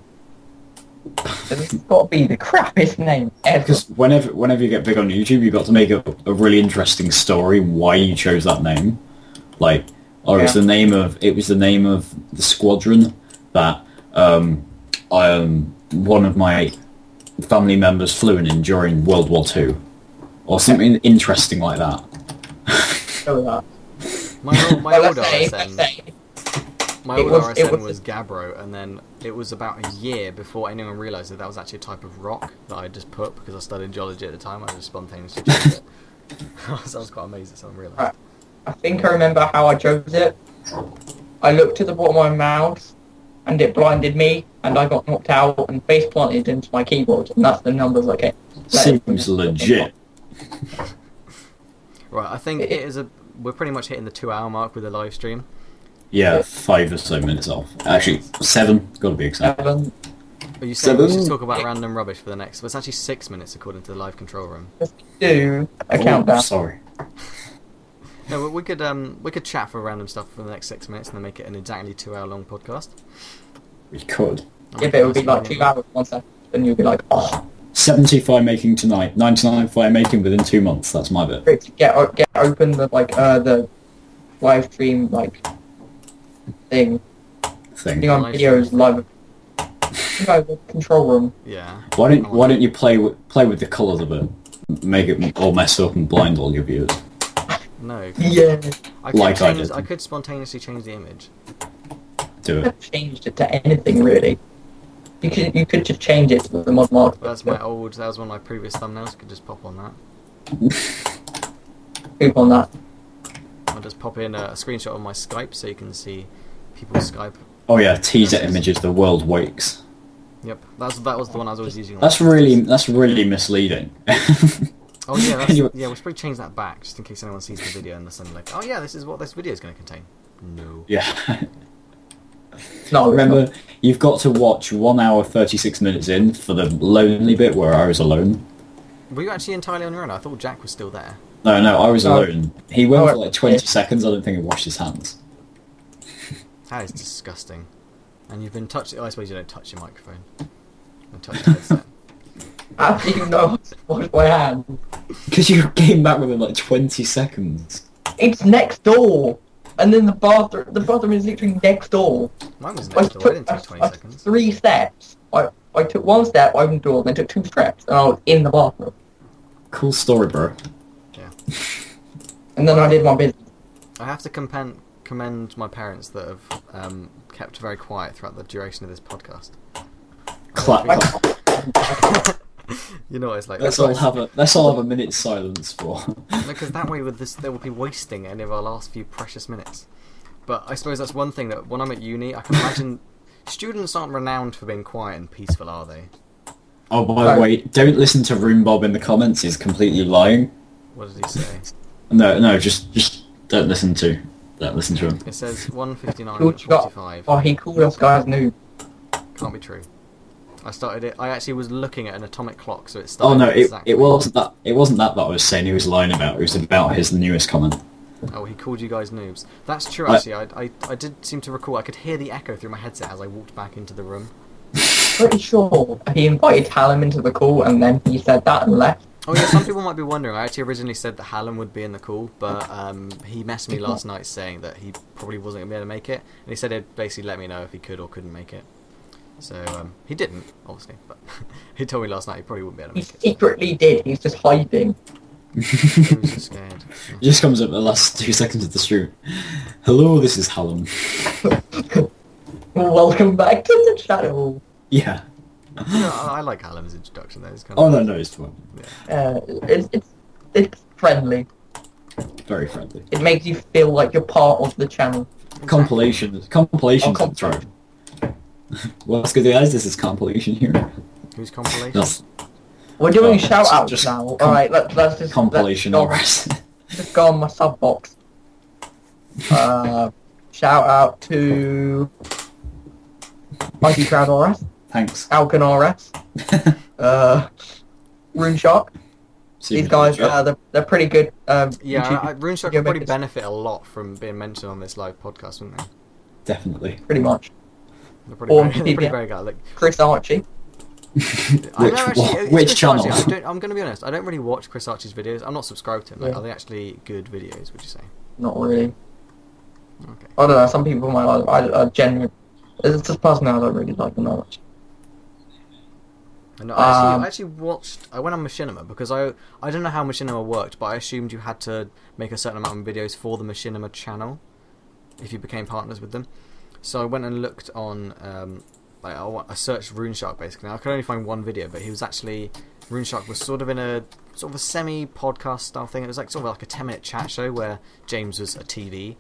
It's got to be the crappiest name ever. Because whenever you get big on YouTube, you've got to make a really interesting story why you chose that name. Like, it was the name of the squadron that one of my family members flew in during World War II, or something interesting like that. My old RSN was Gabbro, and then it was about a year before anyone realised that was actually a type of rock that I just put because I studied geology at the time. I just spontaneously chose it. So I was quite amazed that someone realised. I think I remember how I chose it. I looked at the bottom of my mouse, and it blinded me, and I got knocked out and face planted into my keyboard, and that's the numbers I get. Seems legit. Right, I think we're pretty much hitting the 2-hour mark with the live stream. Yeah, 5 or so minutes off. Actually, 7. Gotta be exact. 7. Are you saying we should talk about random rubbish for the next? Well, it's actually 6 minutes according to the live control room. Let's do a countdown. Sorry. No, we could chat for random stuff for the next 6 minutes and then make it an exactly 2-hour long podcast. We could. Yeah, but it would be like 2 hours, 1 second, and you'd be like, oh. 70 fire making tonight, 99 fire making within 2 months. That's my bit. Get open the live stream thing. Being on videos live. The control room. Yeah. Why don't you play with the colours of it? Make it all mess up and blind all your viewers. No. Yeah. I could spontaneously change the image. Do I it. changed it to anything really. You could just change it to the mod mark. That was one of my previous thumbnails. Could just pop on that. Move on that. I'll just pop in a screenshot of my Skype so you can see people's Skype. Oh yeah, teaser images. The world wakes. Yep, that was the one I was always using. That's really misleading. Oh yeah, we should probably change that back just in case anyone sees the video and they're suddenly like, oh yeah, this is what this video is going to contain. No. Yeah. No, Remember, you've got to watch 1 hour 36 minutes in for the lonely bit where I was alone. Were you actually entirely on your own? I thought Jack was still there. No, I was Oh. alone. He went Oh, for like 20 yeah. seconds. I don't think he washed his hands. That is disgusting. And you've been touching. Oh, I suppose you don't touch your microphone. You touch the headset. How do you know to wash my hands? Because you came back within like 20 seconds. It's next door, and then the bathroom is literally next door. Mine was next door. I didn't take 20 seconds. 3 steps. I took 1 step, opened the door, then took 2 steps, and I was in the bathroom. Cool story, bro. Yeah. And then I did my business. I have to commend my parents that have kept very quiet throughout the duration of this podcast. Clap. You know what it's like. Let's all have a minute's silence for. Because that way, with this, they will be wasting any of our last few precious minutes. But I suppose that's one thing that when I'm at uni, I can imagine students aren't renowned for being quiet and peaceful, are they? Oh, by the way, don't listen to RuneBob in the comments. He's completely lying. What did he say? No, just don't listen to him. It says 1:59:45. Oh, he called us guys noob. Can't be true. I started it. I actually was looking at an atomic clock, so it Oh started. no, exactly. it wasn't that. It wasn't that I was saying he was lying about. It was about his newest comment. Oh, he called you guys noobs. That's true. Actually, I did seem to recall. I could hear the echo through my headset as I walked back into the room. Pretty sure he invited Hallam into the call, and then he said that and left. Oh yeah, some people might be wondering. I actually originally said that Hallam would be in the call, but he messaged me last night saying that he probably wasn't going to be able to make it, and he said he'd basically let me know if he could or couldn't make it. So he didn't, obviously, but he told me last night he probably wouldn't be able to He make it. secretly did. He's just hiding. He was just scared. He just comes up the last 2 seconds of the stream. Hello, this is Hallam. Welcome back to the channel. Yeah. I like Hallam's introduction though. It's kind of, Oh no, it's fun. yeah. It's friendly. Very friendly. It makes you feel like you're part of the channel. Compilations. Oh, Throw. What's good, guys? This is compilation here. Whose compilation? No, We're doing Oh, shout outs just now. Alright, let's just compilation let's RS. just go on my sub box. Shout out to ITCrowdRS, Thanks. RS, RuneShark. See These you guys, later. they're pretty good. Yeah, YouTube RuneShark video would probably makers, benefit a lot from being mentioned on this live podcast, wouldn't they? Definitely. pretty much. They're pretty, Or very, they're pretty maybe- very good. Like, Chris Archie. I know actually, it's Which Chris channel? Archie. I'm going to be honest. I don't really watch Chris Archie's videos. I'm not subscribed to him. Like, Yeah. Are they actually good videos? Would you say? Not really. Okay. I don't know. Some people might like. I genuinely. It's just personally, I don't really like them that much. No, I actually watched. I went on Machinima because I don't know how Machinima worked, but I assumed you had to make a certain amount of videos for the Machinima channel if you became partners with them. So I went and looked on. I searched RuneShark basically. I could only find one video, but he was actually RuneShark was sort of in a semi-podcast style thing. It was like sort of like a 10-minute chat show where James was a TV,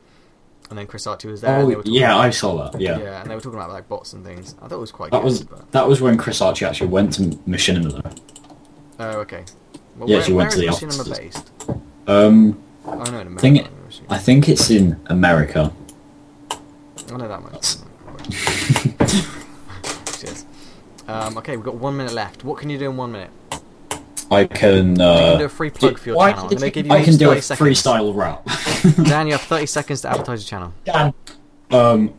and then Chris Archie was there. and they Oh were talking yeah, about, I saw that. Yeah. yeah, and they were talking about like bots and things. I thought it was quite That good. was But... that was when Chris Archie actually went to Machinima though. Oh, okay. Well, Yeah, where, she went where to is the Machinima offices. based? Oh No, in America. Thing- I'm assuming. I think it's in America. I know that much. That's- Cheers. Okay, we've got 1 minute left. What can you do in 1 minute? I can. You can do a free plug for your why channel. I'm did going to it give take- you I can do a 30 seconds. freestyle rap. Dan, you have 30 seconds to advertise your channel. Dan.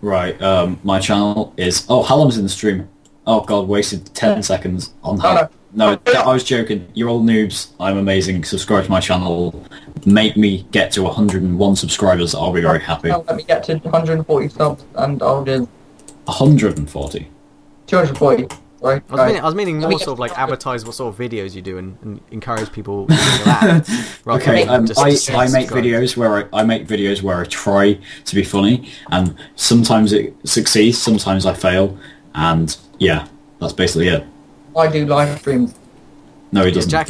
Right. My channel is. Oh, Hallam's in the stream. Oh God, wasted 10 seconds on No, Hallam. No, I was joking. You're all noobs. I'm amazing. Subscribe to my channel. Make me get to 101 subscribers. I'll be very happy. Let me get to 140 subs and I'll just... 140. 240. Sorry. I was meaning more sort of like advertise what sort of videos you do and encourage people to do that. Okay, I make subscribe. videos where I make videos where I try to be funny, and sometimes it succeeds, sometimes I fail, and yeah, that's basically it. I do live streams. No, he doesn't. Jack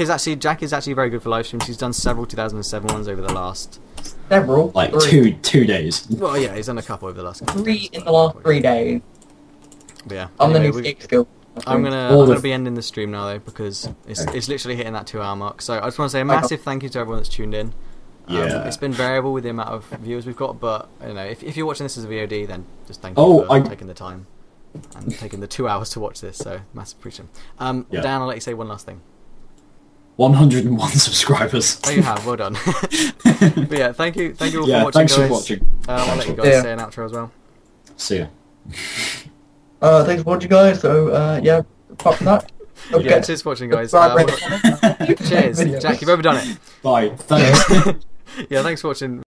is actually very good for live streams. He's done several 2007 ones over the last. Several. Like three. two days. Well, yeah, he's done a couple over the last. 3 in the last 3 days. But yeah. On anyway, the new Scape skill. I'm gonna be ending the stream now though because it's literally hitting that 2-hour mark. So I just want to say a massive thank you to everyone that's tuned in. Yeah. It's been variable with the amount of viewers we've got, but you know, if you're watching this as a VOD, then just thank you for taking the time and taking the 2 hours to watch this. So massive appreciation. Dan, I'll let you say one last thing. 101 subscribers. There you have. Well done. But yeah, thank you all for watching, thanks guys. for watching. I'll let you guys say an outro as well. See ya. Thanks for watching, guys. So, yeah, apart from that... Yeah, cheers for watching, guys. Cheers. Jack, you've overdone it. Bye. Thanks. Yeah, thanks for watching.